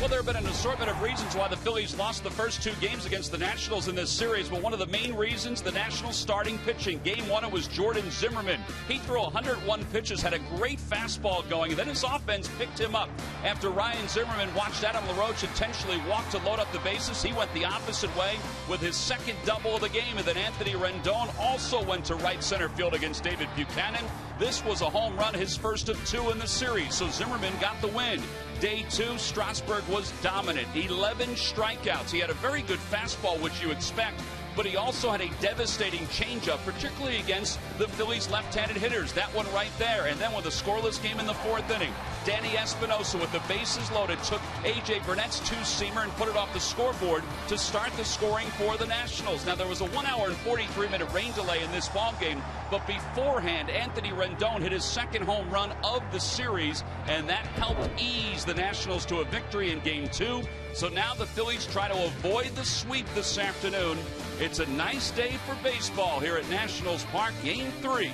Well, there have been an assortment of reasons why the Phillies lost the first two games against the Nationals in this series, but one of the main reasons, the Nationals starting pitching. Game one, it was Jordan Zimmermann. He threw 101 pitches, had a great fastball going, and then his offense picked him up. After Ryan Zimmerman watched Adam LaRoche intentionally walk to load up the bases, he went the opposite way with his second double of the game, and then Anthony Rendon also went to right center field against David Buchanan. This was a home run, his first of two in the series, so Zimmerman got the win. Day two, Strasburg was dominant. 11 strikeouts. He had a very good fastball, which you expect, but he also had a devastating changeup, particularly against the Phillies' left-handed hitters. That one right there. And then with a scoreless game in the fourth inning, Danny Espinosa, with the bases loaded, took A.J. Burnett's two-seamer and put it off the scoreboard to start the scoring for the Nationals. Now, there was a 1 hour and 43-minute rain delay in this ballgame, but beforehand, Anthony Rendon hit his second home run of the series, and that helped ease the Nationals to a victory in Game 2. So now the Phillies try to avoid the sweep this afternoon. It's a nice day for baseball here at Nationals Park, Game 3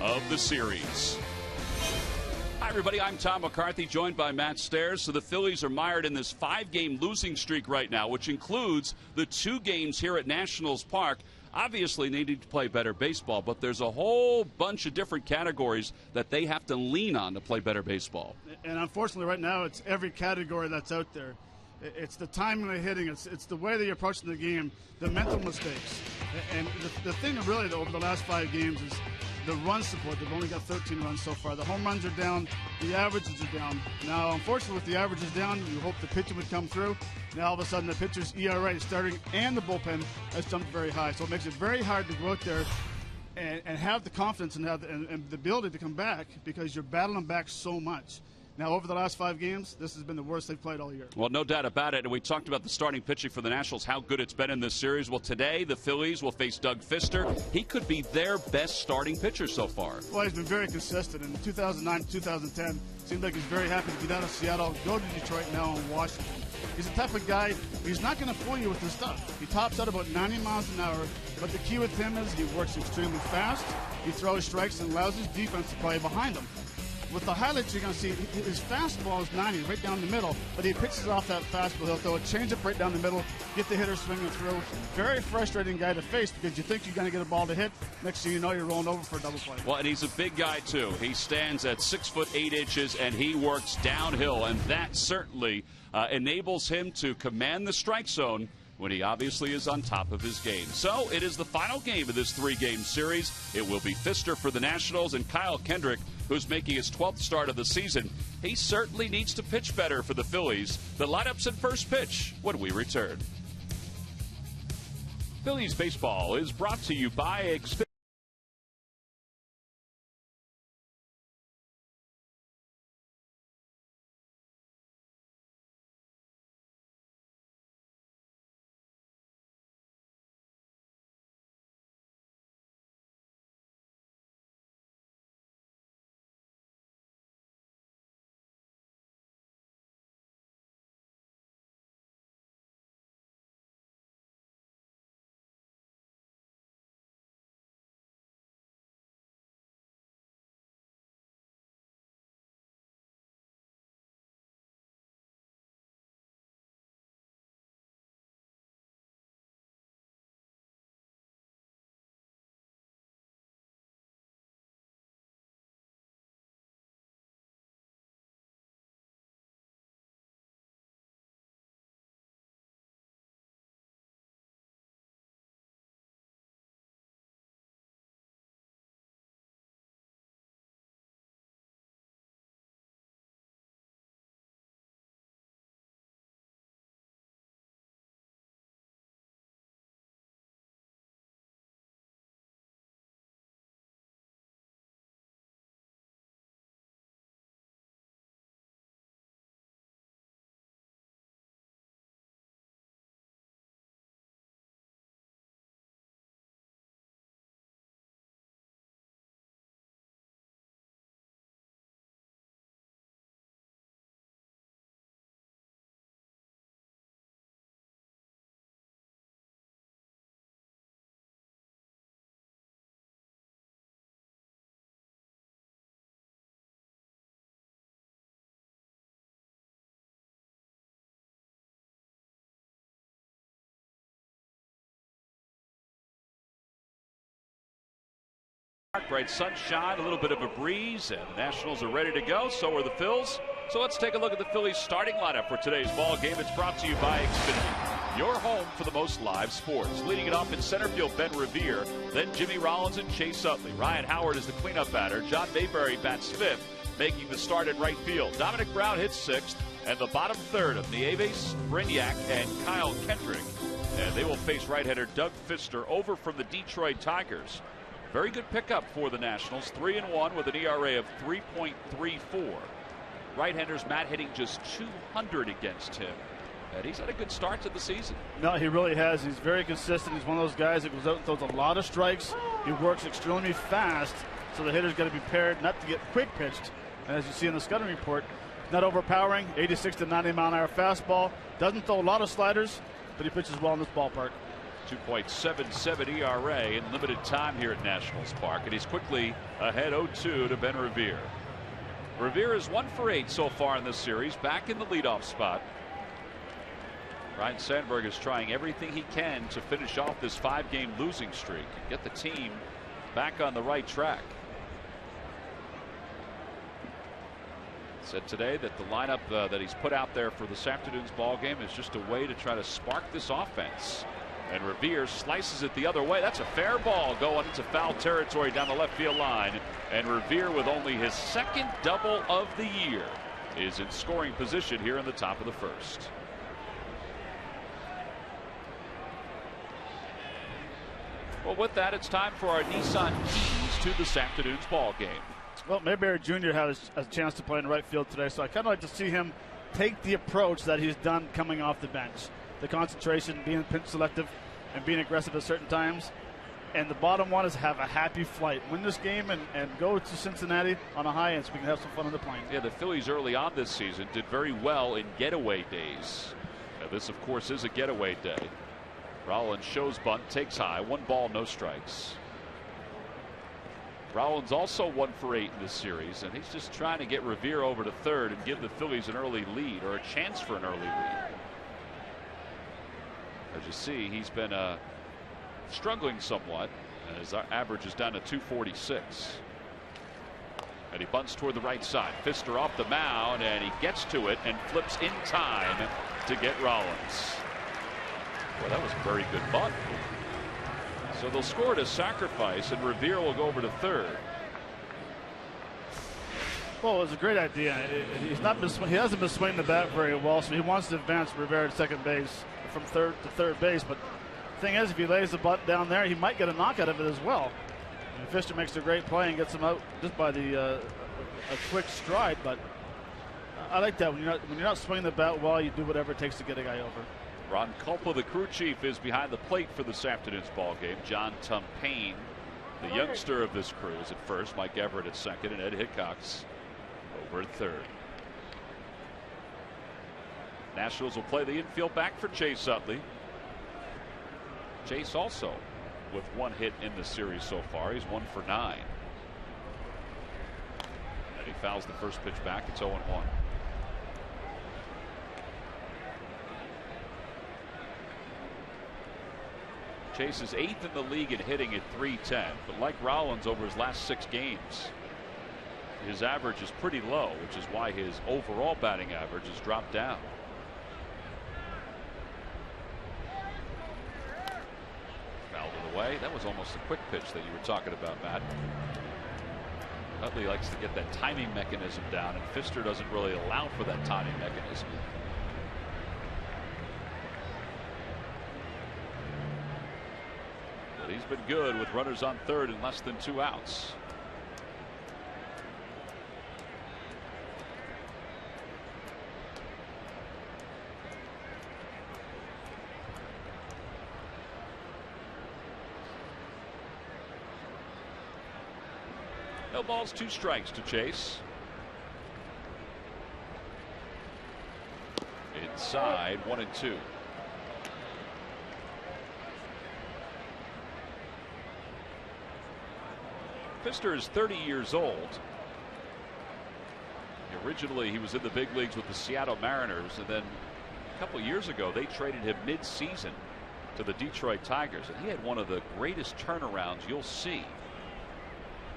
of the series. Hi, everybody. I'm Tom McCarthy, joined by Matt Stairs. So the Phillies are mired in this 5-game losing streak right now, which includes the 2 games here at Nationals Park. Obviously, they need to play better baseball, but there's a whole bunch of different categories that they have to lean on to play better baseball. And unfortunately, right now, it's every category that's out there. It's the timing of the hitting. It's the way that you're approaching the game, the mental mistakes. And the thing that really, over the last 5 games is the run support. They've only got 13 runs so far. The home runs are down. The averages are down. Now, unfortunately, with the averages down, you hope the pitcher would come through. Now, all of a sudden, the pitcher's ERA starting and the bullpen has jumped very high. So it makes it very hard to go out there and have the confidence and have and the ability to come back because you're battling back so much. Now, over the last 5 games, this has been the worst they've played all year. Well, no doubt about it. And we talked about the starting pitching for the Nationals, how good it's been in this series. Well, today, the Phillies will face Doug Fister. He could be their best starting pitcher so far. Well, he's been very consistent. In 2009 to 2010, seemed like he's very happy to get out of Seattle, go to Detroit, now in Washington. He's the type of guy, he's not going to fool you with his stuff. He tops out about 90 miles an hour, but the key with him is he works extremely fast, he throws strikes and allows his defense to play behind him. With the highlights, you're going to see his fastball is 90, right down the middle, but he pitches off that fastball. He'll throw a changeup right down the middle, get the hitter swinging through. Very frustrating guy to face because you think you're going to get a ball to hit. Next thing you know, you're rolling over for a double play. Well, and he's a big guy, too. He stands at 6'8", and he works downhill, and that certainly enables him to command the strike zone when he obviously is on top of his game. So it is the final game of this 3-game series. It will be Fister for the Nationals and Kyle Kendrick, who's making his 12th start of the season. He certainly needs to pitch better for the Phillies. The lineup's at first pitch when we return. Phillies baseball is brought to you by Xfinity. Bright sunshine, a little bit of a breeze, and the Nationals are ready to go. So are the Phils. So let's take a look at the Phillies starting lineup for today's ball game. It's brought to you by Xfinity, your home for the most live sports. Leading it off in center field, Ben Revere, then Jimmy Rollins and Chase Utley. Ryan Howard is the cleanup batter. John Mayberry bats fifth, making the start at right field. Dominic Brown hits sixth, and the bottom third of Nieves, Brignac, and Kyle Kendrick. And they will face right-hander Doug Fister over from the Detroit Tigers. Very good pickup for the Nationals, 3-1 with an ERA of 3.34. Right-handers Matt hitting just 200 against him. And he's had a good start to the season. No, he really has. He's very consistent. He's one of those guys that goes out and throws a lot of strikes. He works extremely fast, so the hitter's got to be paired not to get quick pitched. And as you see in the scouting report, not overpowering, 86 to 90 mile an hour fastball. Doesn't throw a lot of sliders, but he pitches well in this ballpark. 2.77 ERA in limited time here at Nationals Park, and he's quickly ahead 0-2 to Ben Revere. Revere is 1 for 8 so far in this series, back in the leadoff spot. Ryan Sandberg is trying everything he can to finish off this 5-game losing streak and get the team back on the right track. Said today that the lineup that he's put out there for this afternoon's ball game is just a way to try to spark this offense. And Revere slices it the other way. That's a fair ball going into foul territory down the left field line. And Revere, with only his second double of the year, is in scoring position here in the top of the first. Well, with that, it's time for our Nissan keys to this afternoon's ball game. Well, Mayberry Jr. had a chance to play in right field today, so I kind of like to see him take the approach that he's done coming off the bench. The concentration, being pinch selective, and being aggressive at certain times. And the bottom one is have a happy flight. Win this game and go to Cincinnati on a high end so we can have some fun on the plane. Yeah, the Phillies early on this season did very well in getaway days. Now, this, of course, is a getaway day. Rollins shows bunt, takes high, 1 ball, no strikes. Rollins also 1 for 8 in this series, and he's just trying to get Revere over to third and give the Phillies an early lead, or a chance for an early lead. As you see, he's been struggling somewhat, and his average is down to 246. And he bunts toward the right side. Fister off the mound, and he gets to it and flips in time to get Rollins. Well, that was a very good bunt. So they'll score it as sacrifice, and Revere will go over to third. Well, it was a great idea. He hasn't been swinging the bat very well, so he wants to advance Rivera to second base from third to third base. But the thing is, if he lays the butt down there, he might get a knock out of it as well. And Fister makes a great play and gets him out just by a quick stride. But I like that when you're not swinging the bat well, you do whatever it takes to get a guy over. Ron Culpa, the crew chief, is behind the plate for this afternoon's ball game. John Tumpane, the youngster of this crew, is at first. Mike Everett at second, and Ed Hickox over at third. Nationals will play the infield back for Chase Utley. Chase also with 1 hit in the series so far. He's 1 for 9. And he fouls the first pitch back. It's 0-1. Chase is 8th in the league in hitting at .310, but like Rollins over his last 6 games, his average is pretty low, which is why his overall batting average has dropped down. Fouled it away. That was almost a quick pitch that you were talking about, Matt. Utley likes to get that timing mechanism down, and Fister doesn't really allow for that timing mechanism. But he's been good with runners on third and less than 2 outs. No balls, 2 strikes to Chase. Inside, 1-2. Fister is 30 years old. Originally, he was in the big leagues with the Seattle Mariners, and then a couple years ago, they traded him mid-season to the Detroit Tigers, and he had one of the greatest turnarounds you'll see.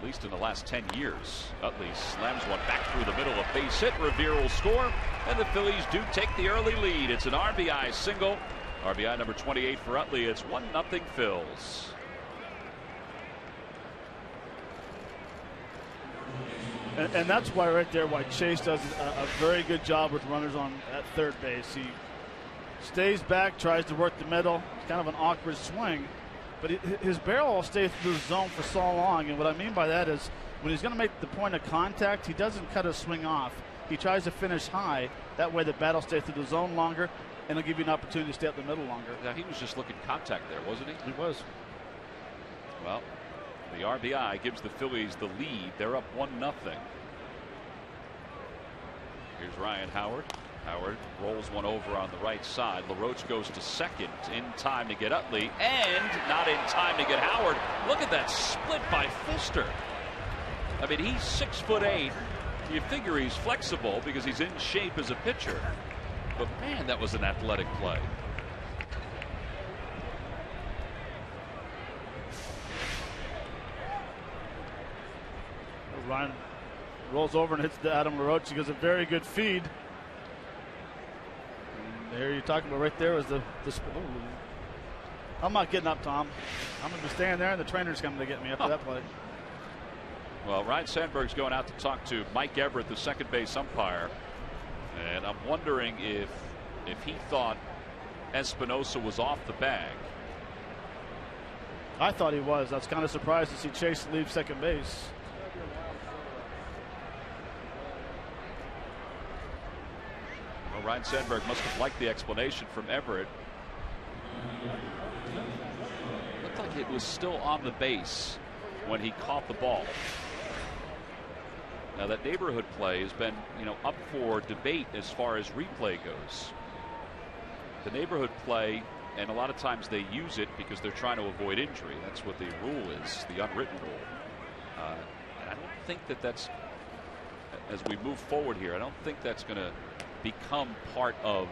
at least in the last 10 years. Utley slams one back through the middle. A base hit. Revere will score, and the Phillies do take the early lead. It's an RBI single. RBI number 28 for Utley. It's 1-0 Phils. And that's why right there, why Chase does a very good job with runners on at third base. He stays back, tries to work the middle. It's kind of an awkward swing, but his barrel will stay through the zone for so long. And what I mean by that is when he's going to make the point of contact, he doesn't cut his swing off. He tries to finish high. That way the bat will stay through the zone longer, and it'll give you an opportunity to stay up the middle longer. Yeah, he was just looking contact there, wasn't he? He was. Well, the RBI gives the Phillies the lead. They're up 1-0. Here's Ryan Howard. Howard rolls one over on the right side. LaRoche goes to second in time to get Utley, and not in time to get Howard. Look at that split by Fister. I mean, he's 6'8". You figure he's flexible because he's in shape as a pitcher. But man, that was an athletic play. Ryan rolls over and hits the Adam LaRoche. He gives a very good feed. And there you're talking about right there was the I'm not getting up, Tom. I'm going to be staying there, and the trainer's coming to get me after that play. Well, Ryan Sandberg's going out to talk to Mike Everett, the second base umpire. And I'm wondering if he thought Espinosa was off the bag. I thought he was. I was kind of surprised to see Chase leave second base. Well, Ryan Sandberg must have liked the explanation from Everett. Looked like it was still on the base when he caught the ball. Now that neighborhood play has been, up for debate as far as replay goes. The neighborhood play, and a lot of times they use it because they're trying to avoid injury. That's what the rule is, the unwritten rule. And I don't think that's, as we move forward here, I don't think that's going to become part of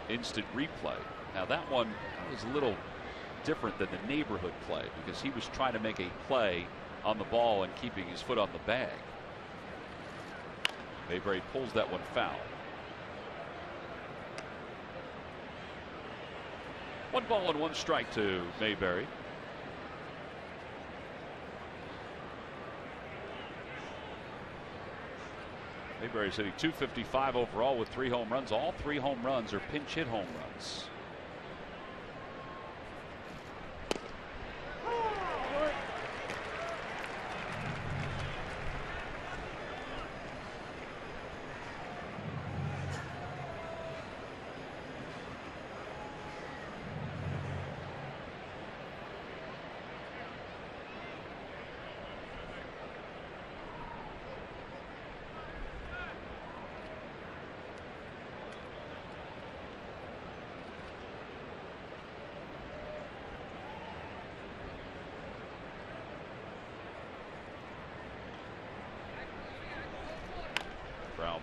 instant replay. Now that one was a little different than the neighborhood play because he was trying to make a play on the ball and keeping his foot on the bag. Mayberry pulls that one foul. 1 ball and 1 strike to Mayberry. Mayberry's hitting .255 overall with 3 home runs. All 3 home runs are pinch hit home runs.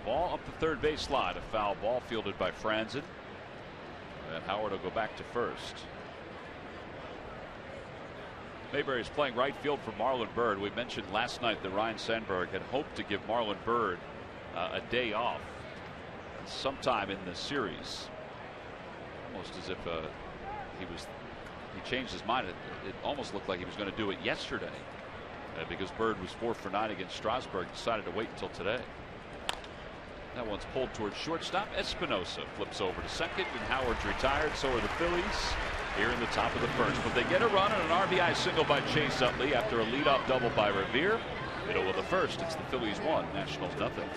Ball up the third base line. A foul ball fielded by Franzen. And Howard will go back to first. Mayberry is playing right field for Marlon Byrd. We mentioned last night that Ryan Sandberg had hoped to give Marlon Byrd a day off sometime in the series. Almost as if he changed his mind. It almost looked like he was going to do it yesterday because Byrd was 4 for 9 against Strasburg. Decided to wait until today. That one's pulled towards shortstop. Espinosa flips over to second, and Howard's retired. So are the Phillies here in the top of the first. But they get a run on an RBI single by Chase Utley after a leadoff double by Revere. Middle of the first, it's the Phillies 1, Nationals nothing.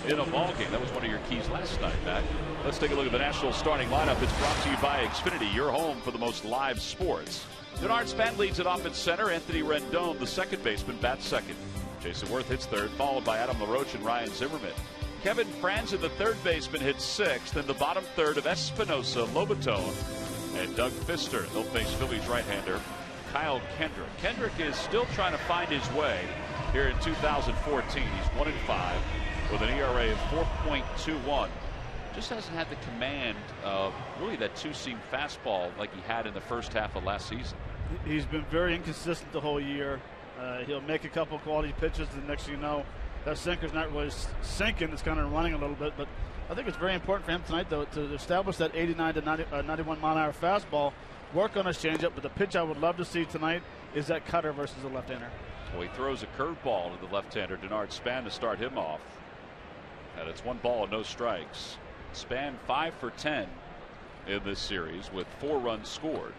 in a ball game. That was one of your keys last night, Matt. Let's take a look at the Nationals starting lineup. It's brought to you by Xfinity, your home for the most live sports. Denard Span leads it off at center. Anthony Rendon, the second baseman, bats second. Jason Worth hits third, followed by Adam LaRoche and Ryan Zimmerman. Kevin Franzen, the third baseman, hits sixth. In the bottom third of Espinosa, Lobatone, and Doug Fister. They'll face Phillies right-hander Kyle Kendrick. Kendrick is still trying to find his way here in 2014. He's 1-5 with an ERA of 4.21. Just hasn't had the command of really that two-seam fastball like he had in the first half of last season. He's been very inconsistent the whole year. He'll make a couple quality pitches, and the next thing you know, that sinker's not really sinking. It's kind of running a little bit, but I think it's very important for him tonight, though, to establish that 89 to 91 mile an hour fastball, work on his changeup. But the pitch I would love to see tonight is that cutter versus the left-hander. Well, he throws a curveball to the left-hander, Denard Span, to start him off. And it's 1 ball and no strikes. Span 5 for 10 in this series with 4 runs scored.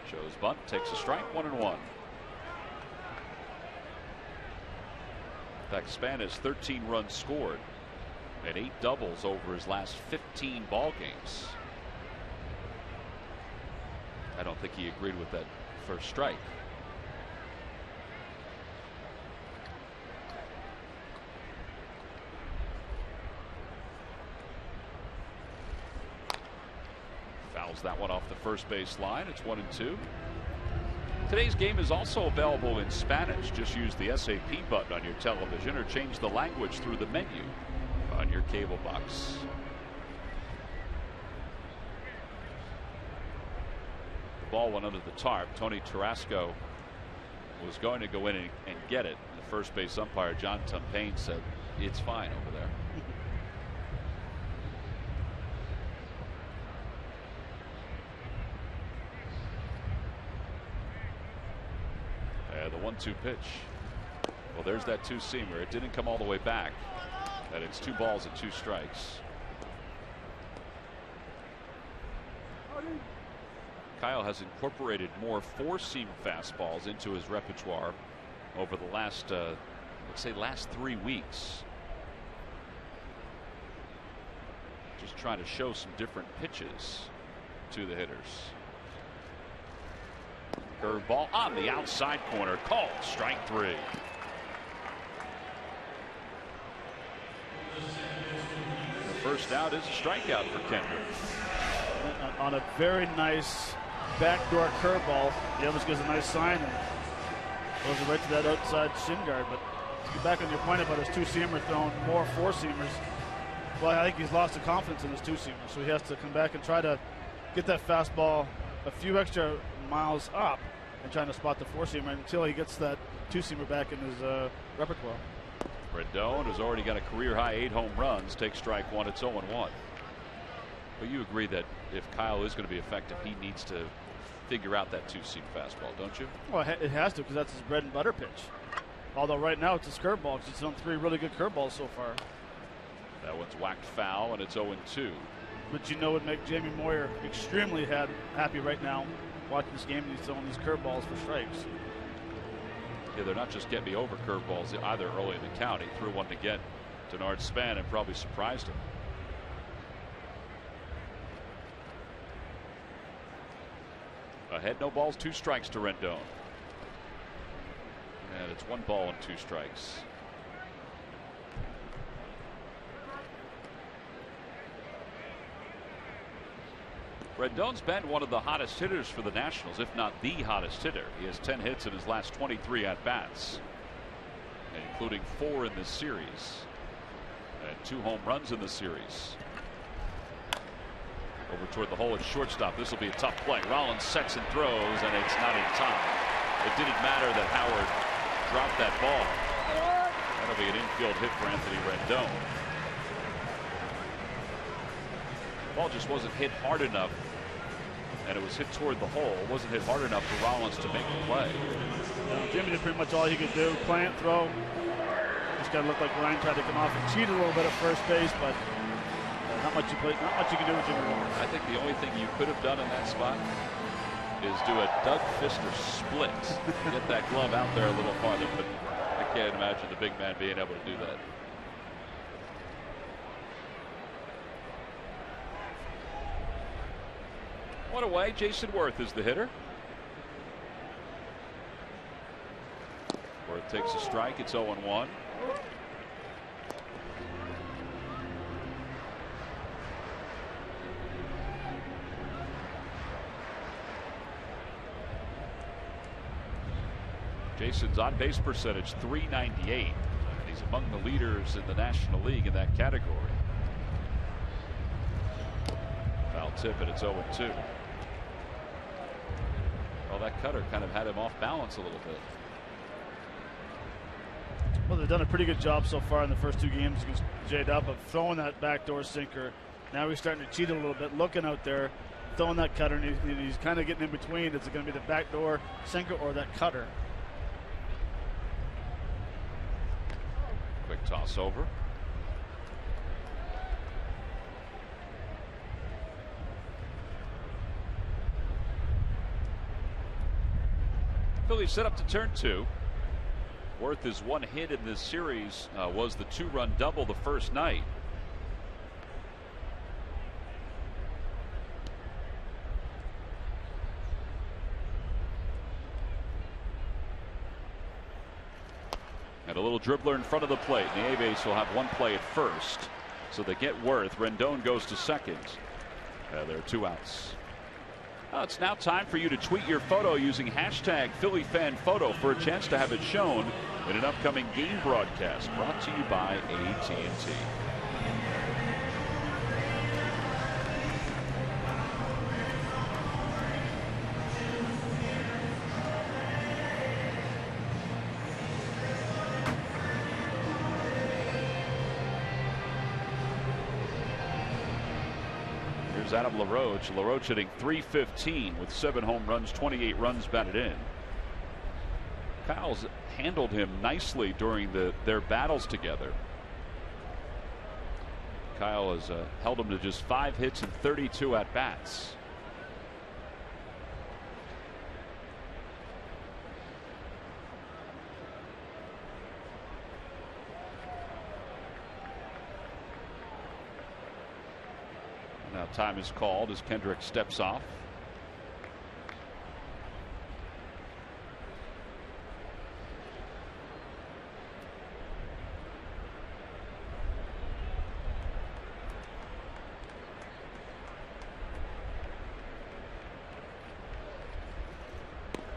Shows bunt, takes a strike, 1-1. In fact, Span has 13 runs scored and 8 doubles over his last 15 ball games. I don't think he agreed with that first strike. Fouls that one off the first base line. It's 1-2. Today's game is also available in Spanish. Just use the SAP button on your television or change the language through the menu on your cable box. The ball went under the tarp. Tony Tarasco was going to go in and get it. The first base umpire, John Tumpain, said it's fine over there. The 1-2 pitch. Well, there's that two-seamer. It didn't come all the way back. And it's 2 balls and 2 strikes. Kyle has incorporated more 4-seam fastballs into his repertoire over the last, let's say, last 3 weeks. Just trying to show some different pitches to the hitters. Curveball on the outside corner, called strike 3. The first out is a strikeout for Kendrick. On a very nice backdoor curveball, the Evans gives a nice sign and goes right to that outside shin guard. But to get back on your point about his two-seamer throwing more 4-seamers, well, I think he's lost the confidence in his two-seamer, so he has to come back and try to get that fastball a few extra miles up and trying to spot the 4-seamer until he gets that 2-seamer back in his repertoire. Rendon has already got a career-high 8 home runs. Takes strike 1. It's 0-1. But you agree that if Kyle is going to be effective, he needs to figure out that 2-seam fastball, don't you? Well, it has to, because that's his bread and butter pitch. Although right now it's his curveball, because he's thrown 3 really good curveballs so far. That one's whacked foul, and it's 0-2. But you know what would make Jamie Moyer extremely happy right now watching this game, and he's throwing these curveballs for strikes. Yeah, they're not just get me over curveballs either early in the count. He threw one to get Denard Span and probably surprised him. Ahead, no balls, 2 strikes to Rendon. And it's 1 ball and 2 strikes. Rendon's been one of the hottest hitters for the Nationals, if not the hottest hitter. He has 10 hits in his last 23 at-bats, including 4 in this series, and 2 home runs in the series. Over toward the hole at shortstop. This will be a tough play. Rollins sets and throws, and it's not in time. It didn't matter that Howard dropped that ball. That'll be an infield hit for Anthony Rendon. The ball just wasn't hit hard enough, and it was hit toward the hole. It wasn't hit hard enough for Rollins to make the play. Jimmy did pretty much all he could do. Plant, throw. Just got to look like Ryan tried to come off and cheat a little bit at first base, but not much you can do with Jimmy Rollins. I think the only thing you could have done in that spot is do a Doug Fister split. Get that glove out there a little farther, but I can't imagine the big man being able to do that. One away. Jason Worth is the hitter. Worth takes a strike. It's 0-1. Jason's on base percentage .398. And he's among the leaders in the National League in that category. Foul tip, and it's 0-2. Well, that cutter kind of had him off balance a little bit. Well, they've done a pretty good job so far in the first two games against J-Dub of throwing that backdoor sinker. Now he's starting to cheat a little bit, looking out there, throwing that cutter, and he's kind of getting in between. Is it going to be the backdoor sinker or that cutter? Quick toss over. Phillies set up to turn two. Worth his one hit in this series was the two-run double the first night. And a little dribbler in front of the plate. The A-base will have one play at first. So they get Worth. Rendon goes to second. There are two outs. It's now time for you to tweet your photo using hashtag PhillyFanPhoto for a chance to have it shown in an upcoming game broadcast brought to you by AT&T. Adam LaRoche. LaRoche hitting .315 with 7 home runs, 28 runs batted in. Kyle's handled him nicely during their battles together. Kyle has held him to just 5 hits and 32 at bats. Now time is called as Kendrick steps off.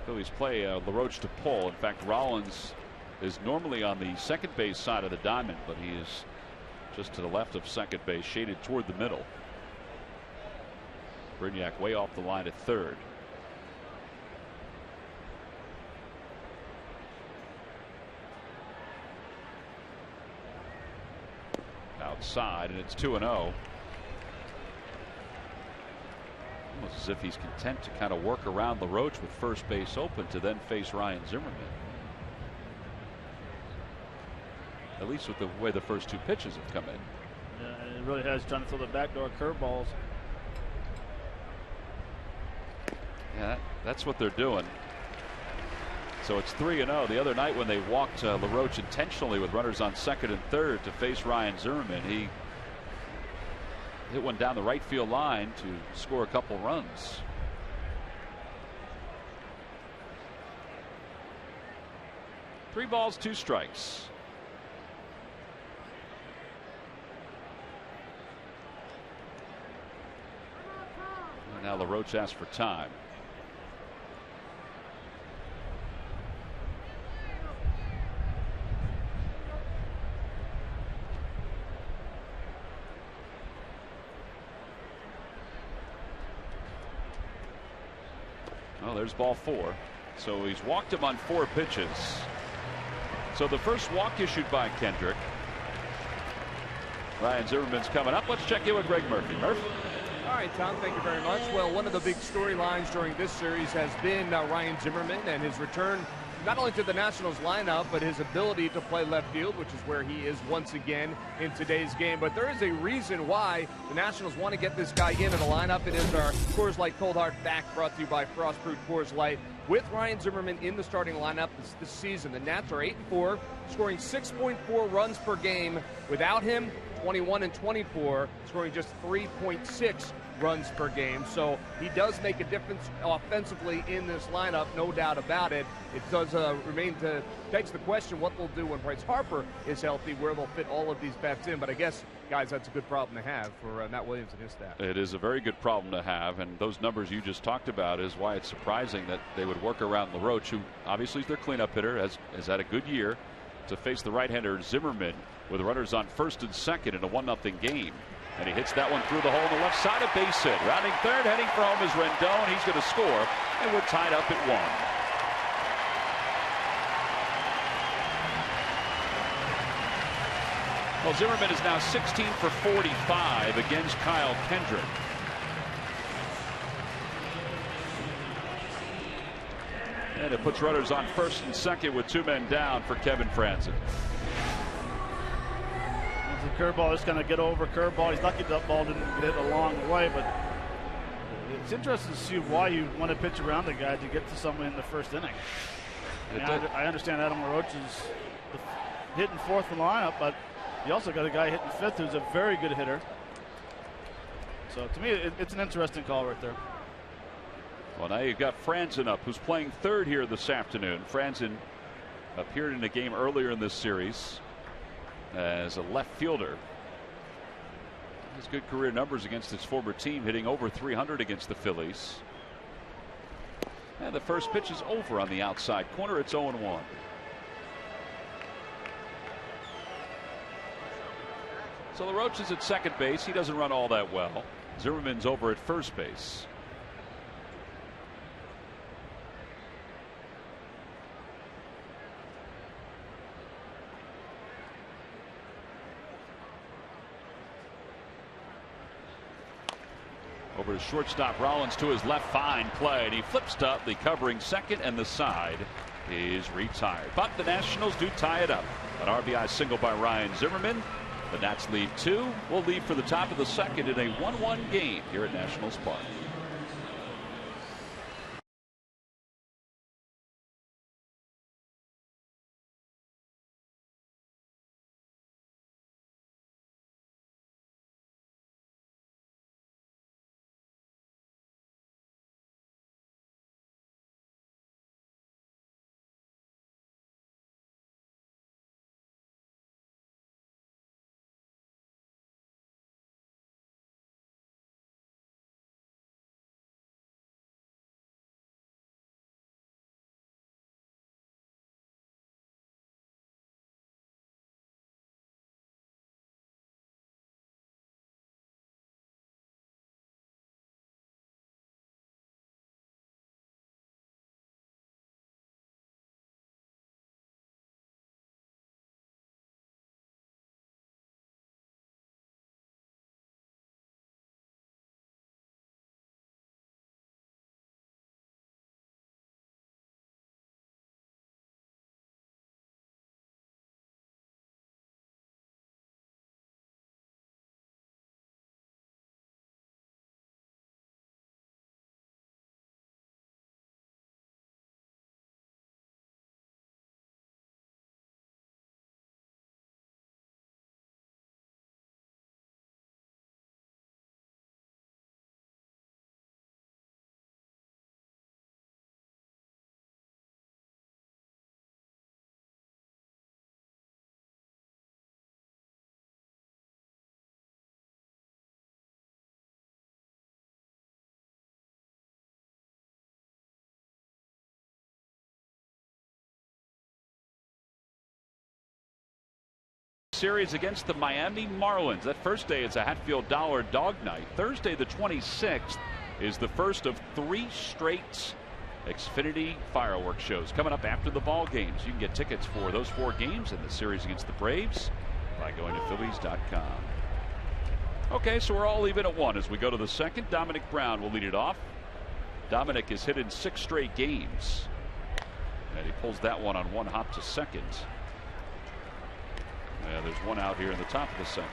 Phillies play LaRoche to pull. In fact, Rollins is normally on the second base side of the diamond, but he is just to the left of second base, shaded toward the middle. Brignac way off the line at third. Outside, and it's 2-0. Almost as if he's content to kind of work around LaRoche with first base open to then face Ryan Zimmerman. At least with the way the first two pitches have come in. Yeah, it really has, trying to throw the backdoor curveballs. Yeah, that's what they're doing. So it's 3-0. The other night when they walked LaRoche intentionally with runners on second and third to face Ryan Zimmerman, he hit one down the right field line to score a couple runs. Three balls, two strikes. And now LaRoche asks for time. There's ball 4. So he's walked him on 4 pitches. So the first walk issued by Kendrick. Ryan Zimmerman's coming up. Let's check in with Greg Murphy. Murph. All right, Tom, thank you very much. Well, one of the big storylines during this series has been Ryan Zimmerman and his return not only to the Nationals lineup, but his ability to play left field, which is where he is once again in today's game. But there is a reason why the Nationals want to get this guy into the lineup. It is our Coors Light Cold Hard Fact, brought to you by Frost Brewed Coors Light. With Ryan Zimmerman in the starting lineup this season, the Nats are 8-4, scoring 6.4 runs per game. Without him, 21 and 24, scoring just 3.6 runs per game. So he does make a difference offensively in this lineup, no doubt about it. It does begs the question what they'll do when Bryce Harper is healthy, where they'll fit all of these bats in. But I guess, guys, that's a good problem to have for Matt Williams and his staff. It is a very good problem to have, and those numbers you just talked about is why it's surprising that they would work around LaRoche, who obviously is their cleanup hitter, has had a good year, to face the right-hander Zimmerman with runners on first and second in a 1-0 game. And he hits that one through the hole on the left side, of base hit. Rounding third, heading for home is Rendon. He's going to score, and we're tied up at 1. Well, Zimmerman is now 16 for 45 against Kyle Kendrick. And it puts runners on first and second with 2 men down for Kevin Franzen. The curveball is going to get over curveball. He's lucky that ball didn't get a long way, but it's interesting to see why you want to pitch around the guy to get to someone in the first inning. I understand Adam LaRoche is hitting fourth in the lineup, but you also got a guy hitting fifth who's a very good hitter. So to me, it's an interesting call right there. Well, now you've got Franzen up, who's playing third here this afternoon. Franzen appeared in a game earlier in this series as a left fielder. Has good career numbers against his former team, hitting over 300 against the Phillies. And the first pitch is over on the outside corner. It's 0-1. So LaRoche is at second base. He doesn't run all that well. Zimmerman's over at first base. Over to shortstop Rollins to his left, fine play, and he flips up the covering second, and the side is retired. But the Nationals do tie it up. An RBI single by Ryan Zimmerman. The Nats lead 2. We'll leave for the top of the second in a 1-1 game here at Nationals Park. Series against the Miami Marlins. That first day it's a Hatfield Dollar Dog Night. Thursday the 26th is the first of 3 straight Xfinity fireworks shows coming up after the ball games. You can get tickets for those 4 games in the series against the Braves by going to Phillies.com. Okay, so we're all even at 1 as we go to the second. Dominic Brown will lead it off. Dominic has hit in 6 straight games, and he pulls that one on 1 hop to second. Yeah, there's 1 out here in the top of the second.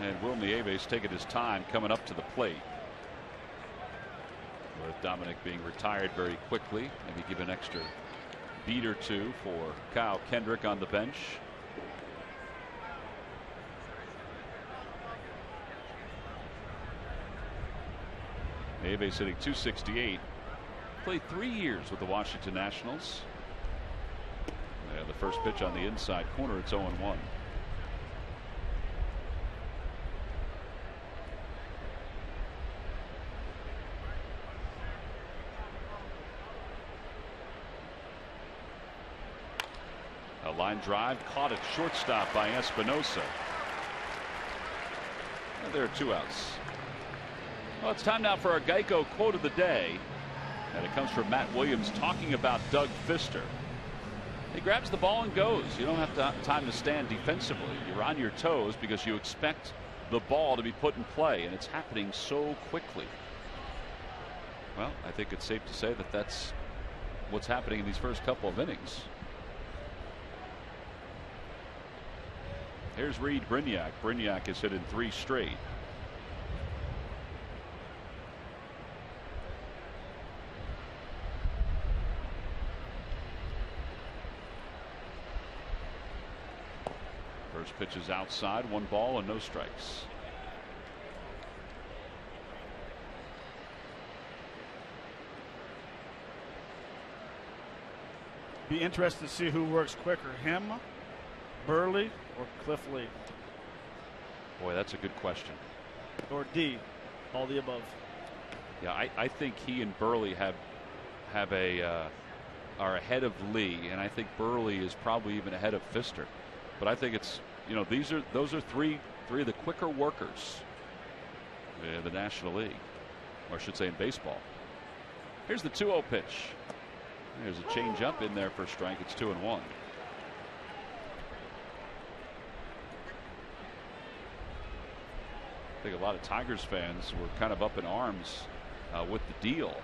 And Will Nieves taking his time coming up to the plate. Dominic being retired very quickly. Maybe give an extra beat or two for Kyle Kendrick on the bench. Nieves hitting .268. Played 3 years with the Washington Nationals. And the first pitch on the inside corner, it's 0-1. A line drive caught at shortstop by Espinosa. And there are 2 outs. Well, it's time now for our Geico quote of the day. And it comes from Matt Williams talking about Doug Fister. He grabs the ball and goes. You don't have time to stand defensively. You're on your toes because you expect the ball to be put in play, and it's happening so quickly. Well, I think it's safe to say that that's what's happening in these first couple of innings. Here's Reed Brignac. Brignac has hit in 3 straight. First pitch is outside, 1 ball and no strikes. Be interested to see who works quicker, him, Burley, or Cliff Lee. Boy, that's a good question. Or D, all the above. Yeah, I think he and Burley are ahead of Lee, and I think Burley is probably even ahead of Fister. But I think it's, you know, those are three of the quicker workers in the National League, or I should say in baseball. Here's the 2-0 pitch. There's a change up in there for a strike. It's 2-1. I think a lot of Tigers fans were kind of up in arms with the deal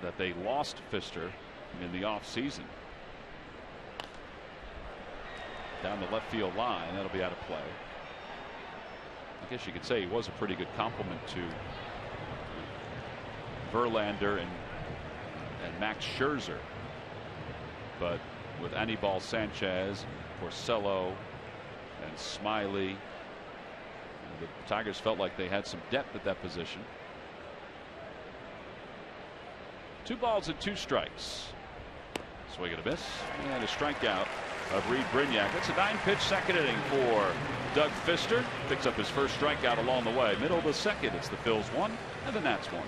that they lost Fister in the offseason. Down the left field line, that'll be out of play. I guess you could say he was a pretty good compliment to Verlander and Max Scherzer, but with Anibal Sanchez, Porcello, and Smiley, the Tigers felt like they had some depth at that position. 2 balls and 2 strikes. Swing and a miss, and a strikeout of Reed Brignac. That's a 9-pitch second inning for Doug Fister. Picks up his first strikeout along the way. Middle of the second, it's the Phils 1 and the Nats 1.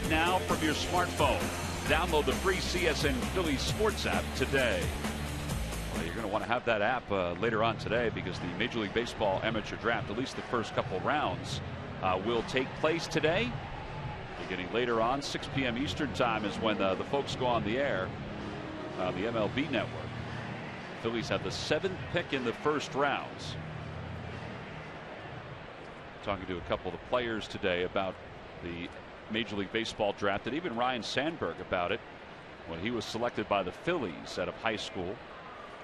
Now from your smartphone, download the free CSN Phillies Sports app today. Well, you're going to want to have that app later on today, because the Major League Baseball amateur draft, at least the first couple rounds, will take place today. Beginning later on, 6 p.m. Eastern time is when the folks go on the air. on the MLB Network. Phillies had the 7th pick in the first rounds. Talking to a couple of the players today about the Major League Baseball draft, and even Ryan Sandberg about it when he was selected by the Phillies out of high school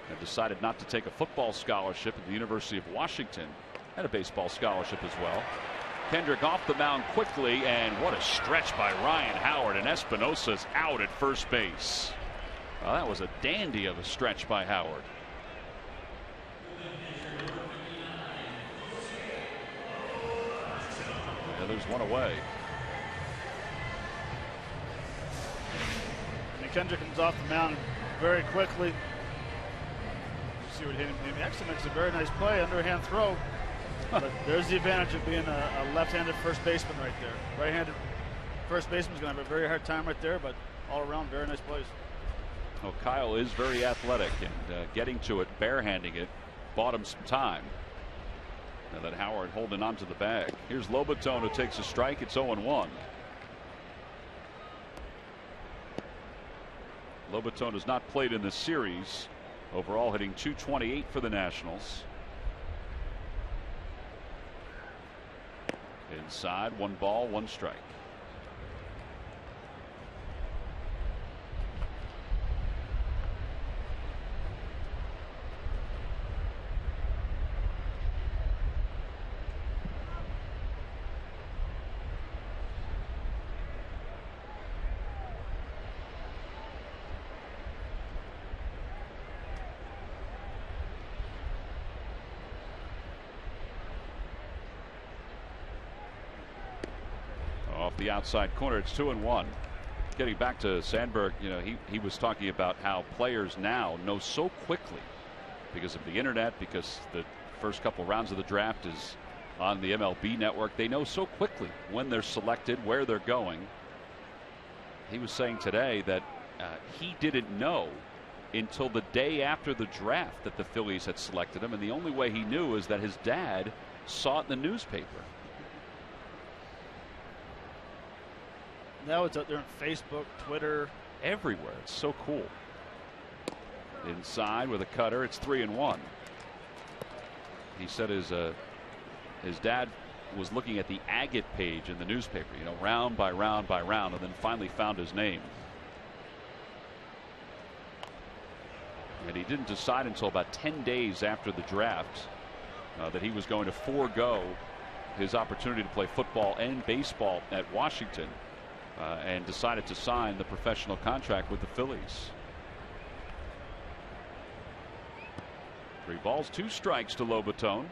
and decided not to take a football scholarship at the University of Washington. Had a baseball scholarship as well. Kendrick off the mound quickly, and what a stretch by Ryan Howard, and Espinosa's out at first base. Well, that was a dandy of a stretch by Howard. Yeah, there's one away. And Kendrick comes off the mound very quickly. You see what hit him. He actually makes a very nice play, underhand throw. But there's the advantage of being a left-handed first baseman right there. Right-handed first baseman's going to have a very hard time right there, but all around, very nice plays. Well, Kyle is very athletic, and getting to it, barehanding it, bought him some time. Now that Howard holding on to the bag. Here's Lobaton who takes a strike. It's 0-1. Lobaton has not played in this series. Overall hitting .228 for the Nationals. Inside, 1 ball, 1 strike. The outside corner, it's 2-1. Getting back to Sandberg, you know, he was talking about how players now know so quickly because of the internet, because the first couple rounds of the draft is on the MLB Network. They know so quickly when they're selected, where they're going. He was saying today that he didn't know until the day after the draft that the Phillies had selected him, and the only way he knew is that his dad saw it in the newspaper. Now it's out there on Facebook, Twitter, everywhere. It's so cool. Inside with a cutter, it's 3-1. He said his dad was looking at the agate page in the newspaper, you know, round by round by round, and then finally found his name. And he didn't decide until about 10 days after the draft that he was going to forego his opportunity to play football and baseball at Washington. And decided to sign the professional contract with the Phillies. 3 balls, 2 strikes to Lobaton.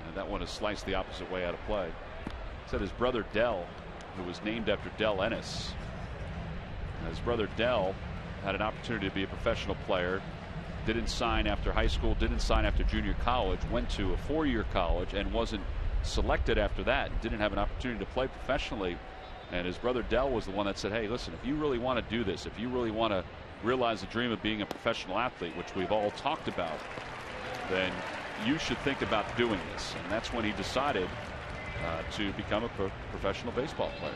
And that one is sliced the opposite way out of play. Said his brother Dell, who was named after Dell Ennis. His brother Dell had an opportunity to be a professional player. Didn't sign after high school, didn't sign after junior college, went to a 4-year college and wasn't selected after that, didn't have an opportunity to play professionally. And his brother Dell was the one that said, hey, listen, if you really want to do this, if you really want to realize the dream of being a professional athlete, which we've all talked about, then you should think about doing this. And that's when he decided to become a professional baseball player.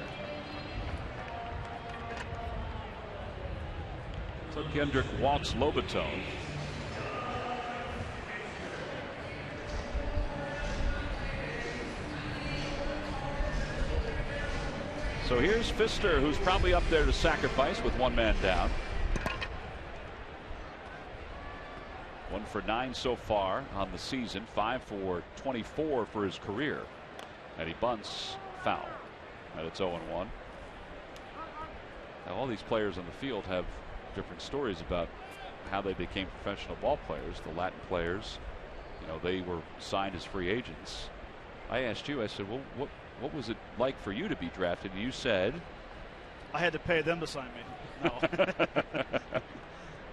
So Kendrick walks Lobaton. So here's Pfister, who's probably up there to sacrifice with 1 man down. 1 for 9 so far on the season, 5 for 24 for his career. And he bunts, foul. And it's 0-1. Now all these players on the field have different stories about how they became professional ball players. The Latin players, you know, they were signed as free agents. I asked you, I said, well, what was it like for you to be drafted? And you said, I had to pay them to sign me. No.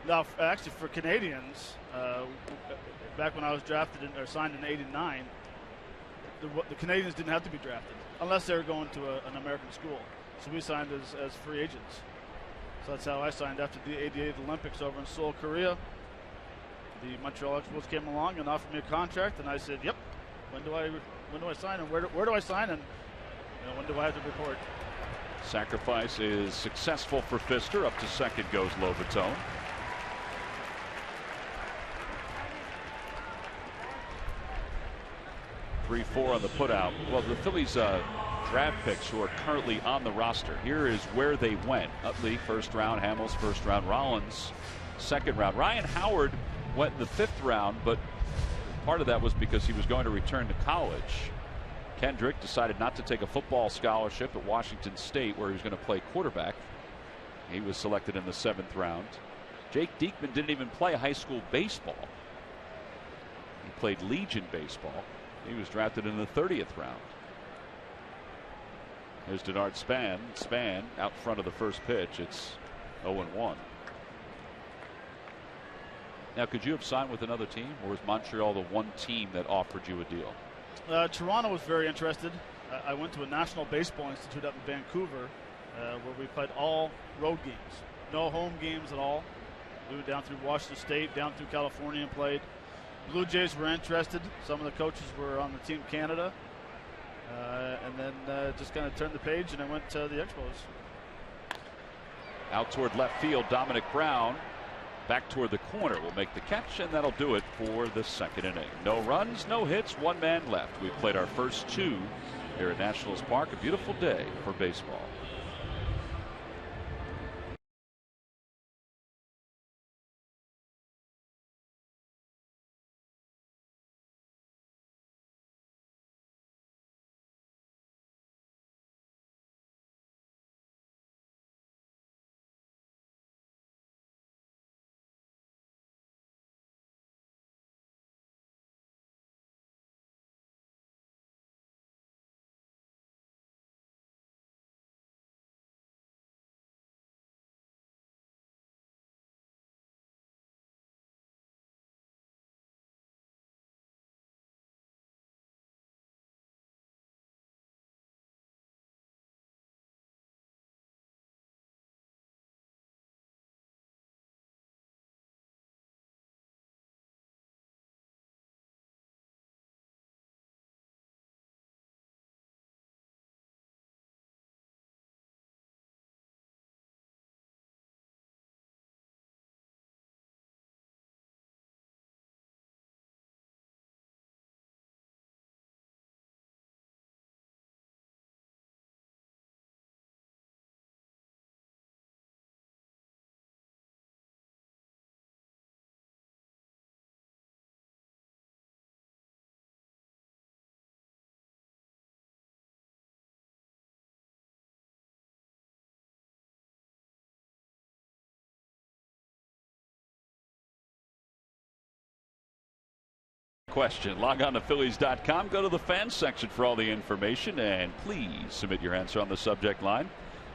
No, actually, for Canadians, back when I was drafted or signed in '89, the Canadians didn't have to be drafted unless they were going to an American school. So we signed as free agents. So that's how I signed after the '88 Olympics over in Seoul, Korea. The Montreal Expos came along and offered me a contract, and I said, "Yep. When do I sign, and where do I sign, and when do I have to report?" Sacrifice is successful for Pfister. Up to second goes Lobaton. Three-4 on the putout. Well, the Phillies draft picks who are currently on the roster. Here is where they went. Utley, first round. Hamels, first round. Rollins, second round. Ryan Howard went in the 5th round, but part of that was because he was going to return to college. Kendrick decided not to take a football scholarship at Washington State, where he was going to play quarterback. He was selected in the 7th round. Jake Diekman didn't even play high school baseball. He played Legion baseball. He was drafted in the 30th round. Here's Denard Span. Span out front of the first pitch. It's 0-1. Now, could you have signed with another team, or was Montreal the one team that offered you a deal? Toronto was very interested. I went to a National Baseball Institute up in Vancouver where we played all road games. No home games at all. We went down through Washington State, down through California and played. Blue Jays were interested. Some of the coaches were on the Team Canada. And then just kind of turned the page and I went to the Expos. Out toward left field, Dominic Brown. Back toward the corner will make the catch, and that'll do it for the 2nd inning. No runs, no hits, 1 man left. We've played our first 2 here at Nationals Park. A beautiful day for baseball. Question. Log on to Phillies.com. Go to the fans section for all the information, and please submit your answer on the subject line.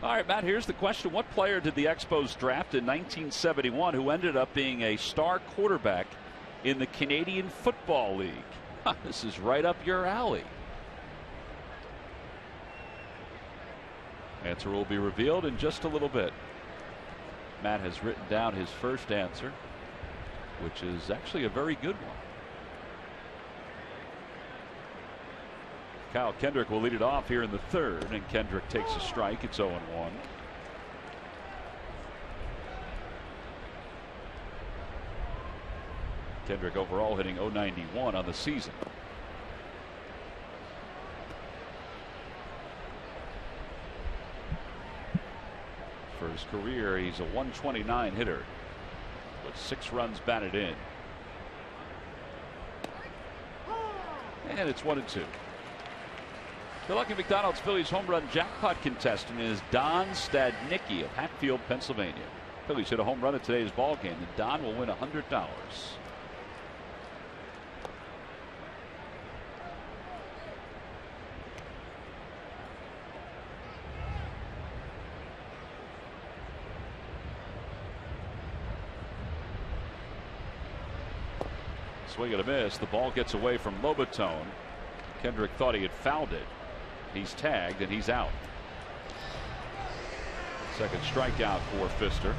All right, Matt, here's the question. What player did the Expos draft in 1971 who ended up being a star quarterback in the Canadian Football League? This is right up your alley. Answer will be revealed in just a little bit. Matt has written down his first answer, which is actually a very good one. Kyle Kendrick will lead it off here in the 3rd, and Kendrick takes a strike. It's 0-1. Kendrick overall hitting .091 on the season. For his career, he's a .129 hitter with 6 runs batted in. And it's 1-2. The Lucky McDonald's Phillies home run jackpot contestant is Don Stadnicki of Hatfield, Pennsylvania. Phillies hit a home run at today's ball game, and Don will win $100. Swing and a miss. The ball gets away from Lobaton. Kendrick thought he had fouled it. He's tagged and he's out. Second strikeout for Pfister.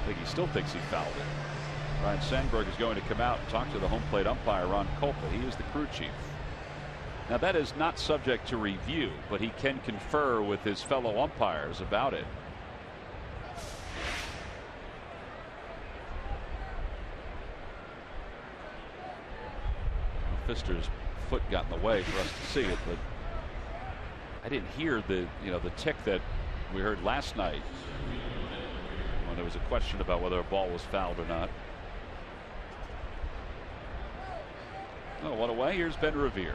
I think he still thinks he fouled it. Ryan Sandberg is going to come out and talk to the home plate umpire, Ron Culpa. He is the crew chief. Now that is not subject to review, but he can confer with his fellow umpires about it. Fister's foot got in the way for us to see it, but I didn't hear the tick that we heard last night when there was a question about whether a ball was fouled or not. Oh, one away. Here's Ben Revere.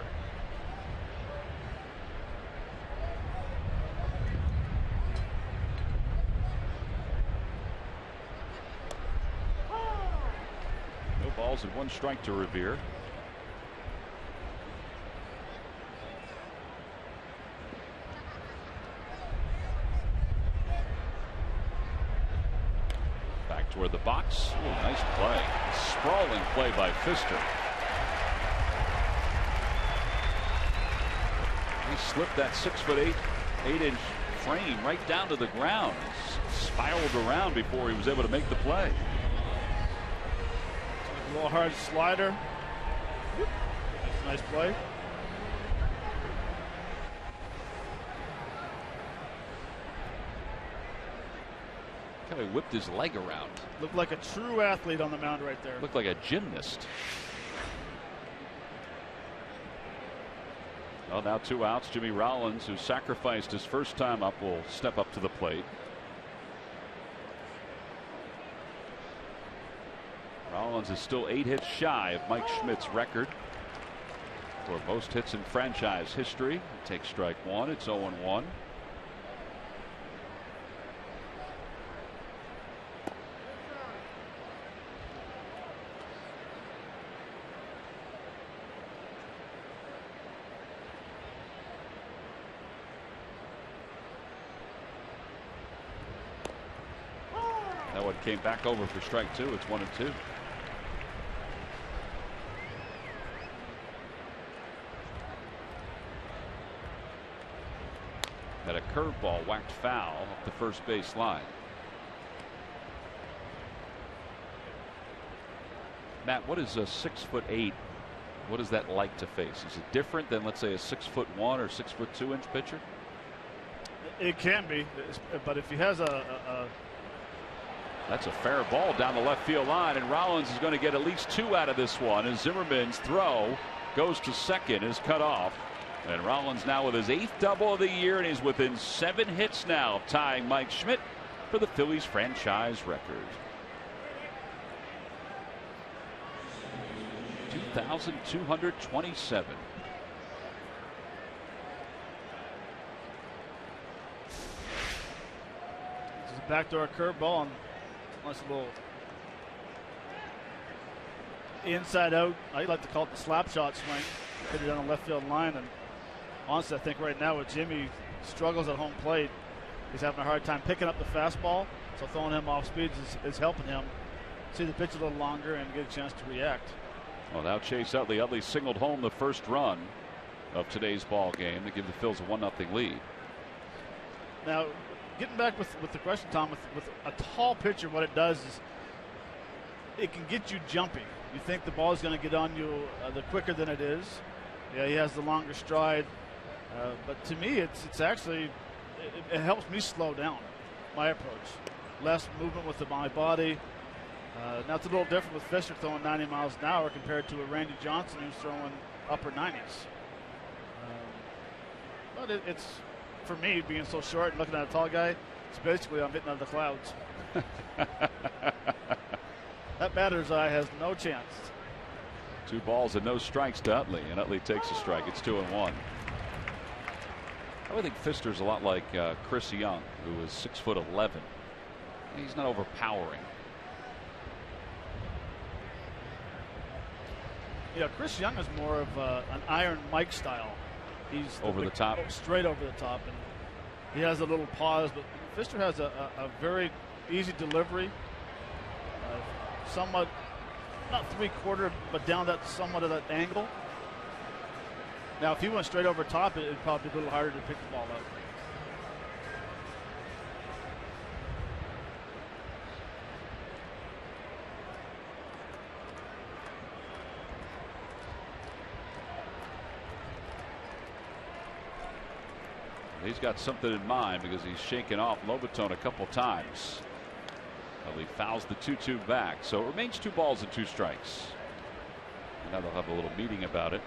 No balls and 1 strike to Revere. Back toward the box. Ooh, nice play. Sprawling play by Fister. He slipped that 6'8", 8-inch frame right down to the ground. Spiraled around before he was able to make the play. A little hard slider. That's a nice play. Kind of whipped his leg around. Looked like a true athlete on the mound right there. Looked like a gymnast. Well, now 2 outs. Jimmy Rollins, who sacrificed his first time up, will step up to the plate. Rollins is still 8 hits shy of Mike Schmidt's record for most hits in franchise history. Takes strike 1. It's 0-1. That one came back over for strike 2. It's 1-2. Had a curveball whacked foul up the first base line. Matt, what is a 6'8"? What is that like to face? Is it different than, let's say, a 6'1" or 6'2" pitcher? It can be, but if he has That's a fair ball down the left field line, and Rollins is going to get at least 2 out of this one, and Zimmerman's throw goes to second, is cut off. And Rollins now with his 8th double of the year, and he's within 7 hits now of tying Mike Schmidt for the Phillies franchise record. 2,227. This is a backdoor curveball, and nice little inside out. I like to call it the slap shot swing. Hit it down the left field line, and honestly, I think right now with Jimmy struggles at home plate, he's having a hard time picking up the fastball. So throwing him off speeds is helping him see the pitch a little longer and get a chance to react. Well, now Chase Utley singled home the first run of today's ball game to give the Phils a 1-0 lead. Now, getting back with the question, Tom, with a tall pitcher, what it does is it can get you jumpy. You think the ball is going to get on you the quicker than it is. Yeah, he has the longer stride, but to me, it's actually it helps me slow down my approach. Less movement with my body. Now it's a little different with Fisher throwing 90 miles an hour compared to a Randy Johnson who's throwing upper 90s. But it's for me, being so short and looking at a tall guy, it's basically I'm hitting out of the clouds. That batter's eye has no chance. 2 balls and no strikes to Utley, and Utley takes a strike. It's 2-1. I would think Fister's a lot like Chris Young, who is 6'11". He's not overpowering. Yeah, Chris Young is more of an Iron Mike style. He's over the top, straight over the top, and he has a little pause. But Fister has a very easy delivery, somewhat not 3/4, but down that somewhat of that angle. Now, if he went straight over top, it'd probably be a little harder to pick the ball up. He's got something in mind because he's shaken off Lobaton a couple times. Well, he fouls the 2-2 back, so it remains 2 balls and 2 strikes. And now they'll have a little meeting about it.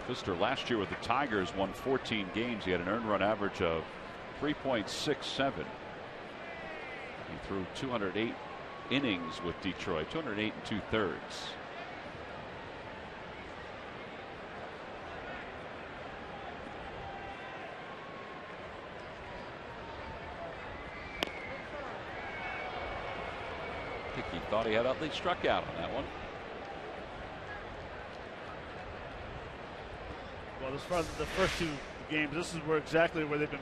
Pfister last year with the Tigers won 14 games. He had an earned run average of 3.67. He threw 208 innings with Detroit, 208 2/3. I think he thought he had Utley struck out on that one. Well, as far as the first 2 games, this is exactly where they've been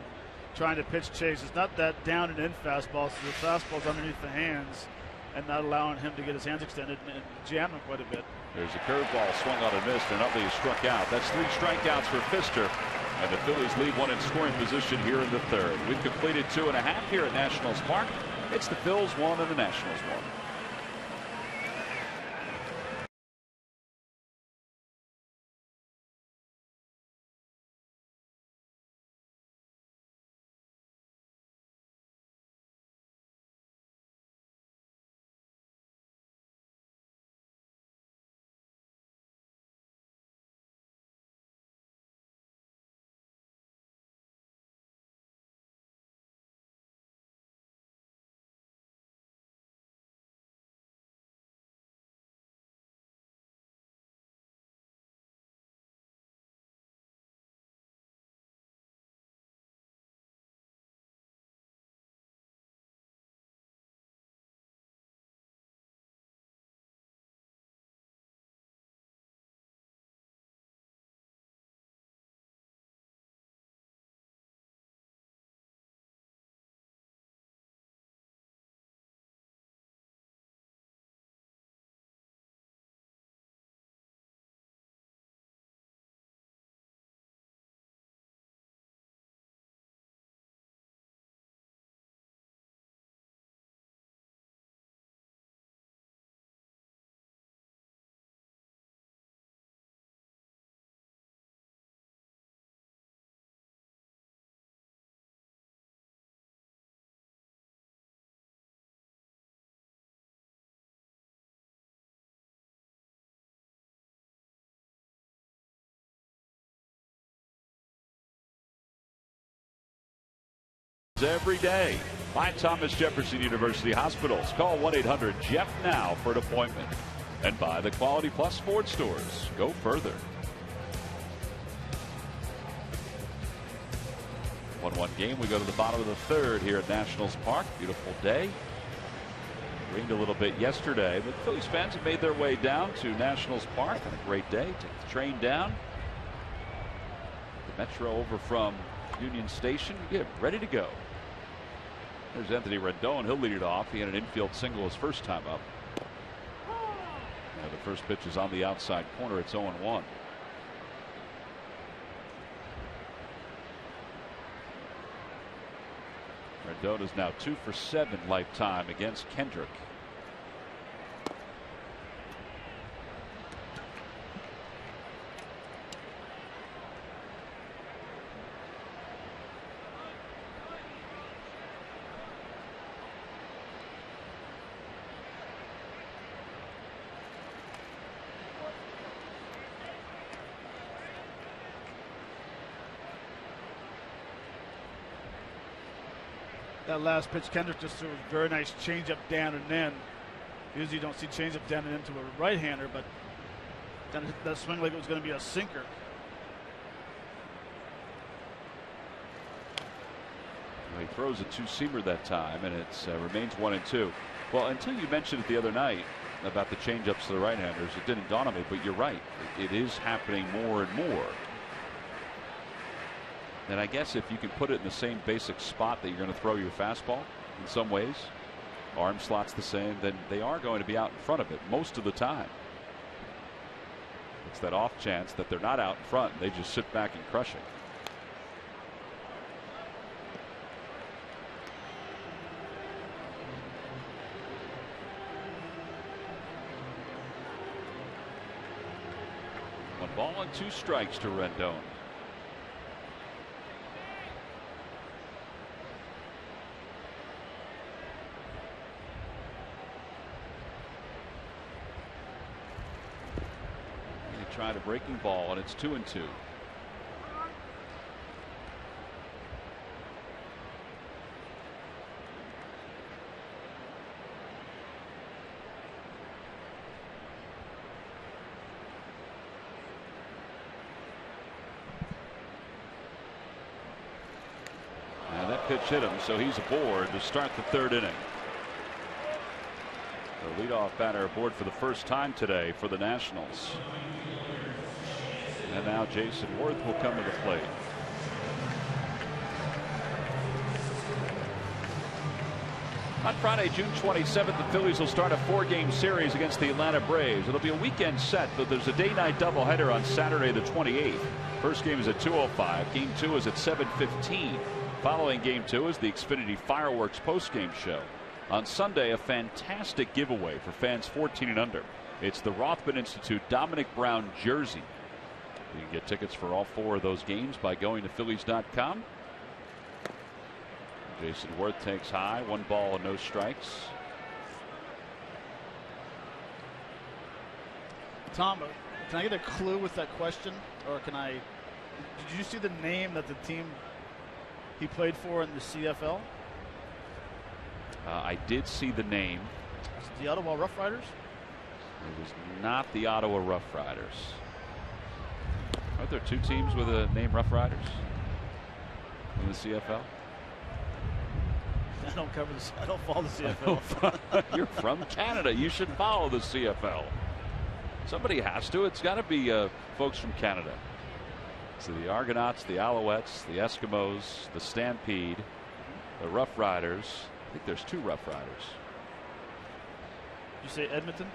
trying to pitch chase. It's not that down and in fastball, so the fastball's underneath the hands and not allowing him to get his hands extended and jam him quite a bit. There's a curveball swung on and missed, and Utley is struck out. That's 3 strikeouts for Pfister, and the Phillies leave 1 in scoring position here in the 3rd. We've completed 2.5 here at Nationals Park. It's the Phils 1 and the Nationals 1. Every day by Thomas Jefferson University Hospitals. Call 1-800-JEFF now for an appointment. And by the Quality Plus Ford stores. Go further. 1-1 game. We go to the bottom of the 3rd here at Nationals Park. Beautiful day. Rained a little bit yesterday, but Phillies fans have made their way down to Nationals Park on a great day. Take the train down. The Metro over from Union Station. Get ready to go. There's Anthony Rendon. He'll lead it off. He had an infield single his first time up. The first pitch is on the outside corner. It's 0-1. Rendon is now 2 for 7 lifetime against Kendrick. That last pitch, Kendrick just threw a very nice changeup down and in. Usually you don't see changeup down and into a right-hander, but that swing like it was going to be a sinker. He throws a 2-seamer that time, and it remains 1-2. Well, until you mentioned it the other night about the changeups to the right-handers, it didn't dawn on me, but you're right. It is happening more and more. And I guess if you can put it in the same basic spot that you're going to throw your fastball in some ways, arm slot's the same, then they are going to be out in front of it most of the time. It's that off chance that they're not out in front. They just sit back and crush it. Ball and 2 strikes to Rendon. He tried a breaking ball, and it's 2-2. Pitch hit him, so he's aboard to start the 3rd inning. The leadoff batter aboard for the first time today for the Nationals. And now Jason Worth will come to the plate. On Friday, June 27th, the Phillies will start a 4-game series against the Atlanta Braves. It'll be a weekend set, but there's a day-night doubleheader on Saturday the 28th. First game is at 2:05. Game 2 is at 7:15. Following game 2 is the Xfinity Fireworks postgame show. On Sunday, a fantastic giveaway for fans 14 and under. It's the Rothman Institute Dominic Brown jersey. You can get tickets for all 4 of those games by going to Phillies.com. Jason Worth takes high, 1 ball and no strikes. Tom, can I get a clue with that question, or can I? Did you see the name that the team he played for in the CFL? I did see the name. Was it the Ottawa Rough Riders? It was not the Ottawa Rough Riders. Aren't there 2 teams with a name Rough Riders in the CFL? I don't cover this. I don't follow the CFL. You're from Canada. You should follow the CFL. Somebody has to. It's got to be folks from Canada. So the Argonauts, the Alouettes, the Eskimos, the Stampede, the Rough Riders. I think there's 2 Rough Riders. Did you say Edmonton?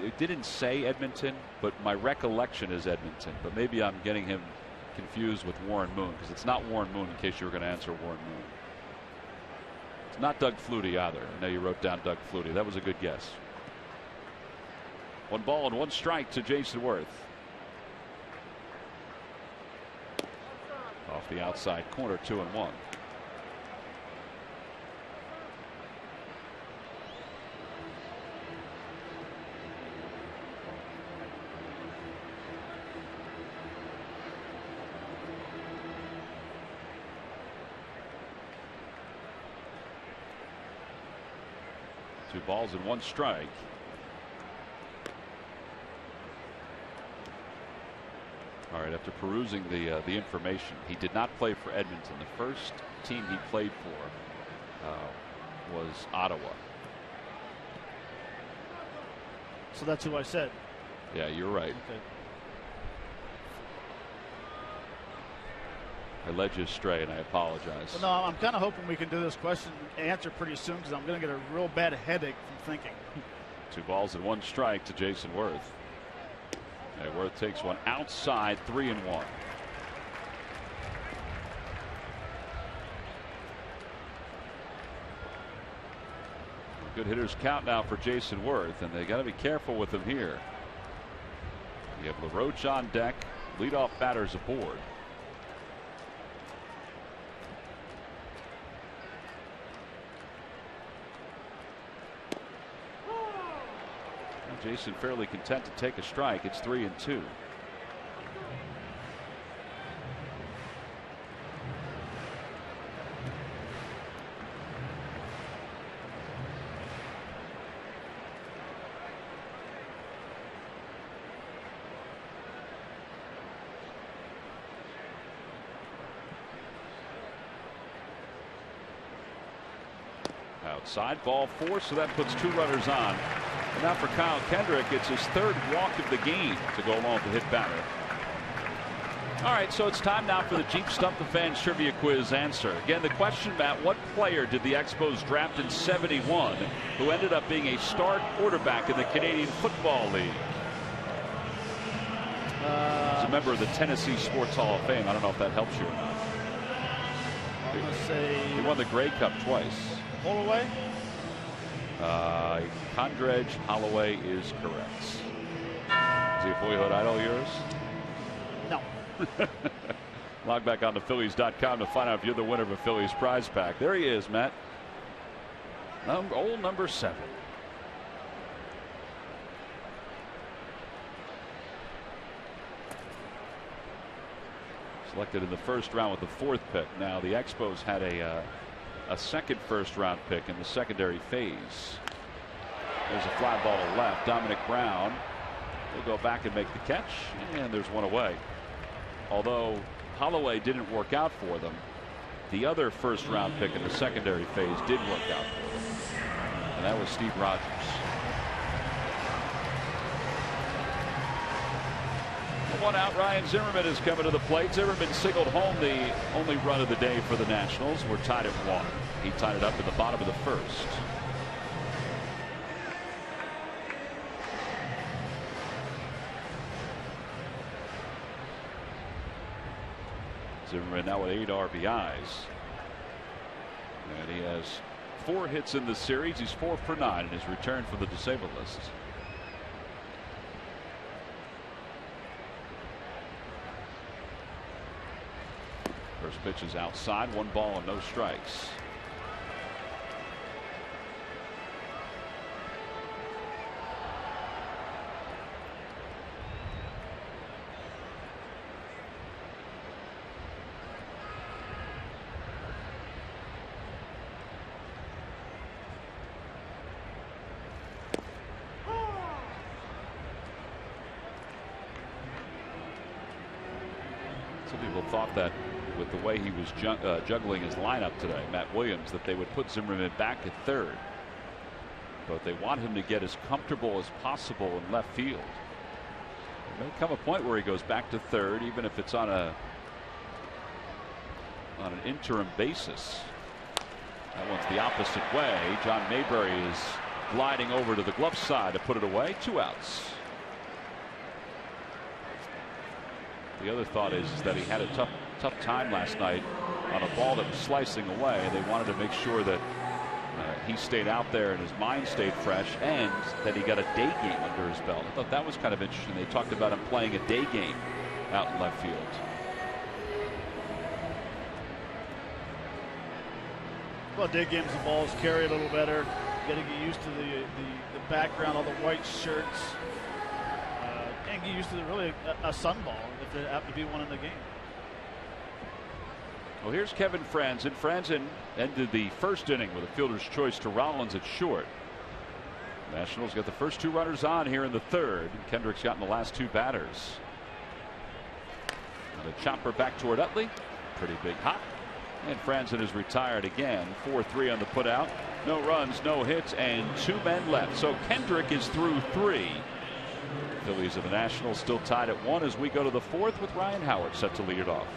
It didn't say Edmonton, but my recollection is Edmonton. But maybe I'm getting him confused with Warren Moon, because it's not Warren Moon, in case you were going to answer Warren Moon. It's not Doug Flutie either. I know you wrote down Doug Flutie. That was a good guess. 1 ball and 1 strike to Jason Worth. Off the outside corner, 2-1. Two balls and 1 strike. All right, after perusing the information, he did not play for Edmonton. The first team he played for was Ottawa. So that's who I said. Yeah, you're right. Okay. I led you astray, and I apologize. Well, no, I'm kind of hoping we can do this question answer pretty soon, because I'm going to get a real bad headache from thinking. 2 balls and 1 strike to Jason Worth. And Worth takes one outside, 3-1. Good hitters count now for Jason Worth, and they got to be careful with him here. You have LaRoche on deck, leadoff batters aboard. Jason fairly content to take a strike. It's 3-2. Outside, ball 4, so that puts 2 runners on. And now for Kyle Kendrick, it's his 3rd walk of the game to go along with the hit batter. All right, so it's time now for the Jeep Stump the Fans Trivia Quiz answer. Again, the question, Matt, what player did the Expos draft in '71 who ended up being a star quarterback in the Canadian Football League? He's a member of the Tennessee Sports Hall of Fame. I don't know if that helps you or not. I'm going to say he won the Grey Cup twice. Holloway? Condredge Holloway is correct. he a boyhood idol of yours? No. Log back on to Phillies.com to find out if you're the winner of a Phillies prize pack. There he is, Matt. Old number 7. Selected in the first round with the 4th pick. Now the Expos had a second first-round pick in the secondary phase. There's a fly ball to left. Dominic Brown will go back and make the catch, and there's one away. Although Holloway didn't work out for them, the other first-round pick in the secondary phase did work out for them, and that was Steve Rogers. One out, Ryan Zimmerman is coming to the plate. Zimmerman singled home the only run of the day for the Nationals. We're tied at 1. He tied it up in the bottom of the first. Zimmerman now with 8 RBIs. And he has 4 hits in the series. He's 4 for 9 in his return from the disabled list. First pitch is outside. 1 ball and no strikes. Some people thought that with the way he was juggling his lineup today, Matt Williams, that they would put Zimmerman back at 3rd. But they want him to get as comfortable as possible in left field. There may come a point where he goes back to 3rd, even if it's on an interim basis. That one's the opposite way. John Mayberry is gliding over to the glove side to put it away. 2 outs. The other thought is that he had a tough time last night on a ball that was slicing away. They wanted to make sure that he stayed out there and his mind stayed fresh, and that he got a day game under his belt. I thought that was kind of interesting. They talked about him playing a day game out in left field. Well, day games, the balls carry a little better. You got to get used to the background, all the white shirts, and get used to really a sun ball if there happened to be one in the game. Well, here's Kevin Franzen. Franzen ended the first inning with a fielder's choice to Rollins at short. Nationals got the first 2 runners on here in the 3rd. Kendrick's gotten the last 2 batters. And a chopper back toward Utley. Pretty big hop. And Franzen is retired again. 4-3 on the putout. No runs, no hits, and 2 men left. So Kendrick is through 3. Phillies and the Nationals still tied at 1 as we go to the 4th with Ryan Howard set to lead it off.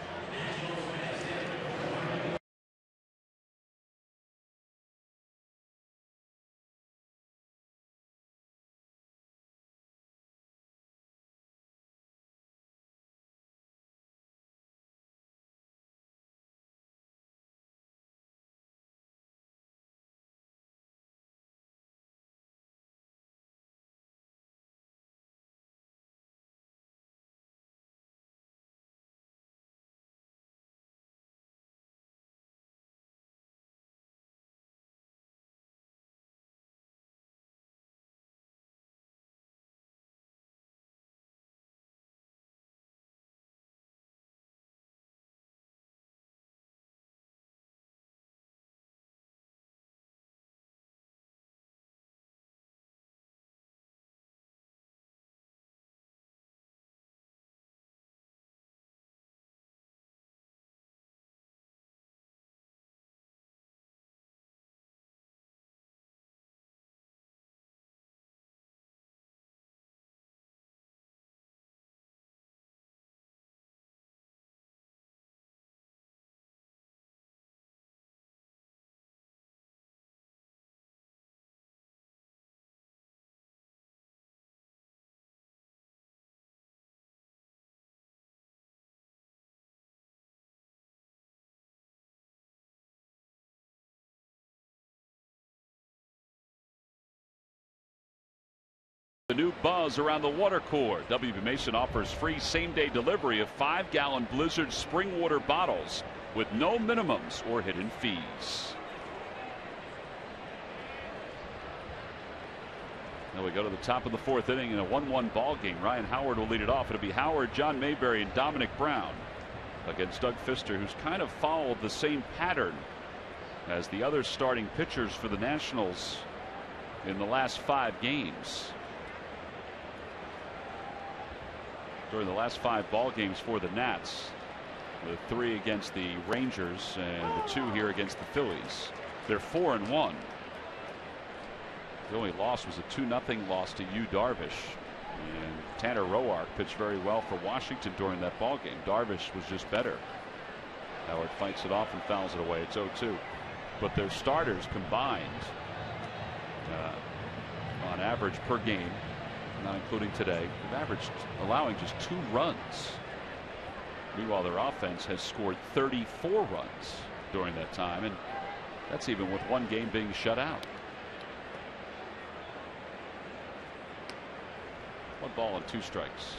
The new buzz around the water cooler. WB Mason offers free same-day delivery of 5-gallon Blizzard spring water bottles with no minimums or hidden fees. Now we go to the top of the 4th inning in a 1-1 ball game. Ryan Howard will lead it off. It'll be Howard, John Mayberry, and Dominic Brown against Doug Fister, who's kind of followed the same pattern as the other starting pitchers for the Nationals in the last 5 games. During the last 5 ball games for the Nats, the 3 against the Rangers and the 2 here against the Phillies, they're 4-1. The only loss was a 2-0 loss to Yu Darvish, and Tanner Roark pitched very well for Washington during that ball game. Darvish was just better. Howard fights it off and fouls it away. It's 0-2. But their starters combined on average per game, not including today, they've averaged allowing just 2 runs. Meanwhile, their offense has scored 34 runs during that time, and that's even with 1 game being shut out. 1 ball and 2 strikes.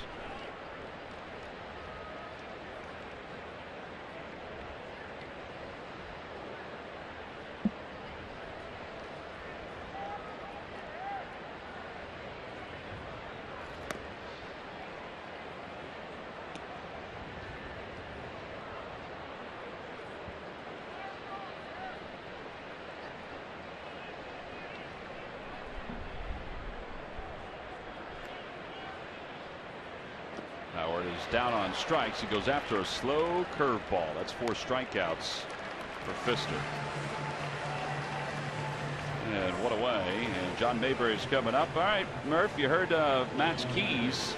Howard is down on strikes. He goes after a slow curveball. That's 4 strikeouts for Fister. And what away. And John Mayberry's coming up. All right, Murph, you heard Matt's keys.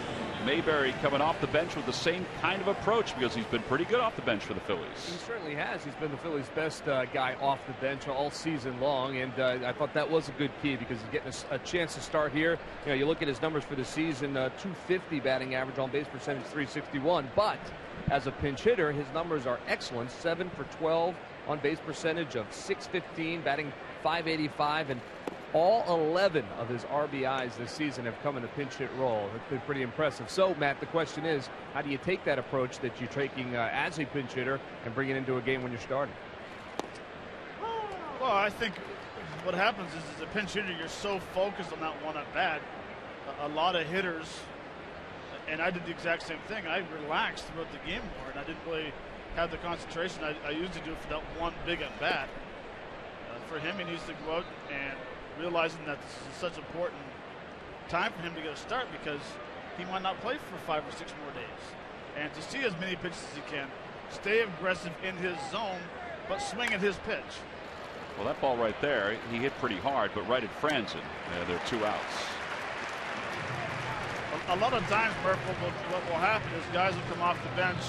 Mayberry coming off the bench with the same kind of approach because he's been pretty good off the bench for the Phillies. He certainly has. He's been the Phillies' best guy off the bench all season long, and I thought that was a good key because he's getting a chance to start here. You know, you look at his numbers for the season, 250 batting average, on base percentage 361, but as a pinch hitter, his numbers are excellent. 7 for 12 on base percentage of 615, batting 585, and all 11 of his RBIs this season have come in a pinch hit role. It's been pretty impressive. So, Matt, the question is, how do you take that approach that you're taking as a pinch hitter and bring it into a game when you're starting? Well, I think what happens is, as a pinch hitter, you're so focused on that one at bat. A lot of hitters, and I did the exact same thing. I relaxed throughout the game more, and I didn't really have the concentration I used to do for that one big at bat. For him, he needs to go out and realizing that this is such an important time for him to get a start because he might not play for 5 or 6 more days. And to see as many pitches as he can, stay aggressive in his zone, but swing at his pitch. Well, that ball right there, he hit pretty hard, but right at Franzen. There are 2 outs. A lot of times, Murph, what will happen is guys will come off the bench,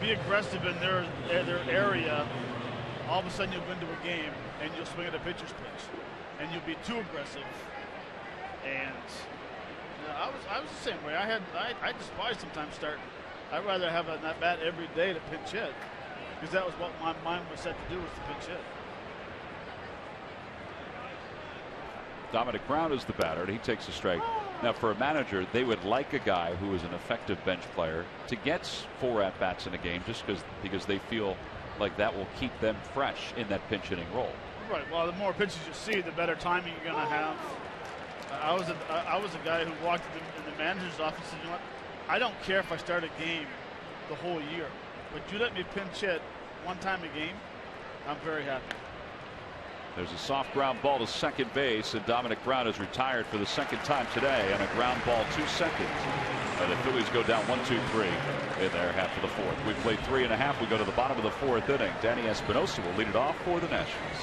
be aggressive in their area. All of a sudden, you'll go into a game and you'll swing at a pitcher's pitch, and you'll be too aggressive. And I was the same way. I despise sometimes starting. I'd rather have an at bat every day to pinch hit because that was what my mind was set to do, was to pinch hit. Dominic Brown is the batter, and he takes a strike. Now, for a manager, they would like a guy who is an effective bench player to get 4 at bats in a game, just because they feel like that will keep them fresh in that pinch hitting role. Right. Well, the more pitches you see, the better timing you're going to have. I was a guy who walked in the manager's office and said, you know what? I don't care if I start a game the whole year, but you let me pinch hit 1 time a game, I'm very happy. There's a soft ground ball to second base, and Dominic Brown is retired for the 2nd time today on a ground ball to second. The Phillies go down 1-2-3 in their half of the 4th. We've played 3.5. We go to the bottom of the 4th inning. Danny Espinosa will lead it off for the Nationals.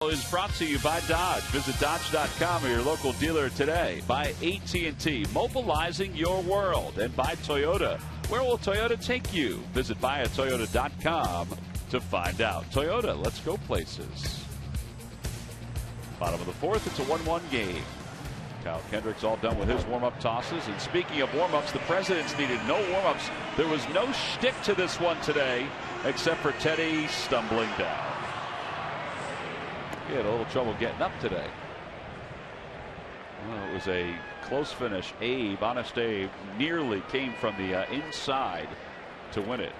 Is brought to you by Dodge. Visit Dodge.com or your local dealer today. By AT&T, mobilizing your world. And by Toyota. Where will Toyota take you? Visit buyatoyota.com to find out. Toyota, let's go places. Bottom of the fourth, it's a 1-1 game. Kyle Kendrick's all done with his warm-up tosses. And speaking of warm-ups, the Presidents needed no warm-ups. There was no shtick to this one today, except for Teddy stumbling down. He had a little trouble getting up today. Well, it was a close finish. Honest Abe, nearly came from the inside to win it.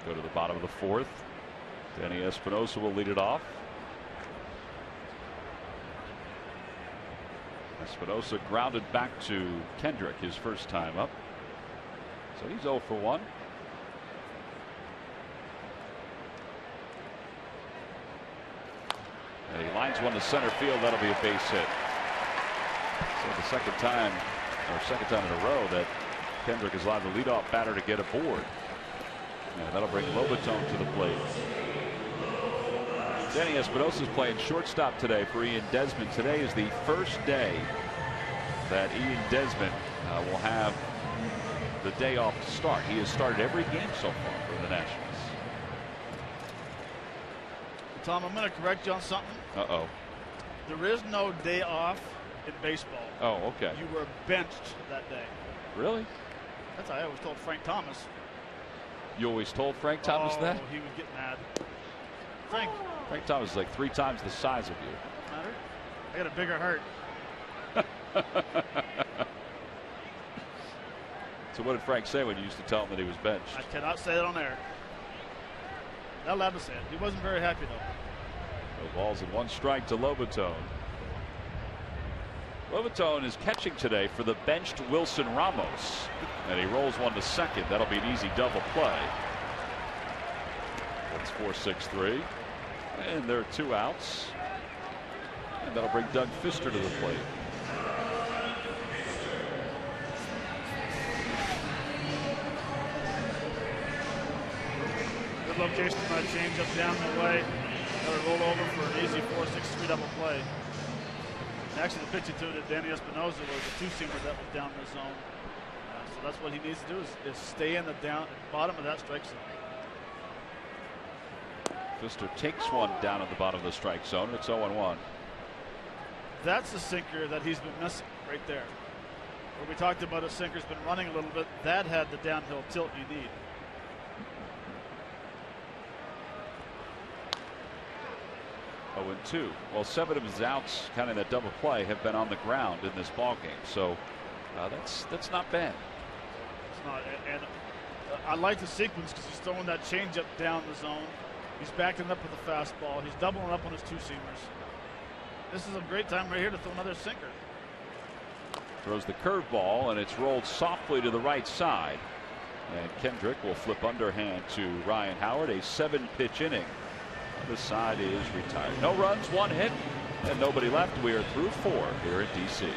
Go to the bottom of the fourth. Danny Espinosa will lead it off. Espinosa grounded back to Kendrick his first time up. So he's 0 for 1. And he lines one to center field. That'll be a base hit. So the second time in a row that Kendrick has allowed the leadoff batter to get aboard. And that'll bring Lobaton to the plate. Danny Espinosa is playing shortstop today for Ian Desmond. Today is the first day that Ian Desmond will have the day off to start. He has started every game so far for the Nationals. Tom, I'm going to correct you on something. Uh-oh. There is no day off in baseball. Oh, okay. You were benched that day. Really? That's how I always told Frank Thomas. You always told Frank Thomas that? He would get mad. Frank Thomas is like 3 times the size of you. Doesn't matter. I got a bigger heart. So what did Frank say when you used to tell him that he was benched? I cannot say that on air. Not allowed to say it. He wasn't very happy though. No balls and 1 strike to Lobaton. Lobaton is catching today for the benched Wilson Ramos. And he rolls one to second. That'll be an easy double play. It's 4-6-3. And there are 2 outs. And that'll bring Doug Fister to the plate. Good location for a change up down the way. That'll roll over for an easy 4-6-3 double play. And actually, the pitch to Danny Espinosa was a 2-seamer that was down in the zone. So that's what he needs to do is stay in the bottom of that strike zone. Fister takes one down at the bottom of the strike zone. It's 0-1. That's the sinker that he's been missing right there. Where we talked about his sinker's been running a little bit. That had the downhill tilt you need. Oh, and 2. Well, 7 of his outs, kind of that double play, have been on the ground in this ball game. So that's not bad. It's not, and I like the sequence because he's throwing that changeup down the zone. He's backing up with a fastball. He's doubling up on his 2-seamers. This is a great time right here to throw another sinker. Throws the curveball, and it's rolled softly to the right side. And Kendrick will flip underhand to Ryan Howard. A 7-pitch inning. The side is retired. No runs, 1 hit, and nobody left. We are through 4 here in D.C.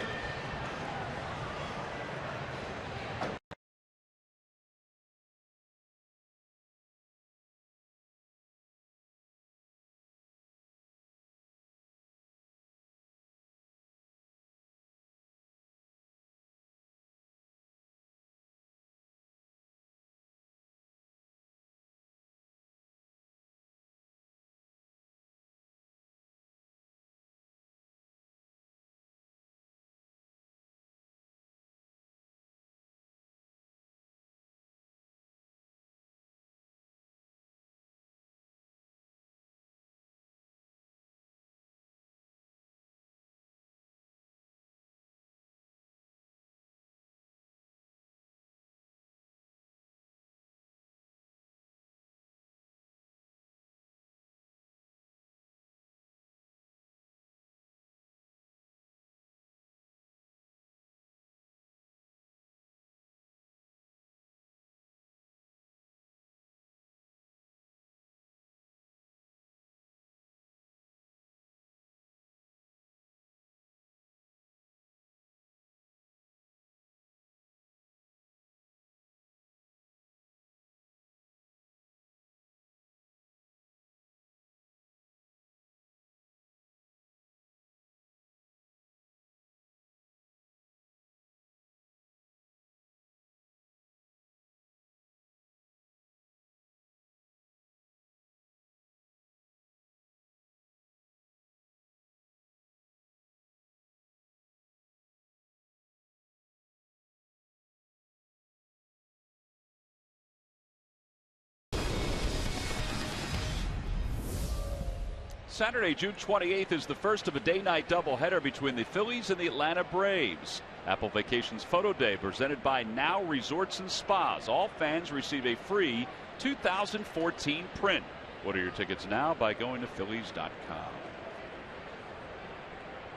Saturday, June 28th is the first of a day-night doubleheader between the Phillies and the Atlanta Braves. Apple Vacations Photo Day presented by Now Resorts and Spas. All fans receive a free 2014 print. Order your tickets now by going to Phillies.com.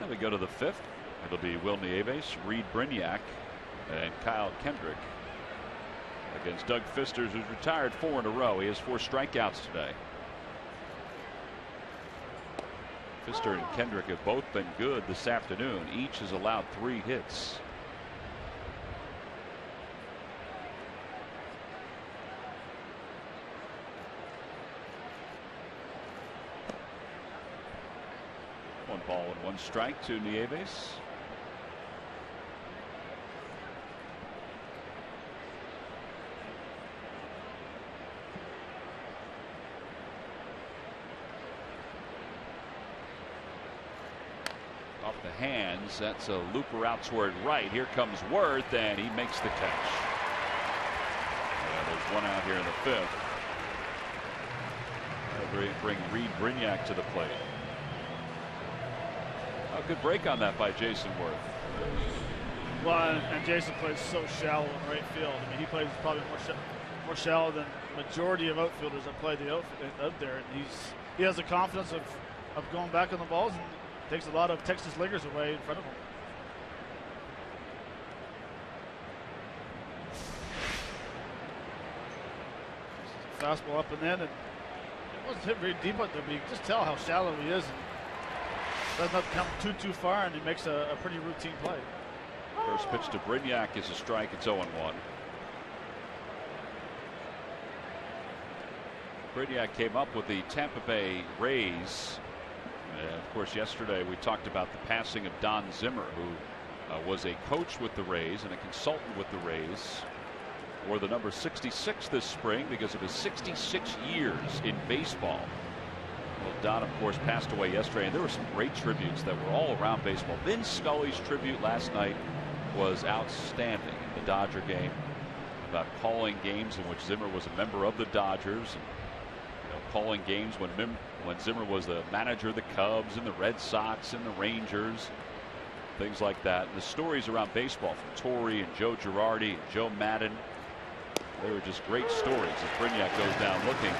Then we go to the 5th. It'll be Will Nieves, Reed Brignac, and Kyle Kendrick against Doug Fisters, who's retired 4 in a row. He has 4 strikeouts today. Fister and Kendrick have both been good this afternoon. Each has allowed 3 hits. One ball and 1 strike to Nieves. Off the hands, that's a looper out toward right. Here comes Worth, and he makes the catch. There's 1 out here in the 5th. That'll bring Reed Brignac to the plate. A good break on that by Jason Worth. Well, and Jason plays so shallow in right field. I mean, he plays probably more shallow than the majority of outfielders that play the out there. And he has the confidence of going back on the balls and takes a lot of Texas leaguers away in front of him. Fastball up and in, and it wasn't hit very deep out there, but you can just tell how shallow he is. And doesn't come too far, and he makes a pretty routine play. First pitch to Brignac is a strike. It's 0-1. Brignac came up with the Tampa Bay Rays. Of course, yesterday we talked about the passing of Don Zimmer, who was a coach with the Rays and a consultant with the Rays. Wore the number 66 this spring because of his 66 years in baseball. Well, Don, of course, passed away yesterday, and there were some great tributes that were all around baseball. Vin Scully's tribute last night was outstanding in the Dodger game, about calling games in which Zimmer was a member of the Dodgers, and calling games when Zimmer was the manager of the Cubs and the Red Sox and the Rangers, things like that. And the stories around baseball from Torre and Joe Girardi and Joe Madden, they were just great stories as Brignac goes down looking.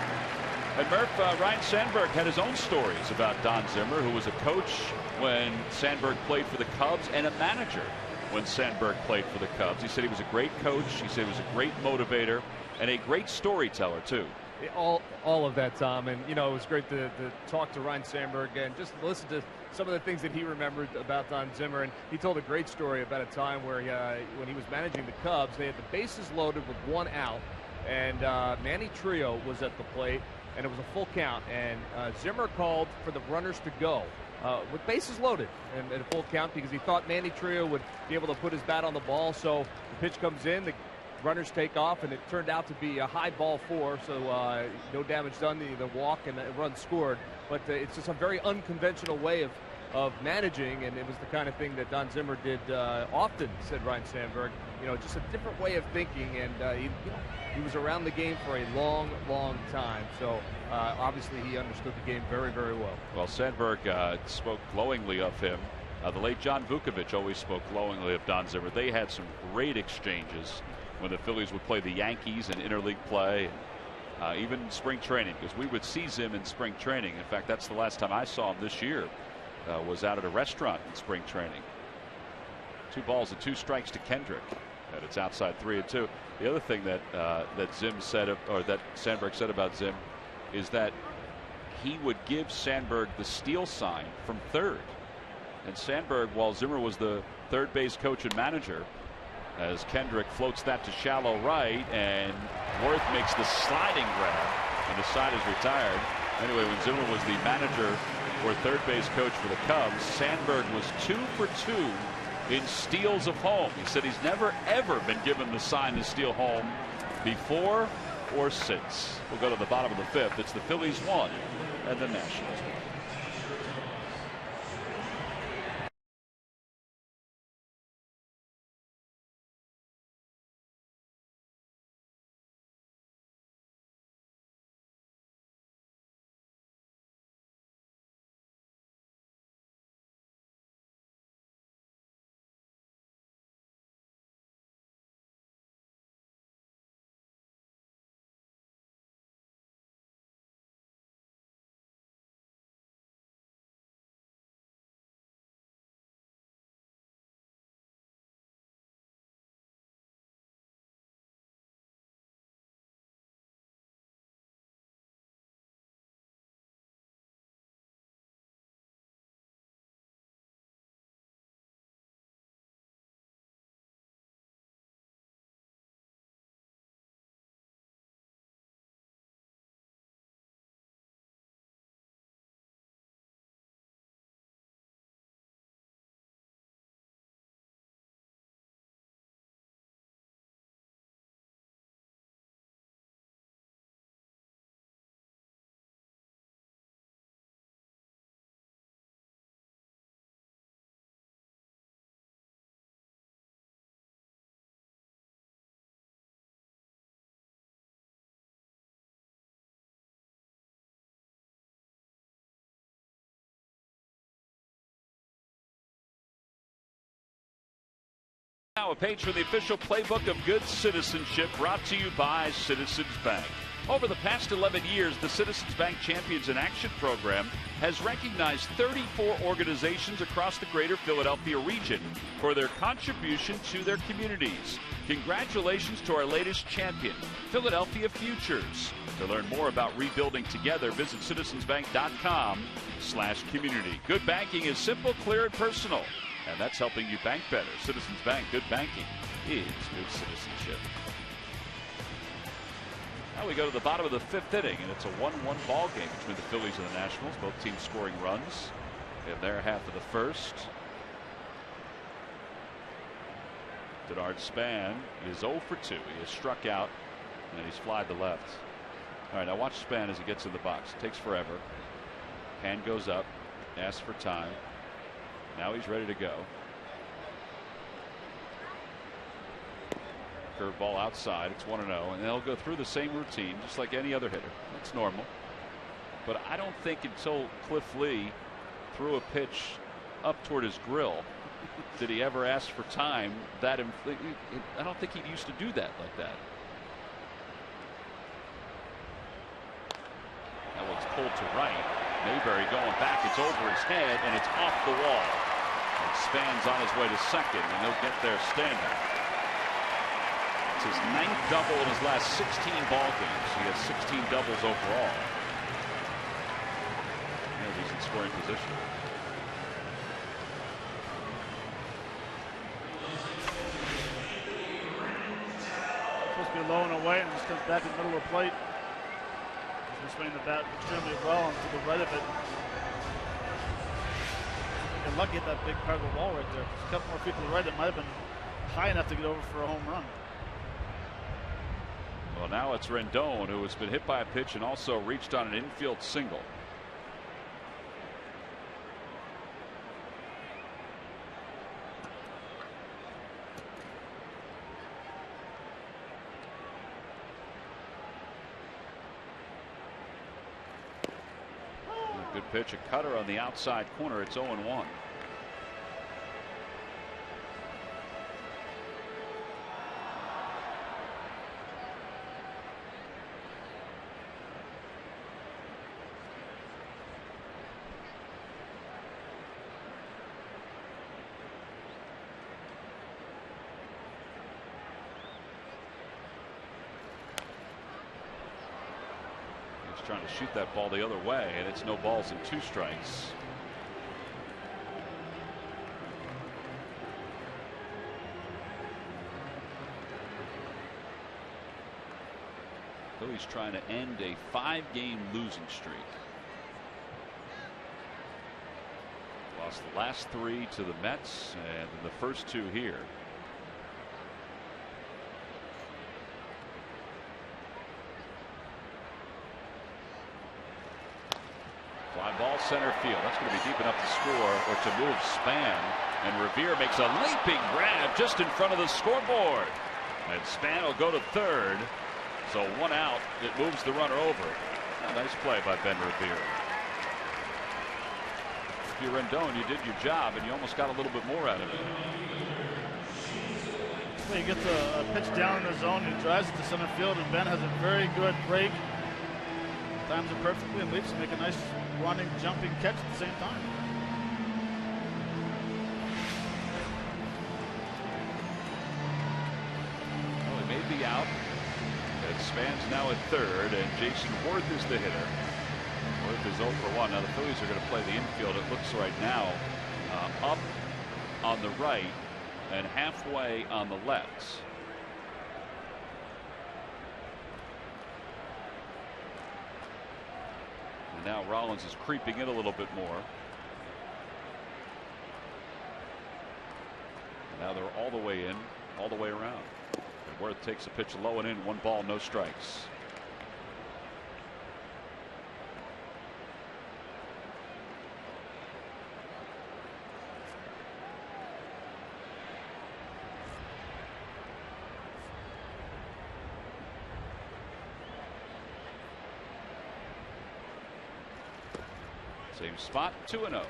And Murph, Ryan Sandberg had his own stories about Don Zimmer, who was a coach when Sandberg played for the Cubs and a manager when Sandberg played for the Cubs. He said he was a great coach. He said he was a great motivator and a great storyteller, too. All of that, Tom. And, you know, it was great to talk to Ryan Sandberg and just listen to some of the things that he remembered about Don Zimmer. And he told a great story about a time where when he was managing the Cubs, they had the bases loaded with 1 out. And Manny Trillo was at the plate, and it was a full count. And Zimmer called for the runners to go with bases loaded and a full count because he thought Manny Trillo would be able to put his bat on the ball. So the pitch comes in, the runners take off, and it turned out to be a high ball 4, so no damage done, the walk and a run scored. But it's just a very unconventional way of managing, and it was the kind of thing that Don Zimmer did often, said Ryan Sandberg. You know, just a different way of thinking, and he was around the game for a long time. So obviously he understood the game very well. Well, Sandberg spoke glowingly of him. The late John Vukovich always spoke glowingly of Don Zimmer. They had some great exchanges when the Phillies would play the Yankees in interleague play, even in spring training, because we would see Zim in spring training. In fact, that's the last time I saw him this year, was out at a restaurant in spring training. 2 balls and 2 strikes to Kendrick, and it's outside 3-2. The other thing that Zim said, or that Sandberg said about Zim, is that he would give Sandberg the steal sign from third. And Sandberg, while Zimmer was the third base coach and manager, as Kendrick floats that to shallow right, and Worth makes the sliding grab, and the side is retired. Anyway, when Zimmer was the manager or third base coach for the Cubs, Sandberg was 2 for 2 in steals of home. He said he's never ever been given the sign to steal home before or since. We'll go to the bottom of the 5th. It's the Phillies 1 and the Nationals 1. Now a page from the official playbook of good citizenship, brought to you by Citizens Bank. Over the past 11 years, the Citizens Bank Champions in Action program has recognized 34 organizations across the greater Philadelphia region for their contribution to their communities. Congratulations to our latest champion, Philadelphia Futures. To learn more about rebuilding together, visit citizensbank.com/community. Good banking is simple, clear, and personal. And that's helping you bank better. Citizens Bank, good banking is good citizenship. Now we go to the bottom of the 5th inning, and it's a 1-1 ball game between the Phillies and the Nationals. Both teams scoring runs in their half of the first. Denard Span is 0 for 2. He has struck out, and he's flied to left. All right, now watch Span as he gets in the box. It takes forever. Hand goes up, asks for time. Now he's ready to go. Curveball outside. It's 1-0, and they'll go through the same routine just like any other hitter. That's normal. But I don't think until Cliff Lee threw a pitch up toward his grill did he ever ask for time. I don't think he used to do that like that. That one's pulled to right. Mayberry going back. It's over his head, and it's off the wall. And Span's on his way to second, and he'll get there standing. It's his 9th double in his last 16 ball games. He has 16 doubles overall. And he's in scoring position. Supposed to be low and away, and just comes back in the middle of the plate. He's swinging the bat extremely well, and to the right of it. You're lucky at that big part of the wall right there. Just a couple more feet to the right, it might have been high enough to get over for a home run. Well, now it's Rendon, who has been hit by a pitch and also reached on an infield single. Good pitch, a cutter on the outside corner. It's 0-1. Trying to shoot that ball the other way, and it's no balls and 2 strikes. Phillies trying to end a 5-game losing streak. Lost the last 3 to the Mets and the first 2 here. Fly ball center field. That's going to be deep enough to score or to move Span. And Revere makes a leaping grab just in front of the scoreboard. And Span will go to third. So 1 out. It moves the runner over. A nice play by Ben Revere. If you're Rendon, you did your job and you almost got a little bit more out of it. Well, he gets a pitch down in the zone. He drives it to center field, and Ben has a very good break. Times it perfectly and leaps to make a nice running, jumping catch at the same time. Well, he made the out. And Span's now at third, and Jason Worth is the hitter. Worth is 0 for 1. Now the Phillies are going to play the infield, it looks right now, up on the right and halfway on the left. And now Rollins is creeping in a little bit more. And now they're all the way in, all the way around. And Worth takes a pitch low and in, 1 ball, no strikes. Same spot, 2-0.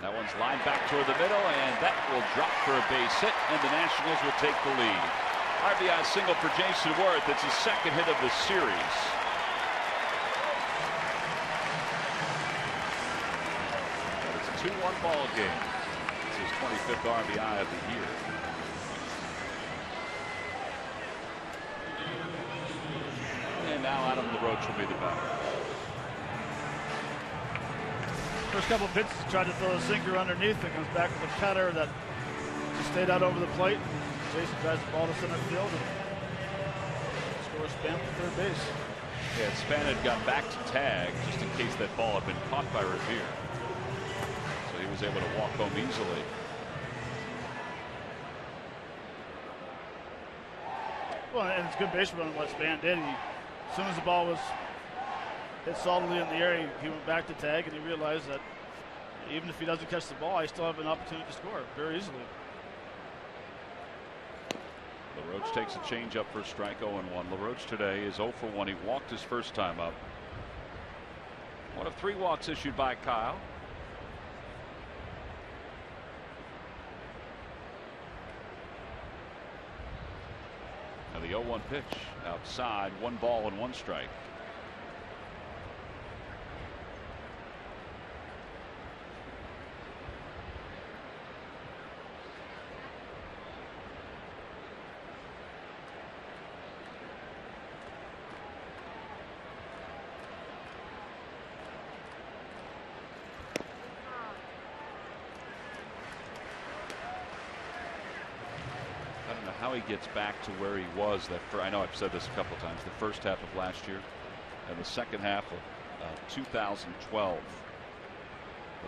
That one's lined back toward the middle, and that will drop for a base hit, and the Nationals will take the lead. RBI single for Jason Worth. It's his second hit of the series. But it's a 2-1 ball game. It's his 25th RBI of the year. And now Adam LaRoche will be the batter. First couple pitches, tried to throw a sinker underneath. It comes back with a cutter that just stayed out over the plate. Jason drives the ball to center field and scores Span for third base. Yeah, Span had gone back to tag just in case that ball had been caught by Revere. So he was able to walk home easily. Well, and it's good base running what Span did. As soon as the ball was hit solidly in the air, he went back to tag, and he realized that even if he doesn't catch the ball, he still have an opportunity to score very easily. LaRoche takes a changeup for a strike, 0-1. LaRoche today is 0 for 1. He walked his first time up. One of 3 walks issued by Kyle. Now the 0-1 pitch outside, 1 ball and 1 strike. How he gets back to where he was I know I've said this a couple of times, the first half of last year and the second half of 2012. Well,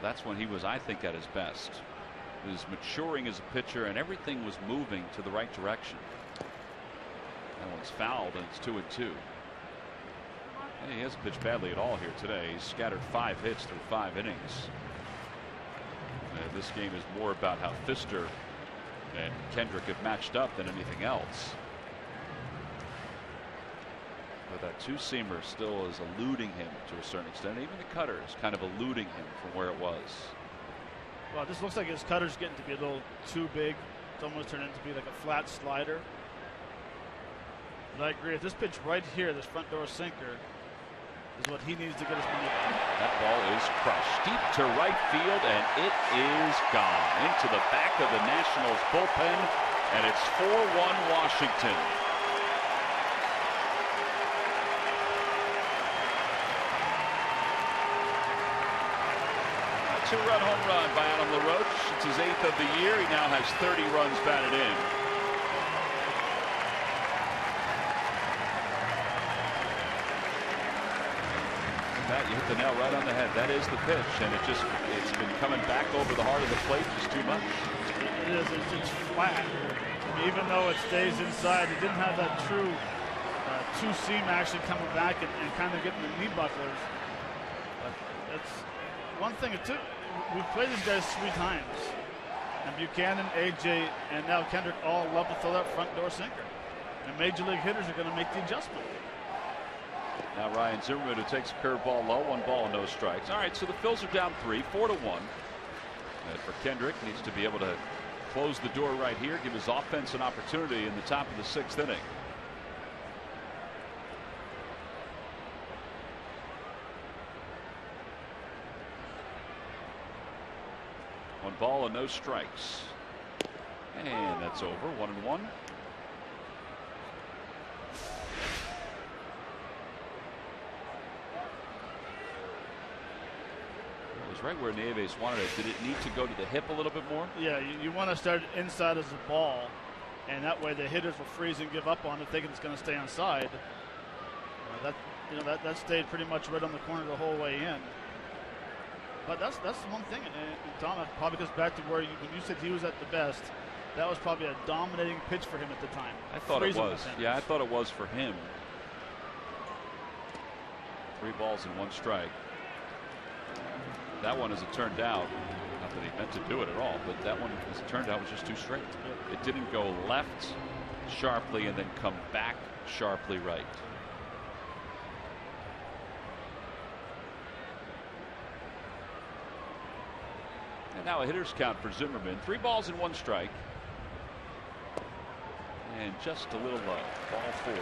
that's when he was, I think, at his best. He was maturing as a pitcher and everything was moving to the right direction. That one's fouled and it's 2-2. And he hasn't pitched badly at all here today. He's scattered 5 hits through 5 innings. And this game is more about how Pfister and Kendrick have matched up than anything else. But that 2-seamer still is eluding him to a certain extent. Even the cutter is kind of eluding him from where it was. Well, this looks like his cutter's getting to be a little too big. It's almost turned into be like a flat slider. But I agree. If this pitch right here, this front door sinker, is what he needs to get his money back. That ball is crushed deep to right field, and it is gone into the back of the Nationals bullpen, and it's 4-1 Washington. A 2-run home run by Adam LaRoche. It's his 8th of the year. He now has 30 runs batted in. You hit the nail right on the head. That is the pitch, and it's been coming back over the heart of the plate just too much. It is. It's flat. I mean, even though it stays inside, it didn't have that true 2-seam action coming back and kind of getting the knee bucklers. But that's one thing. We've played these guys 3 times, and Buchanan, AJ, and now Kendrick all love to throw that front door sinker. And major league hitters are going to make the adjustment. Now Ryan Zimmerman, who takes a curveball low, 1 ball and no strikes. All right, so the Phils are down 3, 4-1. And for Kendrick, needs to be able to close the door right here, give his offense an opportunity in the top of the 6th inning. One ball and no strikes. And that's over, 1-1. Right where Nieves wanted it. Did it need to go to the hip a little bit more? Yeah, you want to start inside as a ball, and that way the hitters will freeze and give up on it, thinking it's going to stay inside. That stayed pretty much right on the corner the whole way in. But that's the one thing, and Tom, it probably goes back to where when you said he was at the best, that was probably a dominating pitch for him at the time. I thought it was. Yeah, I thought it was for him. 3 balls and 1 strike. That one, as it turned out, not that he meant to do it at all, but that one, as it turned out, was just too straight. It didn't go left sharply and then come back sharply right. And Now a hitter's count for Zimmerman. 3 balls and 1 strike. And just a little low. Ball 4.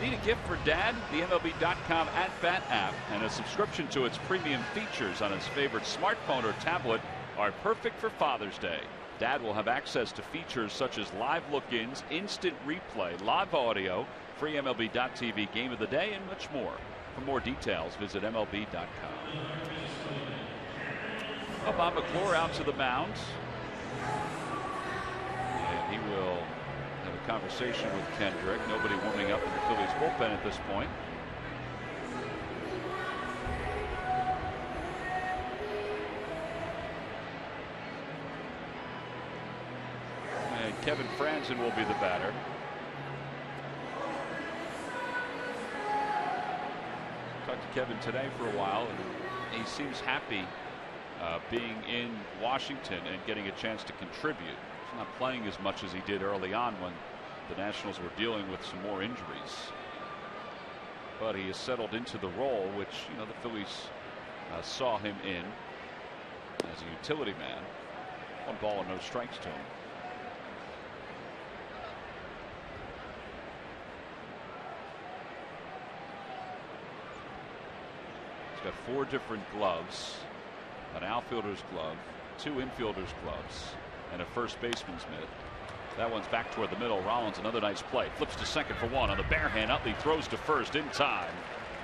Need a gift for Dad? The MLB.com @Bat app and a subscription to its premium features on his favorite smartphone or tablet are perfect for Father's Day. Dad will have access to features such as live look-ins, instant replay, live audio, free MLB.tv game of the day, and much more. For more details, visit MLB.com. Bob McClure out to the mound. And he will have a conversation with Kendrick. Nobody warming up in the Phillies bullpen at this point. And Kevin Franzen will be the batter. Talked to Kevin today for a while, and he seems happy being in Washington and getting a chance to contribute. He's not playing as much as he did early on when the Nationals were dealing with some more injuries. But he has settled into the role which, the Phillies saw him in as a utility man. 1 ball and no strikes to him. He's got 4 different gloves, an outfielder's glove, 2 infielders' gloves, and a first baseman's mitt. That one's back toward the middle. Rollins, another nice play. Flips to second for 1 on the bare hand. Utley throws to first in time.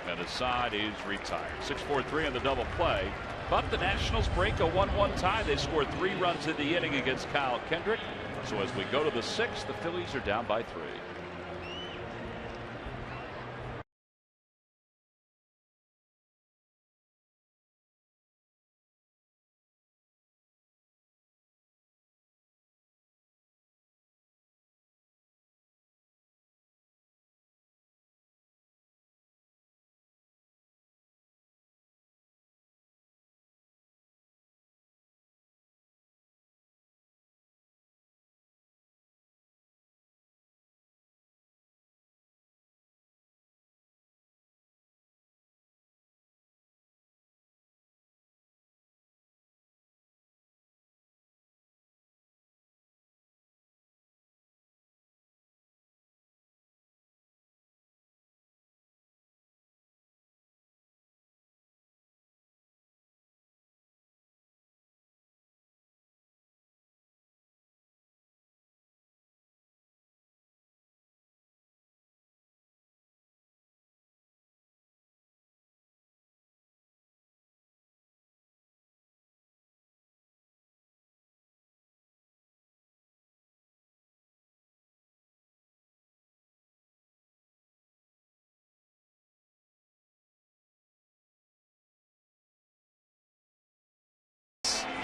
And the side is retired. 6-4-3 on the double play. But the Nationals break a 1-1 tie. They scored 3 runs in the inning against Kyle Kendrick. So as we go to the 6th, the Phillies are down by 3.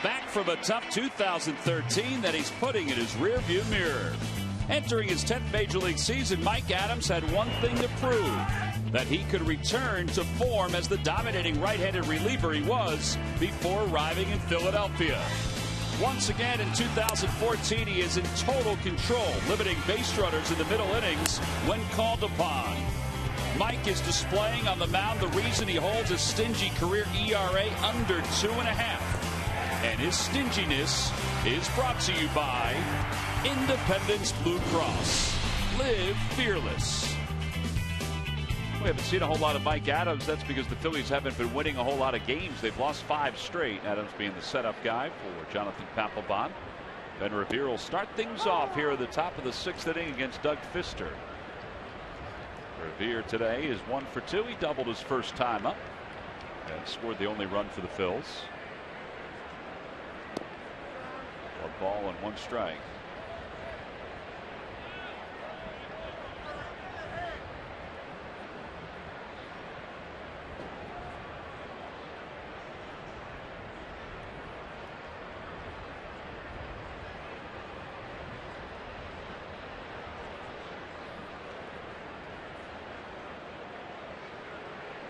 Back from a tough 2013 that he's putting in his rearview mirror. Entering his 10th Major League season, Mike Adams had one thing to prove: that he could return to form as the dominating right-handed reliever he was before arriving in Philadelphia. Once again in 2014, he is in total control, limiting base runners in the middle innings when called upon. Mike is displaying on the mound the reason he holds a stingy career ERA under 2.5. And his stinginess is brought to you by Independence Blue Cross. Live fearless. We haven't seen a whole lot of Mike Adams. That's because the Phillies haven't been winning a whole lot of games. They've lost 5 straight. Adams being the setup guy for Jonathan Papelbon. Ben Revere will start things off here at the top of the 6th inning against Doug Fister. Revere today is 1 for 2. He doubled his first time up and scored the only run for the Phils. 1 ball and 1 strike.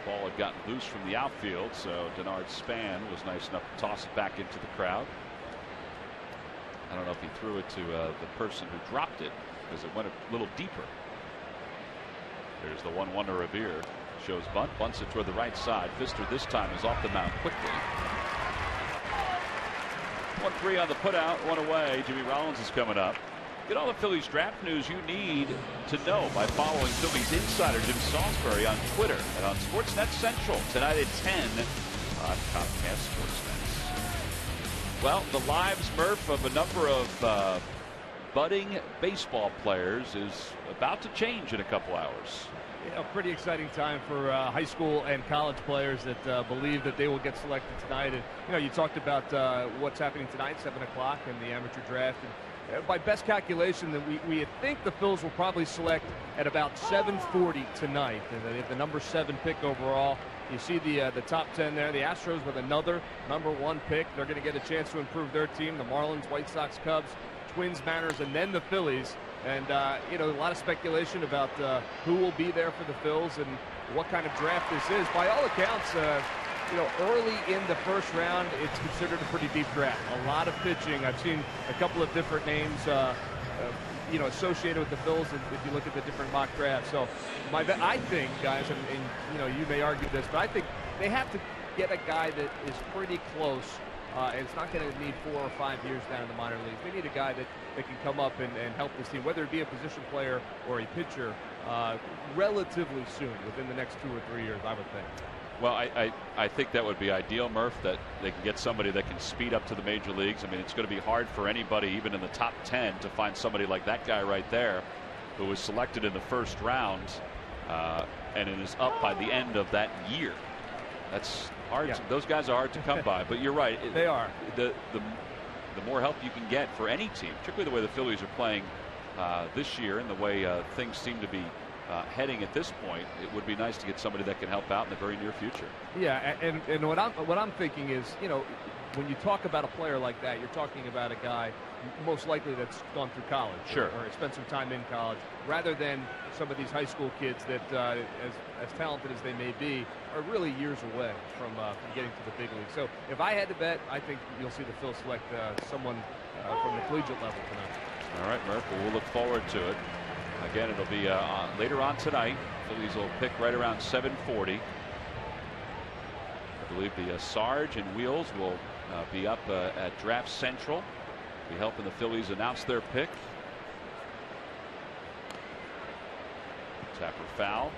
Ball had gotten loose from the outfield, so Denard Span was nice enough to toss it back into the crowd. I don't know if he threw it to the person who dropped it, because it went a little deeper. There's the 1-1 to Revere. Shows bunt, bunts it toward the right side. Pfister this time is off the mound quickly. 1-3 on the putout, 1 away. Jimmy Rollins is coming up. Get all the Phillies draft news you need to know by following Phillies insider Jim Salisbury on Twitter and on Sportsnet Central tonight at 10 on Comcast Sportsnet. Well, the lives, Murph, of a number of budding baseball players is about to change in a couple hours. Yeah, pretty exciting time for high school and college players that believe that they will get selected tonight. And you talked about what's happening tonight, 7 o'clock in the amateur draft. And by best calculation, that we think the Phils will probably select at about 7:40 tonight. And they have the number 7 pick overall. You see the top 10 there. The Astros with another number 1 pick. They're going to get a chance to improve their team. The Marlins, White Sox, Cubs, Twins, Mariners, and then the Phillies. And, a lot of speculation about who will be there for the Phils and what kind of draft this is. By all accounts, early in the first round, it's considered a pretty deep draft. A lot of pitching. I've seen a couple of different names, associated with the Phils if you look at the different mock drafts. So I think, guys, and you may argue this, but I think they have to get a guy that is pretty close. And it's not going to need 4 or 5 years down in the minor leagues. They need a guy that can come up and help this team, whether it be a position player or a pitcher, relatively soon, within the next 2 or 3 years, I would think. Well, I think that would be ideal, Murph, that they can get somebody that can speed up to the major leagues. I mean, it's going to be hard for anybody, even in the top 10, to find somebody like that guy right there who was selected in the first round and it is up by the end of that year. That's hard. Yeah. Those guys are hard to come by, but you're right. They are. The more help you can get for any team, particularly the way the Phillies are playing this year and the way things seem to be heading at this point, it would be nice to get somebody that can help out in the very near future. Yeah, and what I'm thinking is, when you talk about a player like that, you're talking about a guy most likely that's gone through college, sure, or spent some time in college, rather than some of these high school kids that, as talented as they may be, are really years away from getting to the big league. So if I had to bet, I think you'll see the Phils select someone from the collegiate level tonight. All right, Murph, well, we'll look forward to it. Again, it'll be later on tonight. Phillies will pick right around 7:40. I believe the Sarge and Wheels will be up at Draft Central, be helping the Phillies announce their pick. Tapper foul.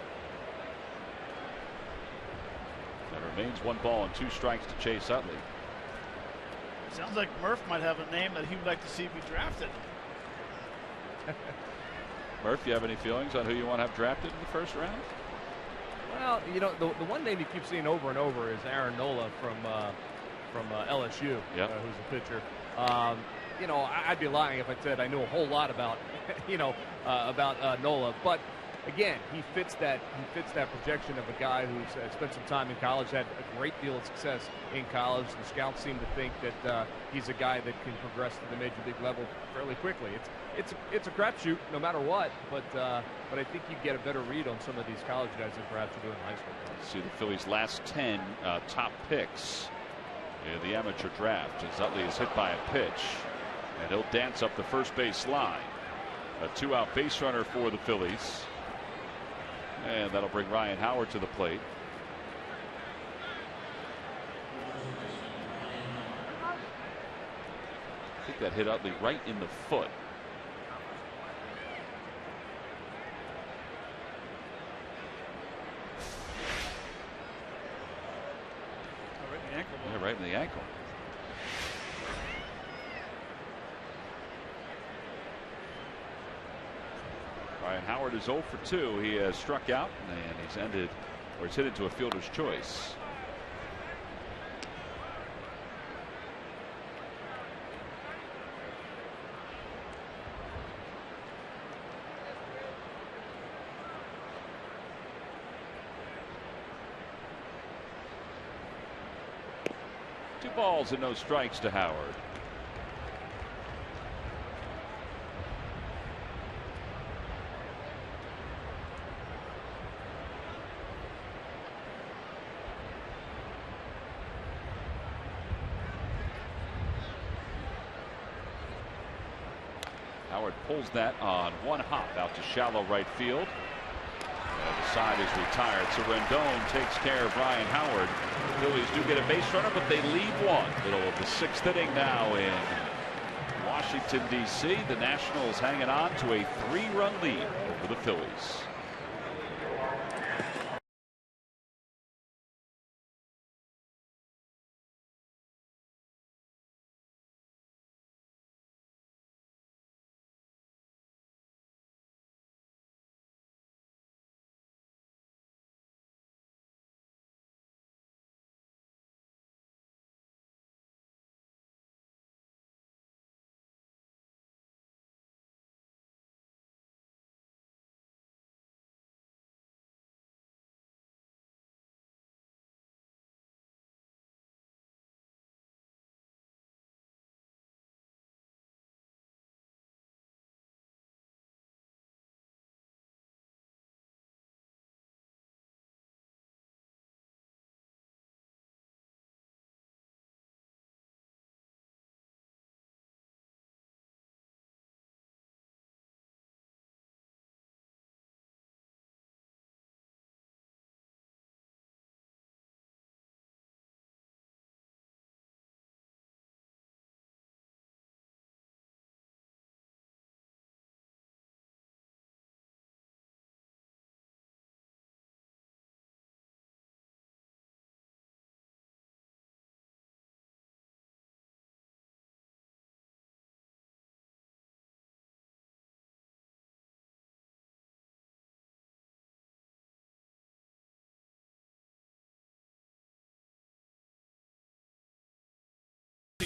That remains 1 ball and 2 strikes to Chase Utley. Sounds like Murph might have a name that he would like to see be drafted. Murph, you have any feelings on who you want to have drafted in the first round? Well, the one name you keep seeing over and over is Aaron Nola from LSU, yep, who's a pitcher. I'd be lying if I said I knew a whole lot about Nola, but again, he fits that projection of a guy who's spent some time in college, had a great deal of success in college. The scouts seem to think that he's a guy that can progress to the major league level fairly quickly. It's a crapshoot no matter what, but I think you get a better read on some of these college guys than perhaps you do in high school. See the Phillies' last 10 top picks in the amateur draft. As Utley is hit by a pitch, and he'll dance up the first base line. A 2-out base runner for the Phillies. And that'll bring Ryan Howard to the plate. I think that hit Utley right in the foot. Yeah, right in the ankle. Ryan Howard is 0 for 2. He has struck out, and he's hit into a fielder's choice. Two balls and no strikes to Howard. Howard pulls that on one hop out to shallow right field. And side is retired. So Rendon takes care of Ryan Howard. The Phillies do get a base runner, but they leave one. Middle of the 6th inning now in Washington, D.C. The Nationals hanging on to a 3-run lead over the Phillies.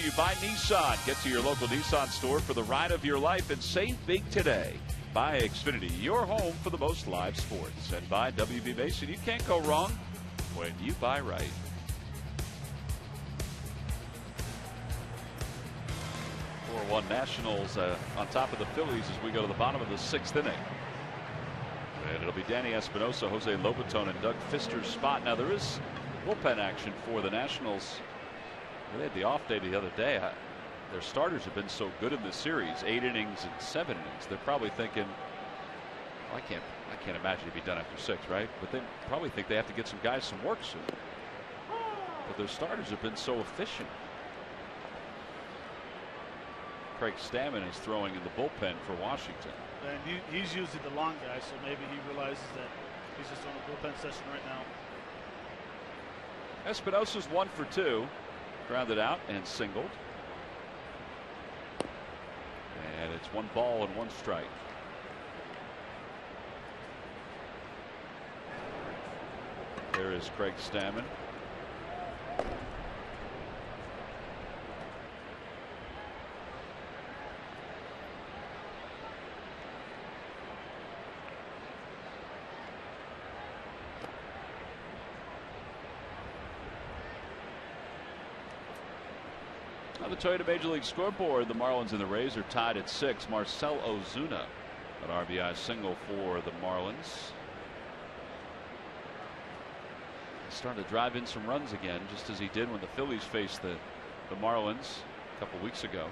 You by Nissan. Get to your local Nissan store for the ride of your life and save big today. By Xfinity, your home for the most live sports. And by WB Mason, you can't go wrong when you buy right. 4-1 Nationals on top of the Phillies as we go to the bottom of the 6th inning. And it'll be Danny Espinosa, Jose Lobaton, and Doug Fister's spot. Now there is bullpen action for the Nationals. They had the off day the other day. Their starters have been so good in this series, 8 innings and 7 innings. They're probably thinking, well, I can't imagine it'd be done after 6, right? But they probably think they have to get some guys some work soon. But their starters have been so efficient. Craig Stammen is throwing in the bullpen for Washington. And he's usually the long guy, so maybe he realizes that he's just on a bullpen session right now. Espinosa's 1 for 2. Grounded out and singled. And it's 1 ball and 1 strike. There is Craig Stammen. On the Toyota Major League scoreboard, the Marlins and the Rays are tied at 6. Marcell Ozuna, an RBI single for the Marlins. He's starting to drive in some runs again, just as he did when the Phillies faced the Marlins a couple weeks ago.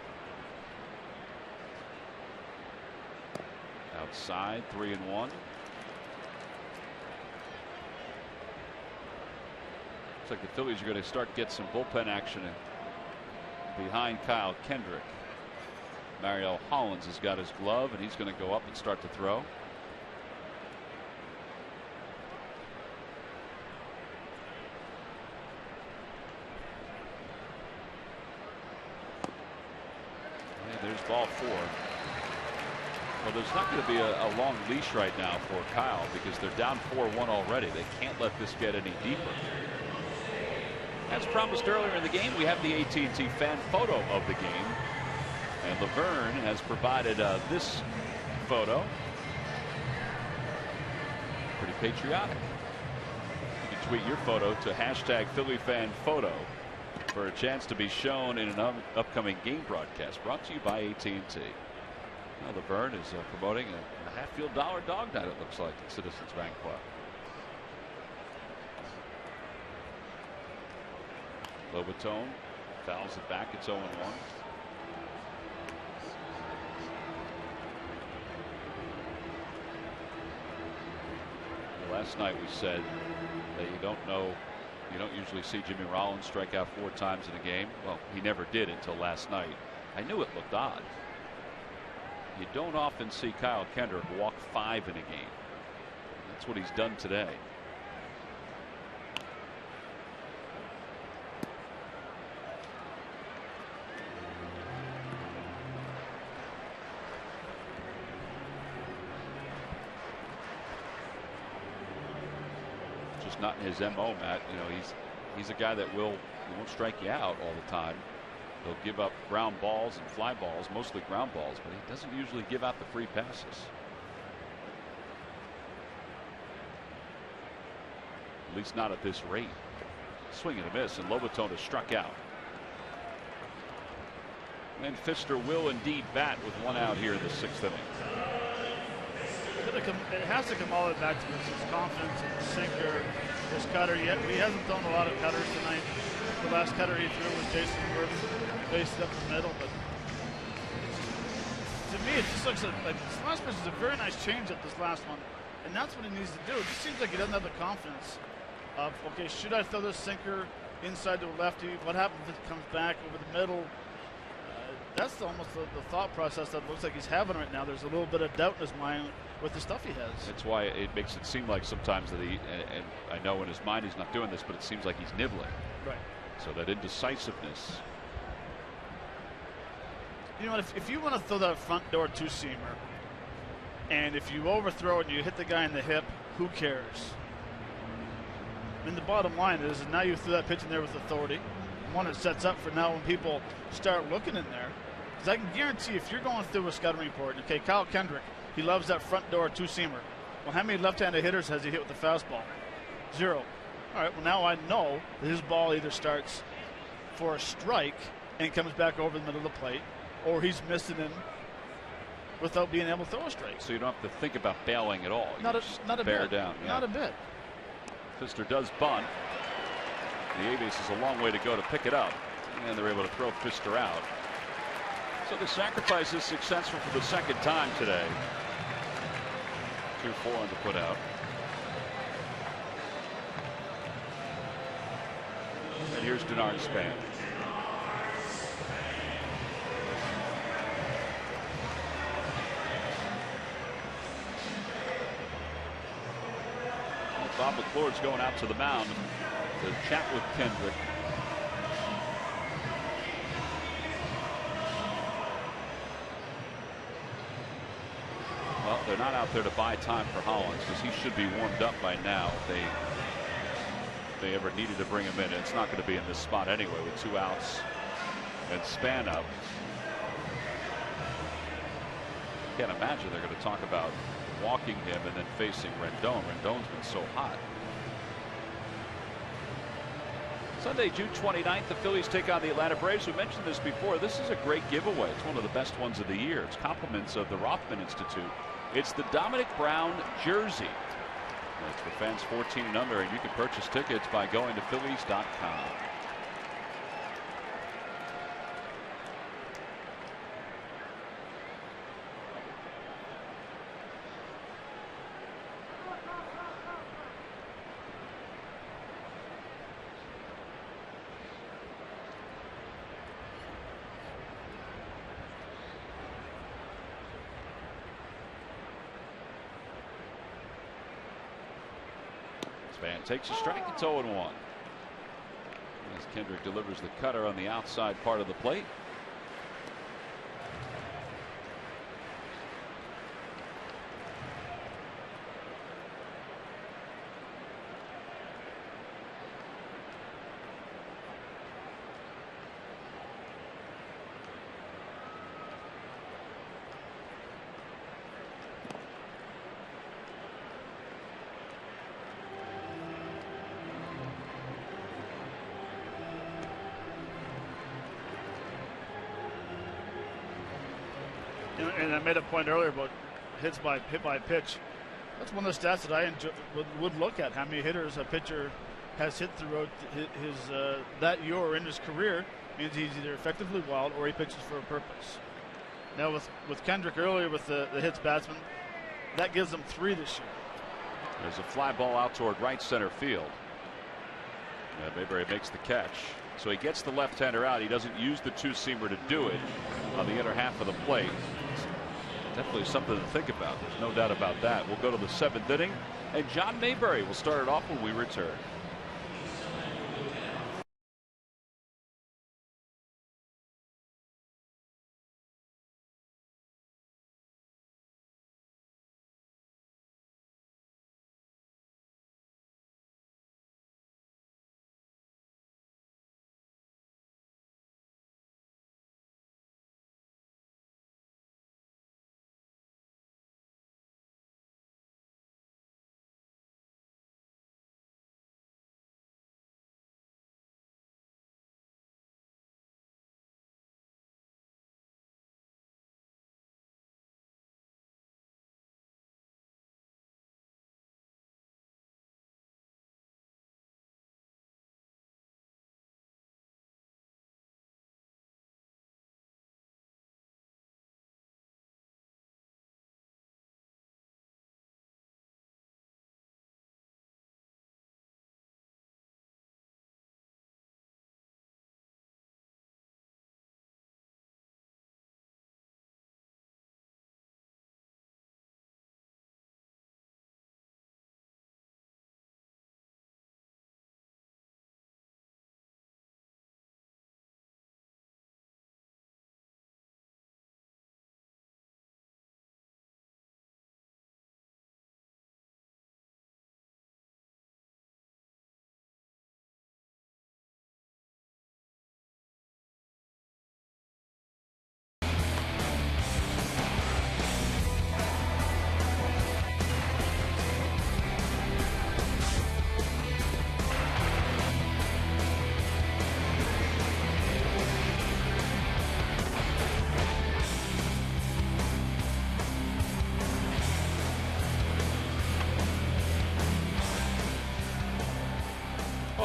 Outside, 3-1. Looks like the Phillies are going to start to get some bullpen action behind Kyle Kendrick. Mario Hollins has got his glove, and he's going to go up and start to throw. And there's ball 4. Well, there's not going to be a long leash right now for Kyle because they're down 4-1 already. They can't let this get any deeper. As promised earlier in the game, we have the AT&T fan photo of the game, and Laverne has provided this photo. Pretty patriotic. You can tweet your photo to #PhillyFanPhoto for a chance to be shown in an upcoming game broadcast brought to you by AT&T. Now Laverne is promoting a Hatfield Dollar Dog Night, it looks like, at Citizens Bank Club. Lobaton fouls it back. It's 0-1. The last night we said that you don't usually see Jimmy Rollins strike out 4 times in a game. Well, he never did until last night. I knew it looked odd. You don't often see Kyle Kendrick walk 5 in a game. That's what he's done today. Just not in his MO, Matt. You know, he's a guy that he won't strike you out all the time. He'll give up ground balls and fly balls, mostly ground balls, but he doesn't usually give out the free passes. At least not at this rate. Swing and a miss, and Lobaton is struck out. And Pfister will indeed bat with 1 out here in the 6th inning. It has to come all the way back to his confidence in the sinker, his cutter. He hasn't thrown a lot of cutters tonight. The last cutter he threw was Jason Murphy, based up the middle. But to me, it just looks like this last pitch is a very nice changeup. This last one, and that's what he needs to do. It just seems like he doesn't have the confidence of, okay, should I throw this sinker inside to a lefty? What happens if it comes back over the middle? That's almost the thought process that looks like he's having right now. There's a little bit of doubt in his mind with the stuff he has. That's why it makes it seem like sometimes that and I know in his mind he's not doing this, but it seems like he's nibbling. Right. So that indecisiveness. You know, if you want to throw that front door 2-seamer, and if you overthrow it and you hit the guy in the hip, who cares? I mean, the bottom line is now you threw that pitch in there with authority. One that sets up for now when people start looking in there. Because I can guarantee if you're going through a scouting report, okay, Kyle Kendrick, he loves that front door 2-seamer. Well, how many left-handed hitters has he hit with the fastball? 0. All right, well, now I know that his ball either starts for a strike and comes back over the middle of the plate, or he's missing him without being able to throw a strike. So you don't have to think about bailing at all. Not a bear bit. Down. Yeah. Not a bit. Pfister does bunt. The A-base is a long way to go to pick it up, and they're able to throw Pfister out. So the sacrifice is successful for the 2nd time today. 2-4 on the put out. And here's Denard Span. Bob McClure's going out to the mound to chat with Kendrick. Well, they're not out there to buy time for Hollins because he should be warmed up by now if they ever needed to bring him in. It's not going to be in this spot anyway with 2 outs and Span up. Can't imagine they're going to talk about walking him and then facing Rendon. Rendon's been so hot. Sunday, June 29th, the Phillies take on the Atlanta Braves. We mentioned this before. This is a great giveaway. It's one of the best ones of the year. It's compliments of the Rothman Institute. It's the Dominic Brown jersey. It's for fans 14 and under, and you can purchase tickets by going to Phillies.com. Span takes a strike. It's 0-1. As Kendrick delivers the cutter on the outside part of the plate. And I made a point earlier about hit by pitch. That's one of the stats that I would look at. How many hitters a pitcher has hit throughout his that year or in his career means he's either effectively wild or he pitches for a purpose. Now with Kendrick earlier with the hits batsman, that gives him 3 this year. There's a fly ball out toward right center field. And Mayberry makes the catch. So he gets the left-hander out. He doesn't use the two-seamer to do it on the inner half of the plate. Definitely something to think about. There's no doubt about that. We'll go to the 7th inning, and John Mayberry will start it off when we return.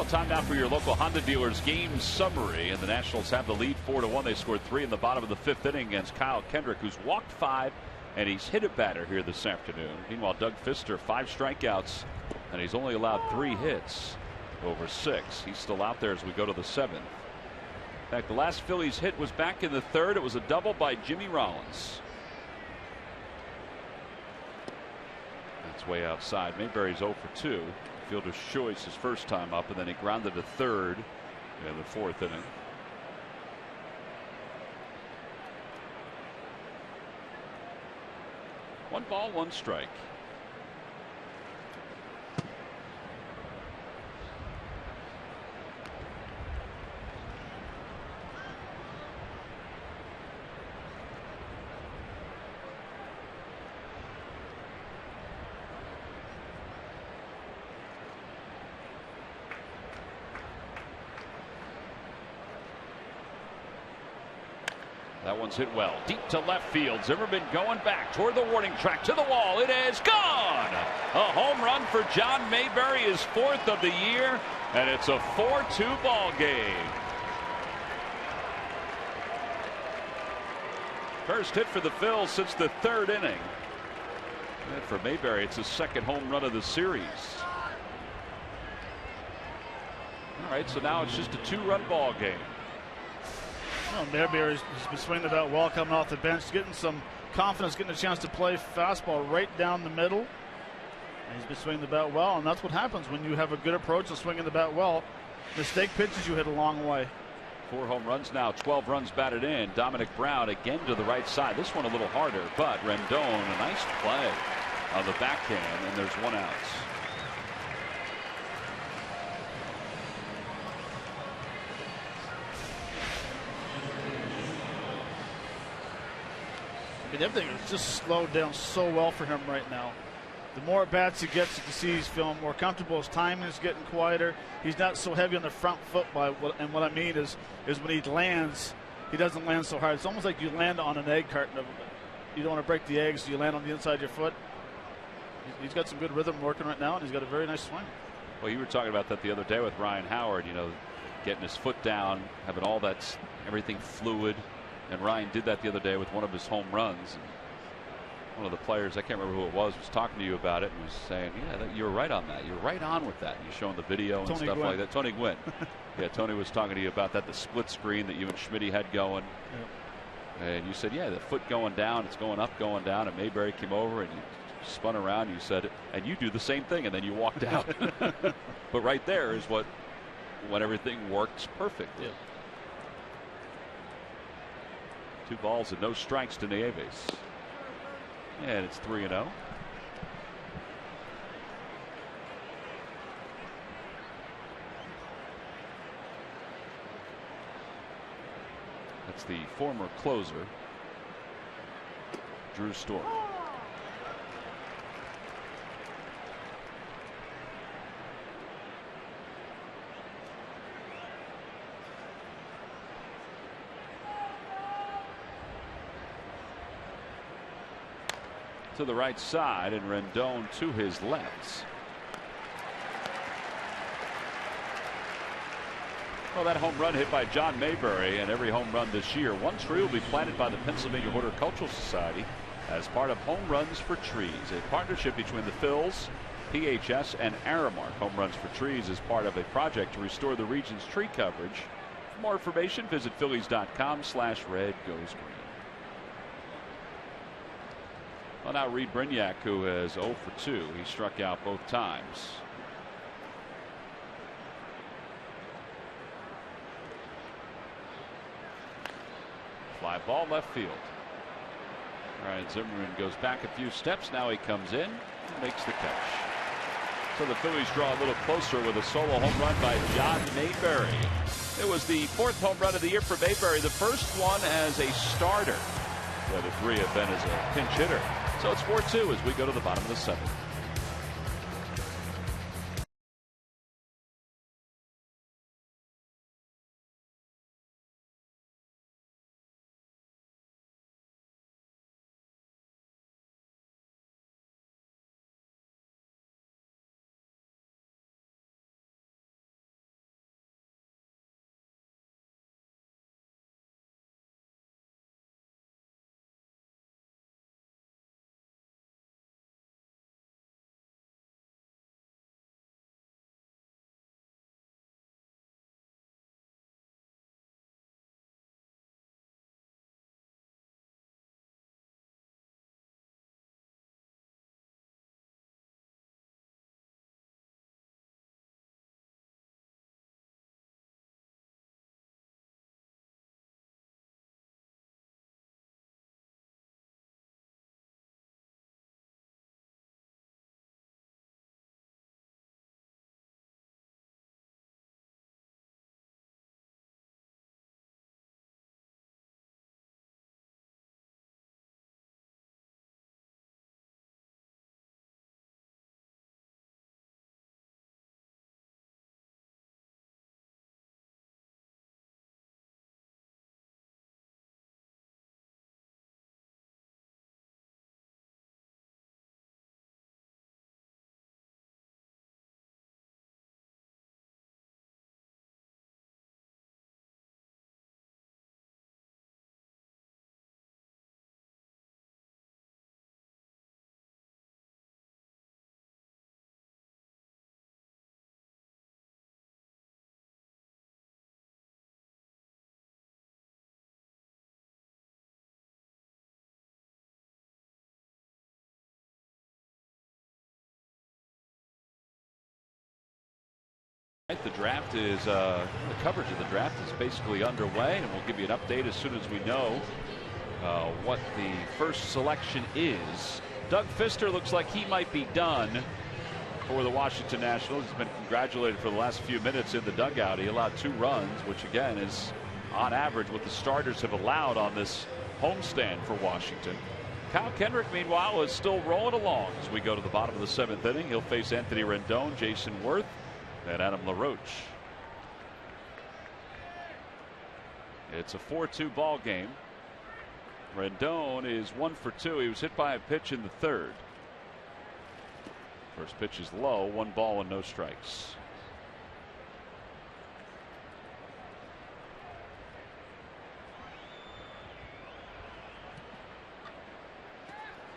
Time now for your local Honda dealers game summary, and the Nationals have the lead 4-1. They scored 3 in the bottom of the 5th inning against Kyle Kendrick, who's walked 5 and he's hit a batter here this afternoon. Meanwhile, Doug Fister 5 strikeouts and he's only allowed 3 hits over 6. He's still out there as we go to the 7th. In fact, the last Phillies hit was back in the 3rd. It was a double by Jimmy Rollins. That's way outside. Mayberry's 0 for 2. Fielder's choice his first time up, and then he grounded to 3rd in the 4th inning. One ball, one strike. That one's hit well. Deep to left field. Zimmerman going back toward the warning track to the wall. It is gone. A home run for John Mayberry, his 4th of the year, and it's a 4-2 ball game. First hit for the Phils since the 3rd inning. And for Mayberry, it's his 2nd home run of the series. All right, so now it's just a 2-run ball game. Well, Mayberry's been swinging the bat well coming off the bench, getting some confidence, getting a chance to play fastball right down the middle. And he's been swinging the bat well, and that's what happens when you have a good approach and swinging the bat well. Mistake pitches, you hit a long way. 4 home runs now, 12 runs batted in. Dominic Brown again to the right side. This one a little harder, but Rendon, a nice play on the backhand, and there's 1 out. I mean, everything is just slowed down so well for him right now. The more at bats he gets, you can see he's feeling more comfortable. His timing is getting quieter. He's not so heavy on the front foot. And what I mean is when he lands, he doesn't land so hard. It's almost like you land on an egg carton. You don't want to break the eggs, so you land on the inside of your foot. He's got some good rhythm working right now, and he's got a very nice swing. Well, you were talking about that the other day with Ryan Howard, you know, getting his foot down, having everything fluid. And Ryan did that the other day with one of his home runs. one of the players, I can't remember who it was talking to you about it and was saying, yeah, you were right on that. You're right on with that. And you're showing the video and Tony stuff Gwynn. like that. Tony Gwynn. Yeah, Tony was talking to you about that, the split screen that you and Schmitty had going. Yep. And you said, yeah, the foot going down, it's going up, going down. And Mayberry came over and you spun around. And you said, and you do the same thing. And then you walked out. But right there is when everything works perfectly. Yep. 2 balls and no strikes to Nieves. And it's 3-0. That's the former closer, Drew Story. To the right side and Rendon to his left. Well, that home run hit by John Mayberry, and every home run this year, one tree will be planted by the Pennsylvania Horticultural Society as part of Home Runs for Trees, a partnership between the Phillies, PHS, and Aramark. Home Runs for Trees is part of a project to restore the region's tree coverage. For more information, visit phillies.com/red-goes-green. Well, now Reed Brignac, who is 0 for 2. He struck out both times. Fly ball left field. Ryan Zimmerman goes back a few steps. Now he comes in and makes the catch. So the Phillies draw a little closer with a solo home run by John Mayberry. It was the 4th home run of the year for Mayberry, the first one as a starter. The other 3 have been as a pinch hitter. So it's 4-2 as we go to the bottom of the 7th. The draft is the coverage of the draft is basically underway, and we'll give you an update as soon as we know what the first selection is. Doug Fister looks like he might be done for the Washington Nationals. He's been congratulated for the last few minutes in the dugout. He allowed 2 runs, which again is on average what the starters have allowed on this homestand for Washington. Kyle Kendrick, meanwhile, is still rolling along as we go to the bottom of the 7th inning. He'll face Anthony Rendon, Jason Worth, and Adam LaRoche. It's a 4-2 ball game. Rendon is 1 for 2. He was hit by a pitch in the 3rd. First pitch is low, 1 ball and no strikes.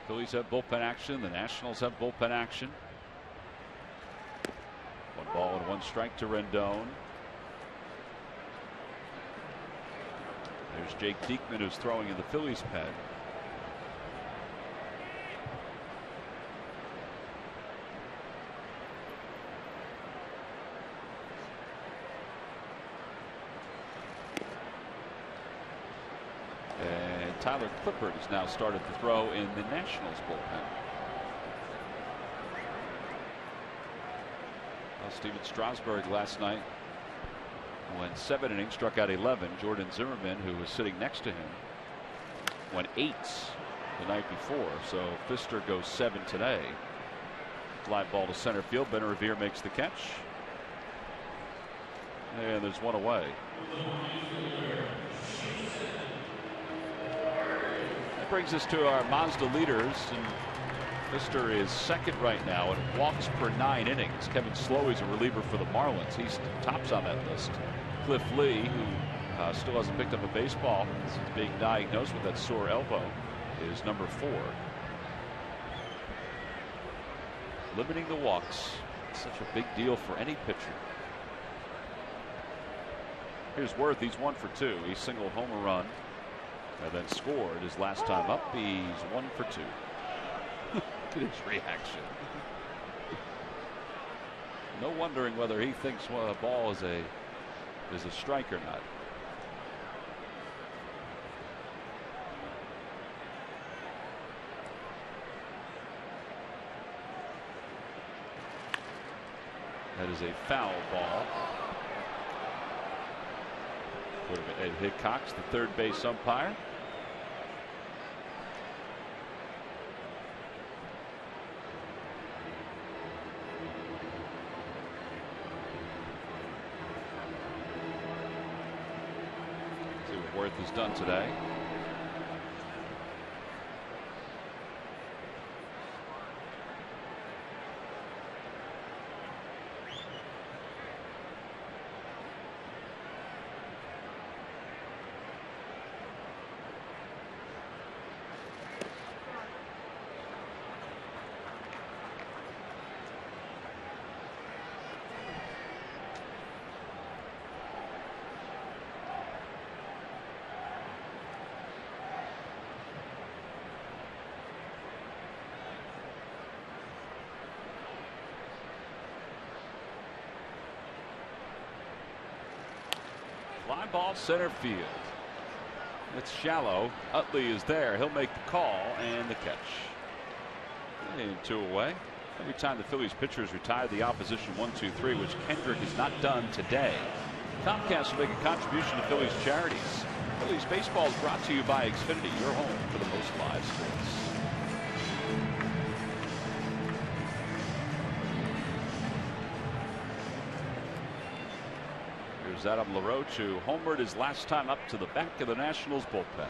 Phillies have bullpen action. The Nationals have bullpen action. 1 ball and 1 strike to Rendon. There's Jake Diekman, who's throwing in the Phillies pen. And Tyler Clippard has now started to throw in the Nationals bullpen. Well, Steven Strasburg last night went 7 innings, struck out 11. Jordan Zimmerman, who was sitting next to him, went 8 the night before. So Fister goes 7 today. Fly ball to center field. Benavier makes the catch. And there's 1 away. That brings us to our Mazda leaders. And Fister is second right now in walks per 9 innings. Kevin Slowey's a reliever for the Marlins. He's tops on that list. Cliff Lee, who still hasn't picked up a baseball since being diagnosed with that sore elbow, is number 4. Limiting the walks, such a big deal for any pitcher. Here's Worth. He's 1 for 2. He singled home a run and then scored his last time up. He's 1 for 2. Look at his reaction. No wondering whether he thinks a ball is a strike or not. That is a foul ball. Ed Hickox, the third base umpire. See what Worth has done today. Fly ball center field. It's shallow. Utley is there. He'll make the call and the catch. And 2 away. Every time the Phillies pitchers retire the opposition 1-2-3, which Kendrick has not done today. Comcast will make a contribution to Phillies charities. Phillies baseball is brought to you by Xfinity, your home for the most live sports. Adam LaRoche, who homered his last time up to the back of the Nationals bullpen.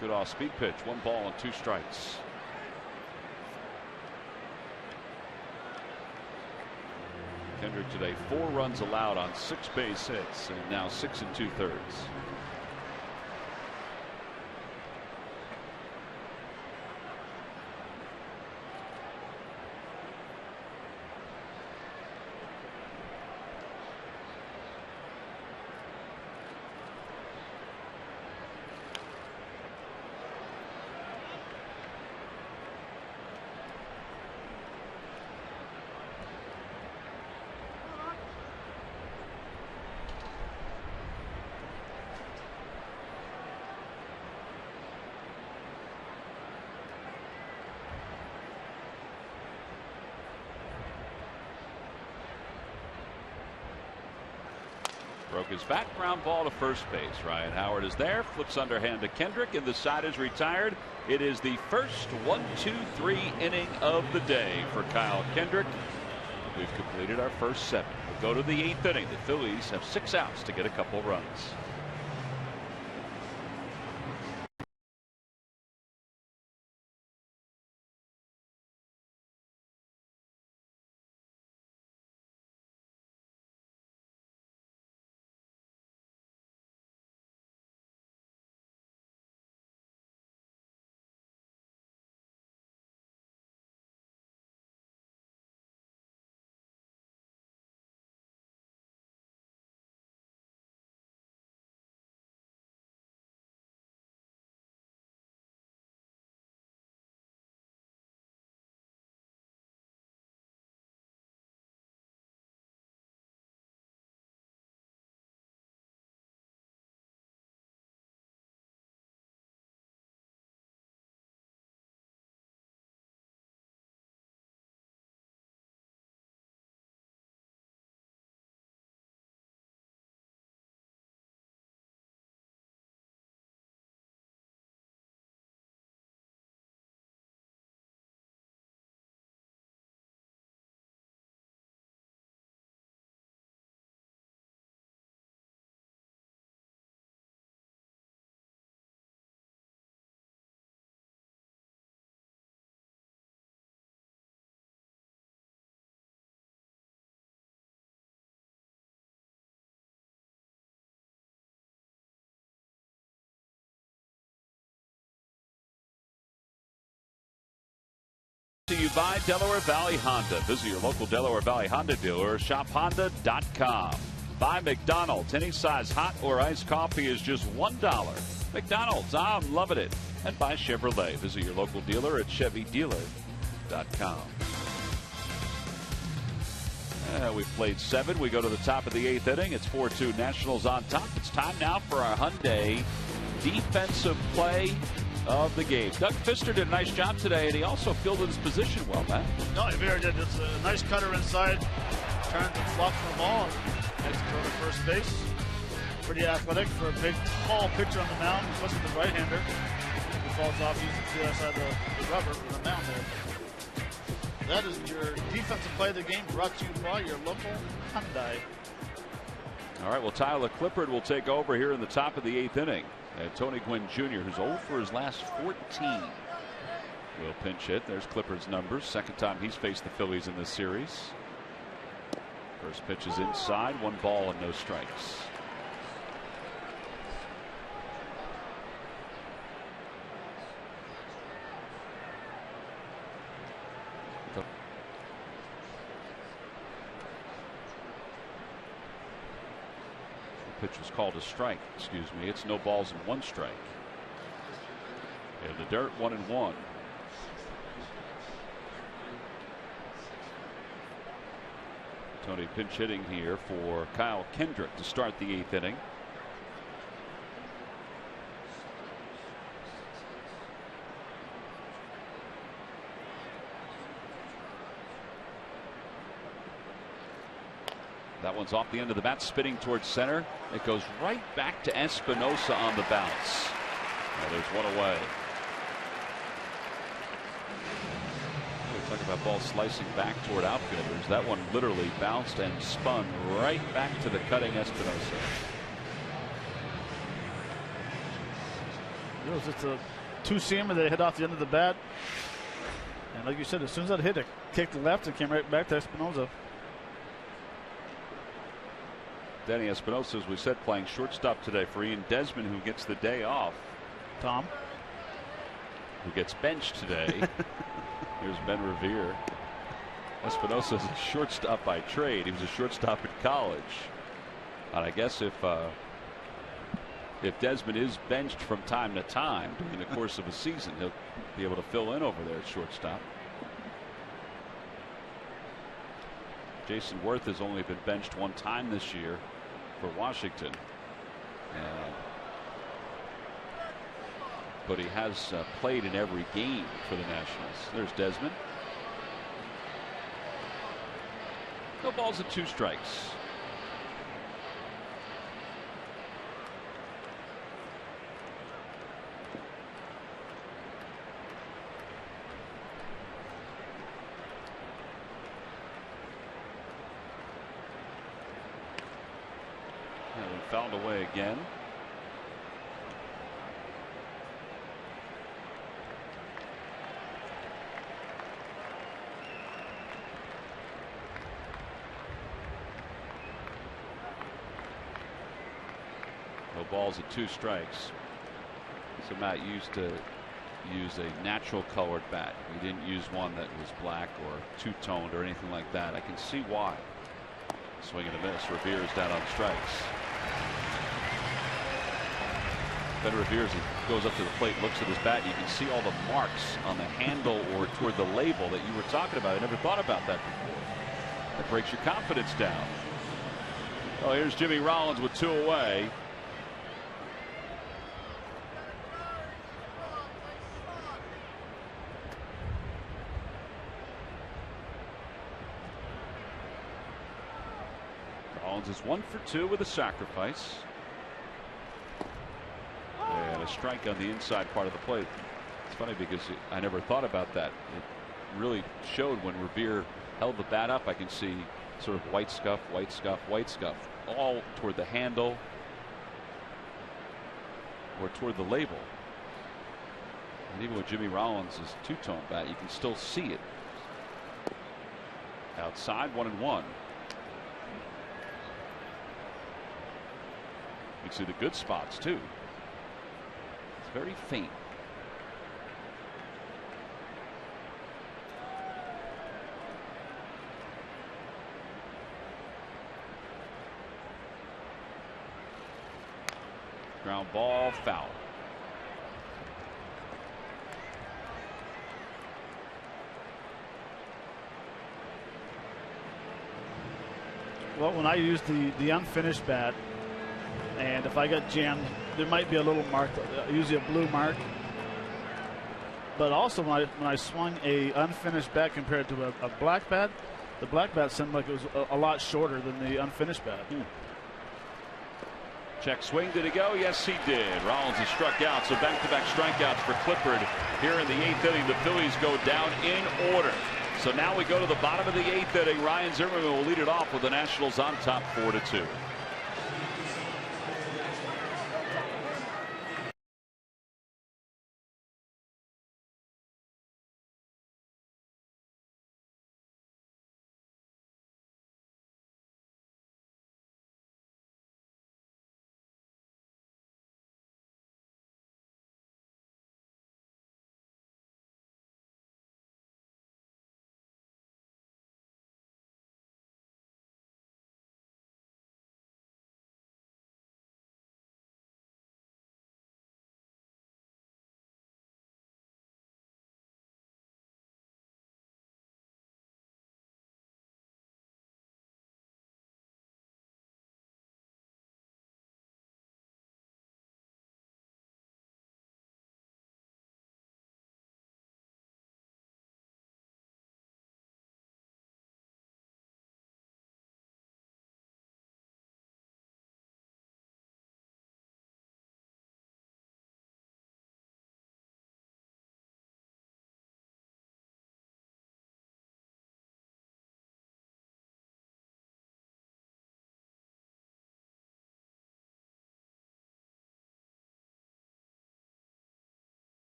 Good off-speed pitch. 1 ball and 2 strikes. Kendrick today 4 runs allowed on 6 base hits and now 6 2/3. Broke his bat, ground ball to first base. Ryan Howard is there, flips underhand to Kendrick, and the side is retired. It is the first 1-2-3 inning of the day for Kyle Kendrick. We've completed our first 7. We'll go to the 8th inning. The Phillies have 6 outs to get a couple runs. To you by Delaware Valley Honda. Visit your local Delaware Valley Honda dealer or shophonda.com. By McDonald's. Any size hot or iced coffee is just $1. McDonald's, I'm loving it. And by Chevrolet. Visit your local dealer at chevydealer.com. We've played 7. We go to the top of the 8th inning. It's 4-2 Nationals on top. It's time now for our Hyundai defensive play of the game. Doug Fister did a nice job today, and he also fielded his position well, Matt. No, he really did. It's a nice cutter inside. Turns and fluffs the ball. Makes it go to first base. Pretty athletic for a big, tall pitcher on the mound, especially the right-hander. He falls off using the other side of the rubber for the mound there. That is your defensive play of the game, brought to you by your local Hyundai. All right, well, Tyler Clippard will take over here in the top of the 8th inning. And Tony Gwynn Jr., who's 0 for his last 14, will pinch hit. There's Clippard's numbers. Second time he's faced the Phillies in this series. First pitch is inside. 1 ball and no strikes. Pitch was called a strike. Excuse me. It's no balls and 1 strike. In the dirt, 1-1. Tony pinch hitting here for Kyle Kendrick to start the 8th inning. That one's off the end of the bat, spinning towards center. It goes right back to Espinosa on the bounce. There's 1 away. We talk about balls slicing back toward outfielders. That one literally bounced and spun right back to the cutting Espinosa. It was just a 2-seamer that hit off the end of the bat. And like you said, as soon as that hit, it kicked left and came right back to Espinosa. Danny Espinosa, as we said, playing shortstop today for Ian Desmond, who gets the day off. Tom, who gets benched today. Here's Ben Revere. Espinosa is a shortstop by trade. He was a shortstop in college. And I guess if Desmond is benched from time to time during the course of a season, he'll be able to fill in over there at shortstop. Jason Worth has only been benched 1 time this year for Washington. But he has played in every game for the Nationals. There's Desmond. No balls and 2 strikes. fouled away again. No balls and 2 strikes. So Matt used to use a natural colored bat. We didn't use one that was black or two-toned or anything like that. I can see why. Swing and a miss. Revere's down on strikes. Ben Revere goes up to the plate, looks at his bat. You can see all the marks on the handle or toward the label that you were talking about. I never thought about that before. That breaks your confidence down. Oh, here's Jimmy Rollins with 2 away. Rollins is 1 for 2 with a sacrifice. And a strike on the inside part of the plate. It's funny because I never thought about that. It really showed when Revere held the bat up. I can see sort of white scuff, white scuff, white scuff, all toward the handle or toward the label. And even with Jimmy Rollins' two-tone bat, you can still see it. Outside, 1-1. You can see the good spots too. It's very faint. Ground ball, foul. Well, when I use the unfinished bat, and if I got jammed, there might be a little mark, usually a blue mark. But also when I swung a unfinished bat compared to a black bat, the black bat seemed like it was a lot shorter than the unfinished bat. Check swing, did it go? Yes, he did. Rollins has struck out, so back-to-back strikeouts for Clifford. Here in the 8th inning, the Phillies go down in order. So now we go to the bottom of the 8th inning. Ryan Zimmerman will lead it off with the Nationals on top 4-2.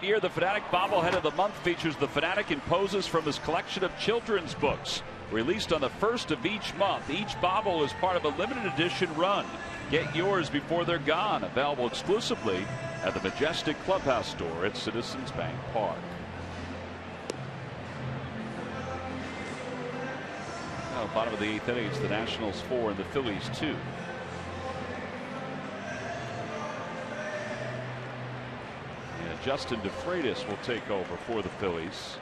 Here, the Fanatic bobblehead of the month features the Fanatic and poses from his collection of children's books. Released on the 1st of each month, each bobble is part of a limited edition run. Get yours before they're gone. Available exclusively at the Majestic Clubhouse store at Citizens Bank Park. Now, bottom of the 8th inning, it's the Nationals 4 and the Phillies 2. Justin DeFreitas will take over for the Phillies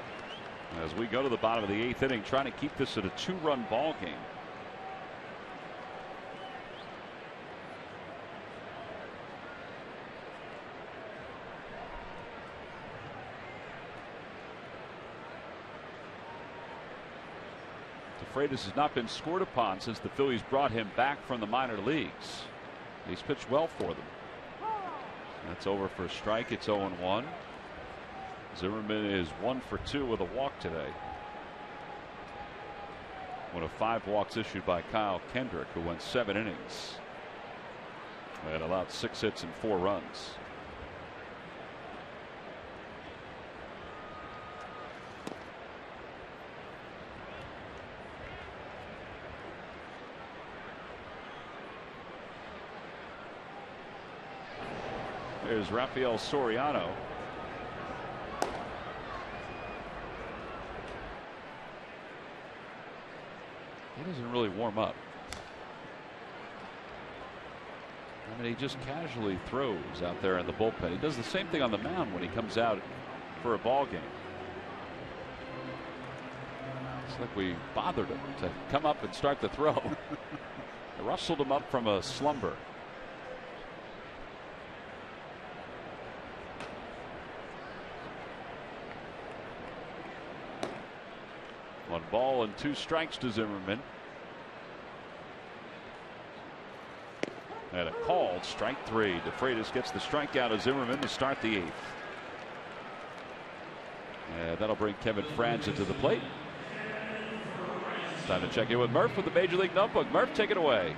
as we go to the bottom of the 8th inning, trying to keep this at a 2-run ball game. DeFreitas has not been scored upon since the Phillies brought him back from the minor leagues. He's pitched well for them. That's over for a strike. It's 0-1. Zimmerman is 1 for 2 with a walk today. One of 5 walks issued by Kyle Kendrick, who went 7 innings and allowed 6 hits and 4 runs. There's Rafael Soriano. He doesn't really warm up. I mean, he just casually throws out there in the bullpen. He does the same thing on the mound when he comes out for a ball game. It's like we bothered him to come up and start the throw. Rustled him up from a slumber. 1 ball and 2 strikes to Zimmerman. And a called strike 3. DeFreitas gets the strikeout of Zimmerman to start the 8th. And that'll bring Kevin Franz into the plate. Time to check in with Murph with the Major League Notebook. Murph, take it away.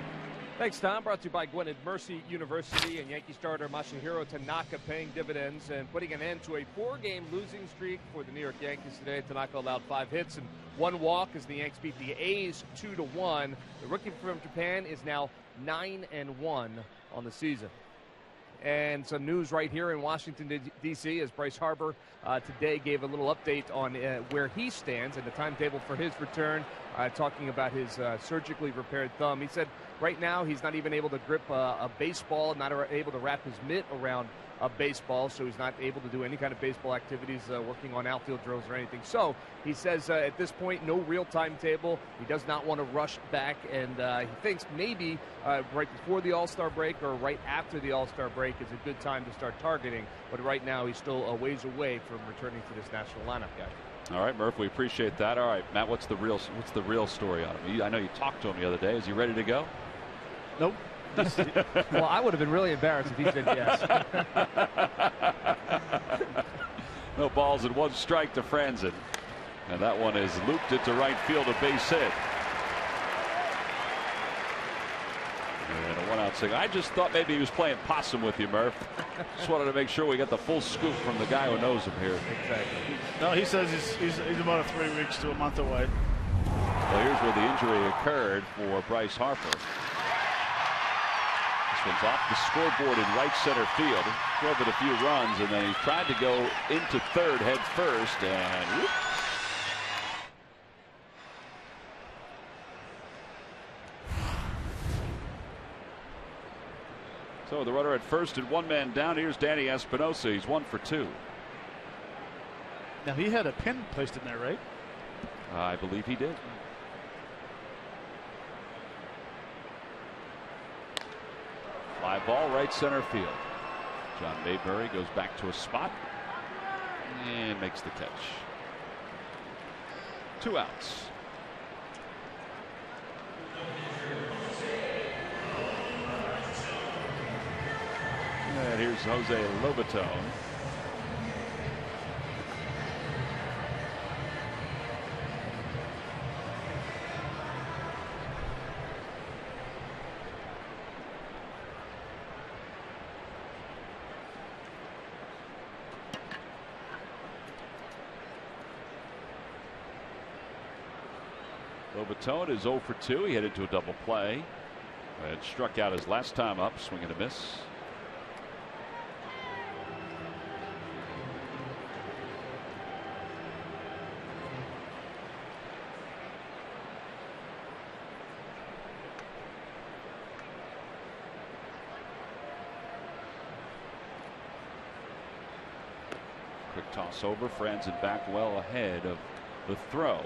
Thanks, Tom. Brought to you by Gwynedd Mercy University and Yankee starter Masahiro Tanaka paying dividends and putting an end to a 4-game losing streak for the New York Yankees today. Tanaka allowed 5 hits and 1 walk as the Yanks beat the A's 2-1. The rookie from Japan is now 9-1 on the season. And some news right here in Washington, D.C. as Bryce Harper today gave a little update on where he stands and the timetable for his return, talking about his surgically repaired thumb. He said right now he's not even able to grip a baseball, not able to wrap his mitt around a baseball, so he's not able to do any kind of baseball activities, working on outfield drills or anything. So he says at this point, no real timetable. He does not want to rush back, and he thinks maybe right before the All-Star break or right after the All-Star break is a good time to start targeting. But right now, he's still a ways away from returning to this national lineup, guy. All right, Murph, we appreciate that. All right, Matt, what's the real story on him? I know you talked to him the other day. Is he ready to go? Nope. Well, I would have been really embarrassed if he said yes. No balls and 1 strike to Franzen. And that one is looped into right field, a base hit. And a 1-out single. I just thought maybe he was playing possum with you, Murph. Just wanted to make sure we got the full scoop from the guy who knows him here. Exactly. No, he says he's about 3 weeks to a month away. Well, here's where the injury occurred for Bryce Harper. This one's off the scoreboard in right center field. Drove it a few runs, and then he tried to go into third head first, and whoop. So the runner at first and 1 man down. Here's Danny Espinosa. He's 1 for 2. Now he had a pin placed in there, right? I believe he did. Fly ball, right center field. John Mayberry goes back to a spot and makes the catch. 2 outs. And here's Jose Lobaton. Lobaton is 0 for 2. He headed to a double play and struck out his last time up, swing and a miss. Quick toss over. Franzen back well ahead of the throw.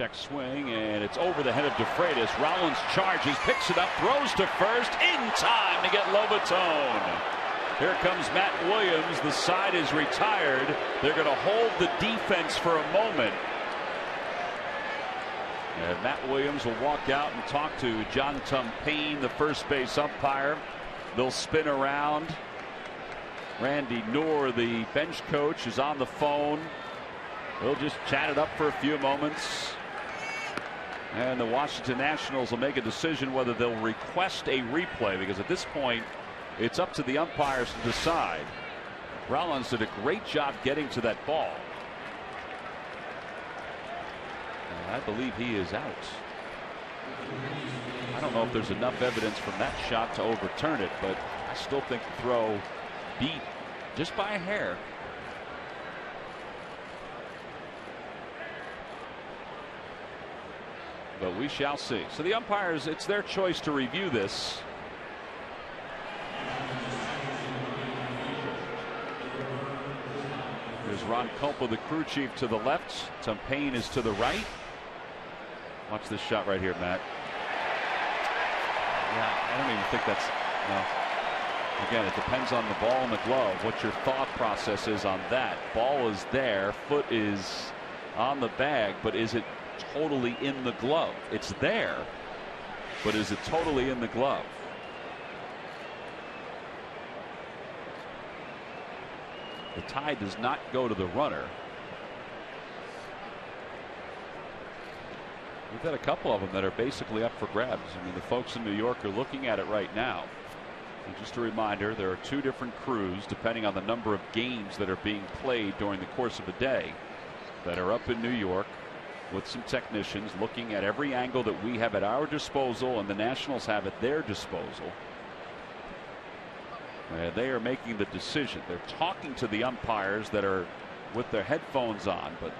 Check swing, and it's over the head of DeFreitas. Rollins charges, picks it up, throws to first in time to get Lobatone. Here comes Matt Williams. The side is retired. They're going to hold the defense for a moment. And Matt Williams will walk out and talk to John Tumpane, the first base umpire. They'll spin around. Randy Noor, the bench coach, is on the phone. They'll just chat it up for a few moments. And the Washington Nationals will make a decision whether they'll request a replay, because at this point it's up to the umpires to decide. Rollins did a great job getting to that ball. And I believe he is out. I don't know if there's enough evidence from that shot to overturn it, but I still think the throw beat just by a hair. But we shall see. So the umpires, it's their choice to review this. There's Ron Culpa, the crew chief, to the left. Tumpane is to the right. Watch this shot right here, Matt. Yeah, I don't even think that's, no. Again, it depends on the ball and the glove, what your thought process is on that. Ball is there, foot is on the bag, but is it totally in the glove? It's there, but is it totally in the glove? The tie does not go to the runner. We've had a couple of them that are basically up for grabs. I mean, the folks in New York are looking at it right now. And just a reminder, there are two different crews, depending on the number of games that are being played during the course of a day, that are up in New York with some technicians looking at every angle that we have at our disposal and the Nationals have at their disposal. And they are making the decision. They're talking to the umpires that are with their headphones on, but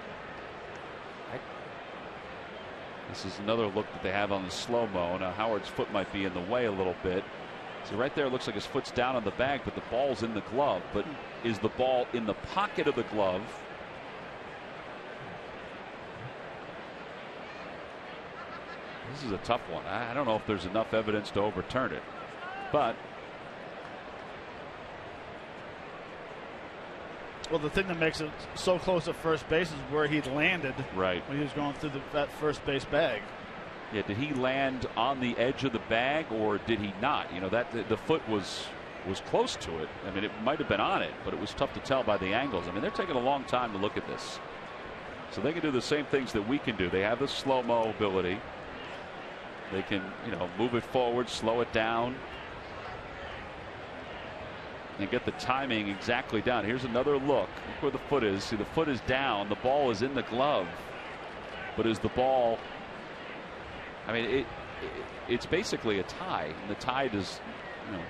this is another look that they have on the slow-mo. Now Howard's foot might be in the way a little bit. So right there, it looks like his foot's down on the bag, but the ball's in the glove. But is the ball in the pocket of the glove? This is a tough one. I don't know if there's enough evidence to overturn it, but well, the thing that makes it so close at first base is where he landed. Right when he was going through that first base bag. Yeah, did he land on the edge of the bag or did he not? You know, that the foot was close to it. I mean, it might have been on it, but it was tough to tell by the angles. I mean, they're taking a long time to look at this, so they can do the same things that we can do. They have the slow-mo ability. They can, you know, move it forward, slow it down, and get the timing exactly down. Here's another look. Look where the foot is. See, the foot is down. The ball is in the glove. But is the ball, I mean, it's basically a tie. And the tie does, you know,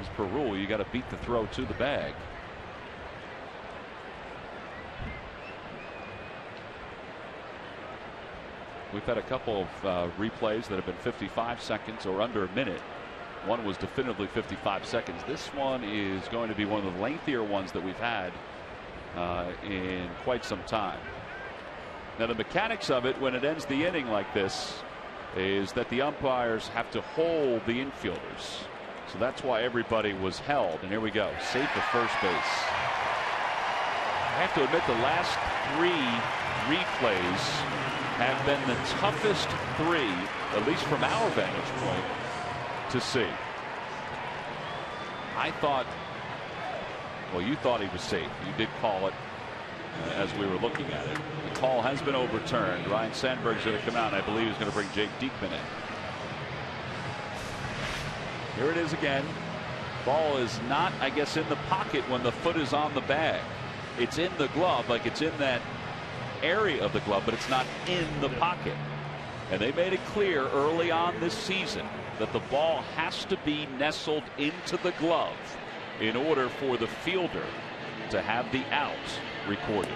as per rule, you got to beat the throw to the bag. We've had a couple of replays that have been 55 seconds or under a minute. One was definitively 55 seconds. This one is going to be one of the lengthier ones that we've had in quite some time. Now, the mechanics of it when it ends the inning like this is that the umpires have to hold the infielders. So that's why everybody was held. And here we go. Safe at first base. I have to admit, the last three replays have been the toughest three, at least from our vantage point, to see. I thought, well, you thought he was safe. You did call it as we were looking at it. The call has been overturned. Ryan Sandberg's going to come out, and I believe he's going to bring Jake Diekman in. Here it is again. Ball is not, I guess, in the pocket when the foot is on the bag. It's in the glove, like it's in that area of the glove, but it's not in the pocket. And they made it clear early on this season that the ball has to be nestled into the glove in order for the fielder to have the out recorded.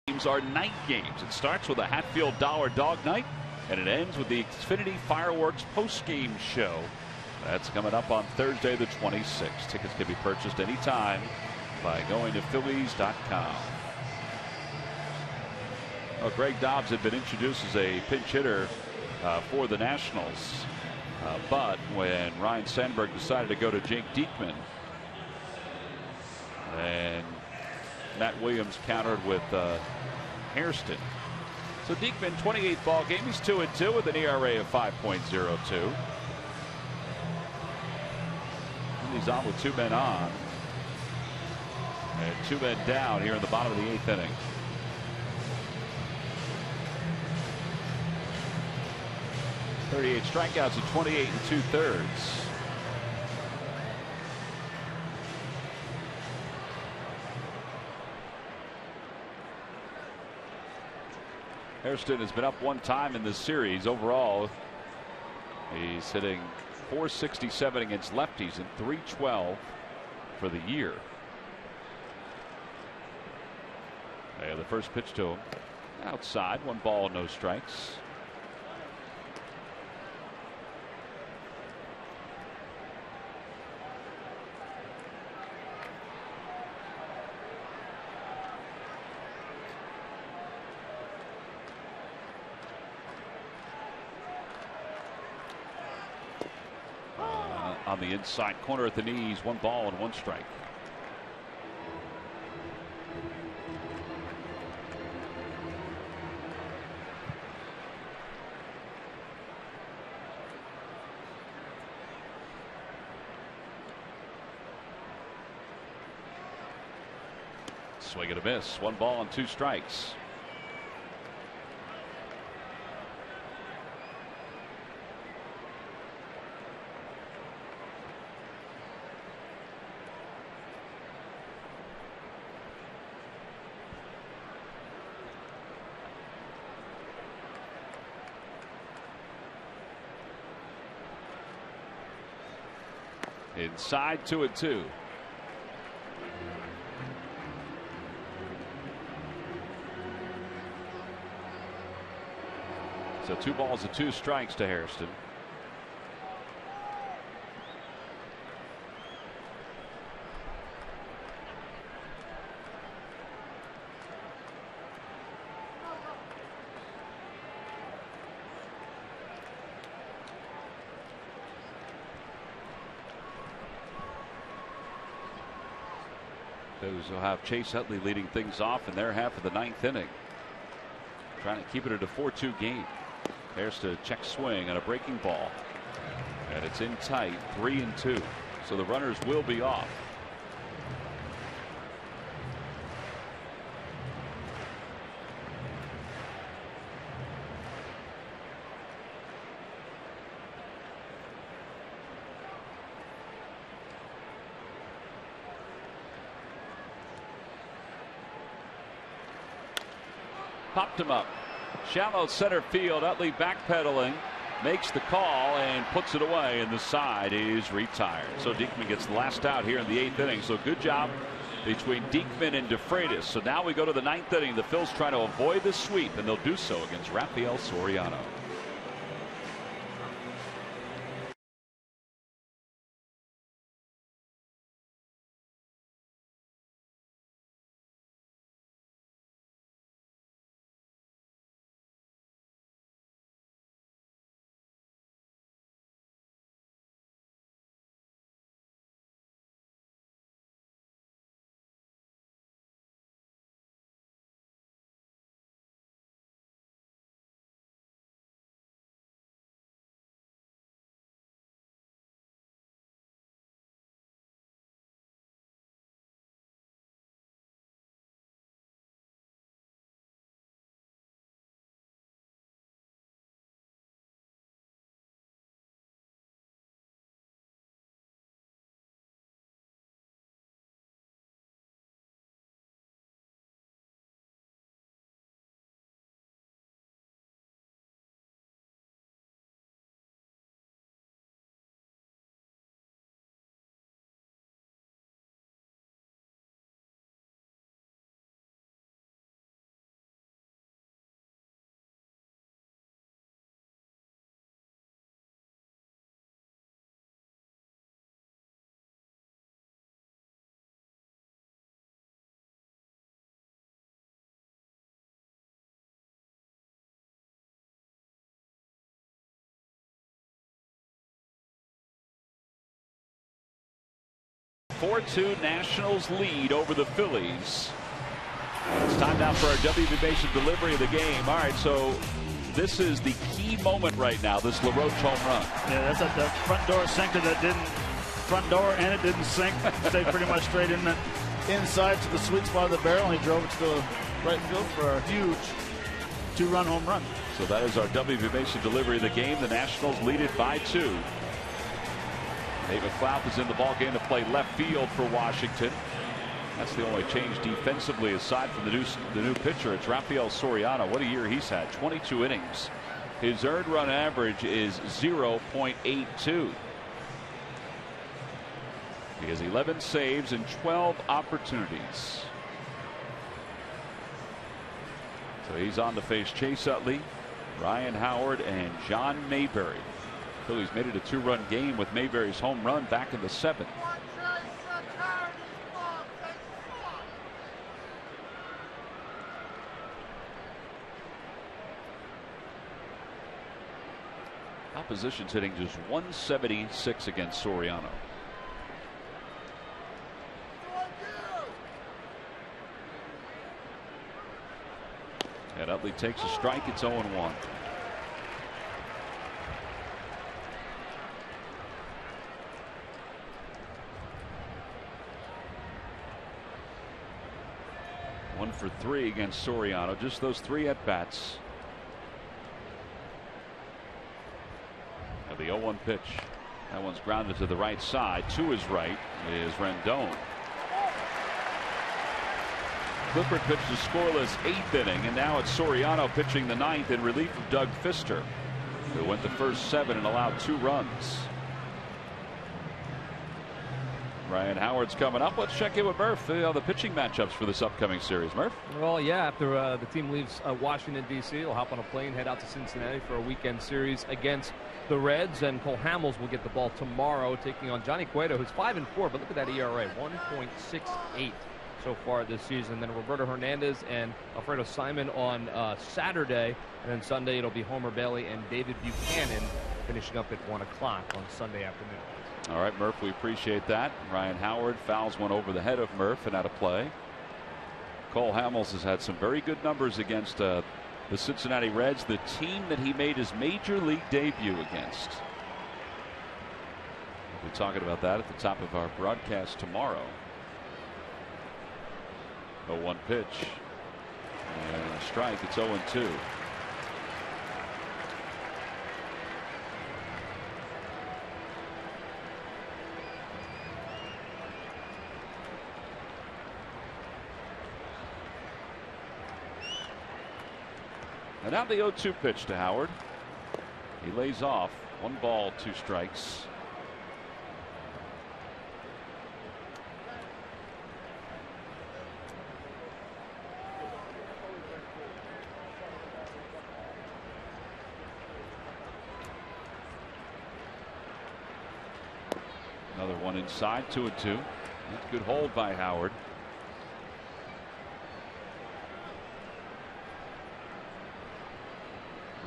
games are night games. It starts with a Hatfield Dollar Dog Night, and it ends with the Xfinity Fireworks post-game show. That's coming up on Thursday the 26th. Tickets can be purchased anytime by going to Phillies.com. Well, Greg Dobbs had been introduced as a pinch hitter for the Nationals, but when Ryan Sandberg decided to go to Jake Diekman, and Matt Williams countered with Hairston. So Diekman, 28th ball game, he's 2-2 with an ERA of 5.02. And he's on with 2 men on and 2 men down here in the bottom of the 8th inning. .38 strikeouts and 28 2/3. Hairston has been up 1 time in this series. Overall, he's hitting .467 against lefties and .312 for the year. The first pitch to him outside, 1 ball, no strikes. On the inside corner at the knees, 1 ball and 1 strike. Swing and a miss, 1 ball and 2 strikes. Inside, 2-2. So 2 balls and 2 strikes to Hairston. Will have Chase Utley leading things off in their half of the 9th inning, trying to keep it at a 4-2 game. There's to check swing on a breaking ball, and it's in tight, 3-2. So the runners will be off. Popped him up. Shallow center field. Utley backpedaling. Makes the call and puts it away, and the side is retired. So Diekman gets the last out here in the 8th inning. So good job between Diekman and DeFreitas. So now we go to the 9th inning. The Phils try to avoid the sweep, and they'll do so against Rafael Soriano. 4-2 Nationals lead over the Phillies. It's time now for our WB Mason delivery of the game. All right, so this is the key moment right now, this LaRoche home run. Yeah, that's at the front door sinker that didn't, front door, and it didn't sink. Stayed pretty much straight in the inside to the sweet spot of the barrel, and he drove it to the right field for a huge 2-run home run. So that is our WB Mason delivery of the game. The Nationals lead it by 2. David Foup is in the ballgame to play left field for Washington. That's the only change defensively aside from the new pitcher. It's Rafael Soriano. What a year he's had. 22 innings. His earned run average is 0.82. He has 11 saves and 12 opportunities. So he's on to face Chase Utley, Ryan Howard, and John Mayberry. Phillies made it a 2-run game with Mayberry's home run back in the 7th. Opposition's hitting just 176 against Soriano. And Utley takes a strike. It's 0-1. One for 3 against Soriano. Just those 3 at bats. The 0-1 pitch. That one's grounded to the right side. To his right is Rendon. Clippard pitched a scoreless 8th inning, and now it's Soriano pitching the 9th in relief of Doug Fister, who went the first 7 and allowed 2 runs. Ryan Howard's coming up. Let's check in with Murph. The pitching matchups for this upcoming series. Murph? Well, yeah, after the team leaves Washington, D.C., he'll hop on a plane, head out to Cincinnati for a weekend series against the Reds. And Cole Hamels will get the ball tomorrow, taking on Johnny Cueto, who's 5-4. But look at that ERA, 1.68 so far this season. Then Roberto Hernandez and Alfredo Simon on Saturday. And then Sunday it'll be Homer Bailey and David Buchanan finishing up at 1 o'clock on Sunday afternoon. All right, Murph, we appreciate that. Ryan Howard fouls one over the head of Murph and out of play. Cole Hamels has had some very good numbers against the Cincinnati Reds, the team that he made his major league debut against. We'll be talking about that at the top of our broadcast tomorrow. 0-1 pitch. And a strike. It's 0-2. And now the 0-2 pitch to Howard. He lays off. 1 ball, 2 strikes. Another one inside, 2-2. That's a good hold by Howard.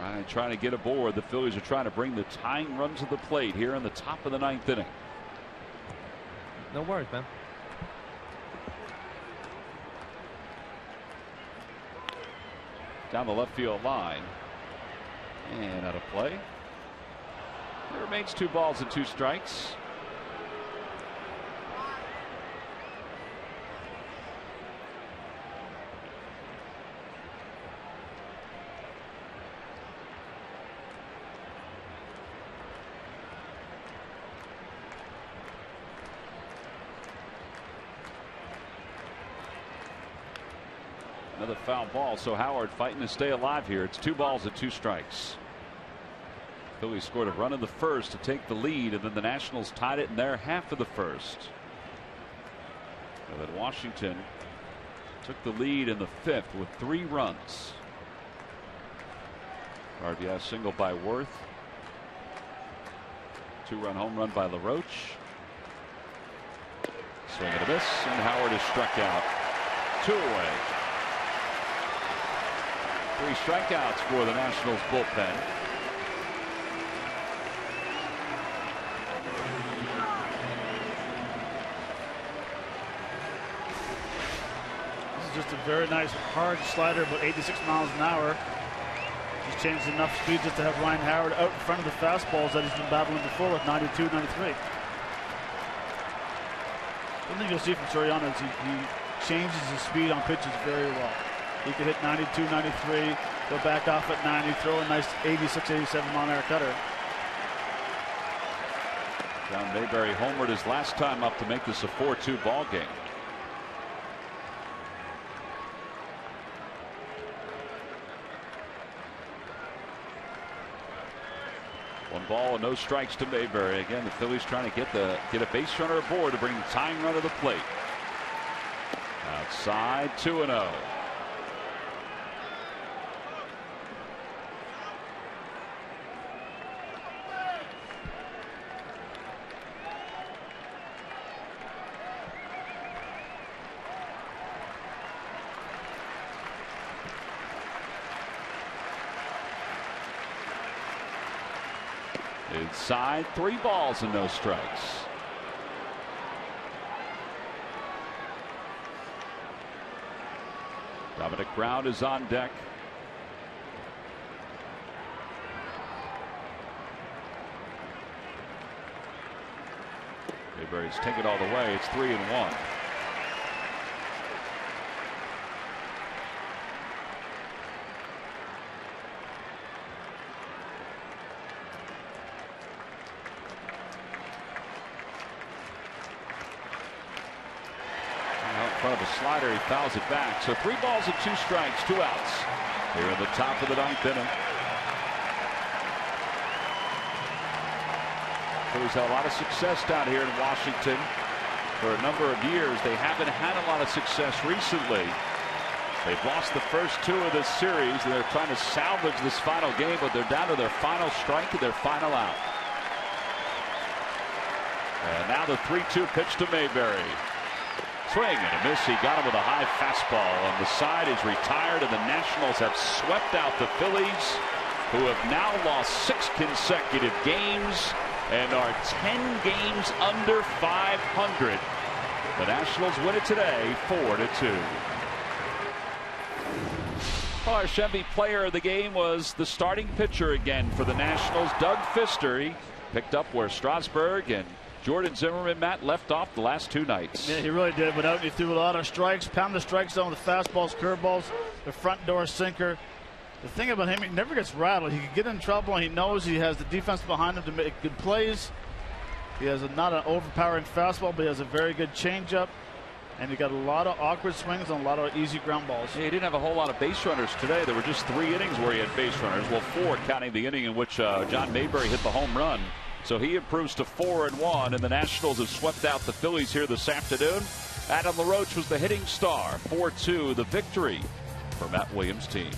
Ryan trying to get aboard. The Phillies are trying to bring the tying run to the plate here in the top of the 9th inning. No worries, man. Down the left field line. And out of play. There remains 2 balls and 2 strikes. Another foul ball, so Howard fighting to stay alive here. It's 2 balls and 2 strikes. Phillies scored a run in the first to take the lead, and then the Nationals tied it in their half of the first. And then Washington took the lead in the 5th with 3 runs. RBI single by Worth. 2-run home run by LaRoche. Swing and a miss, and Howard is struck out. 2 away. 3 strikeouts for the Nationals bullpen. just a very nice hard slider, about 86 miles an hour. He's changed enough speed just to have Ryan Howard out in front of the fastballs that he's been battling before with 92, 93. One thing you'll see from Soriano is he changes his speed on pitches very well. He could hit 92, 93, go back off at 90, throw a nice 86, 87 mile an hour cutter. John Mayberry homered his last time up to make this a 4-2 ball game. One ball and no strikes to Mayberry. Again, the Phillies trying to get a base runner aboard to bring the tying run to the plate. Outside, 2-0. Inside, 3 balls and no strikes. Dominic Brown is on deck. Mayberry's taken all the way. It's 3-1. Front of a slider, he fouls it back. So 3 balls and 2 strikes, 2 outs here in the top of the 9th inning. Phillies had a lot of success down here in Washington for a number of years. They haven't had a lot of success recently. They've lost the first 2 of this series, and they're trying to salvage this final game, but they're down to their final strike and their final out. And now the 3-2 pitch to Mayberry. Swing and a miss. He got him with a high fastball on the side. Is retired, and the Nationals have swept out the Phillies, who have now lost 6 consecutive games and are 10 games under 500. The Nationals win it today, 4-2. Our Chevy player of the game was the starting pitcher again for the Nationals, Doug Fister. He picked up where Strasburg and Jordan Zimmerman, Matt, left off the last 2 nights. Yeah, he really did. Went out and he threw a lot of strikes, pounded the strike zone with fastballs, curveballs, the front door sinker. The thing about him, he never gets rattled. He can get in trouble, and he knows he has the defense behind him to make good plays. He has not an overpowering fastball, but he has a very good changeup. And he got a lot of awkward swings and a lot of easy ground balls. Yeah, he didn't have a whole lot of base runners today. There were just 3 innings where he had base runners. Well, 4 counting the inning in which John Mayberry hit the home run. So he improves to 4-1, and the Nationals have swept out the Phillies here this afternoon. Adam LaRoche was the hitting star. 4-2 the victory for Matt Williams' team.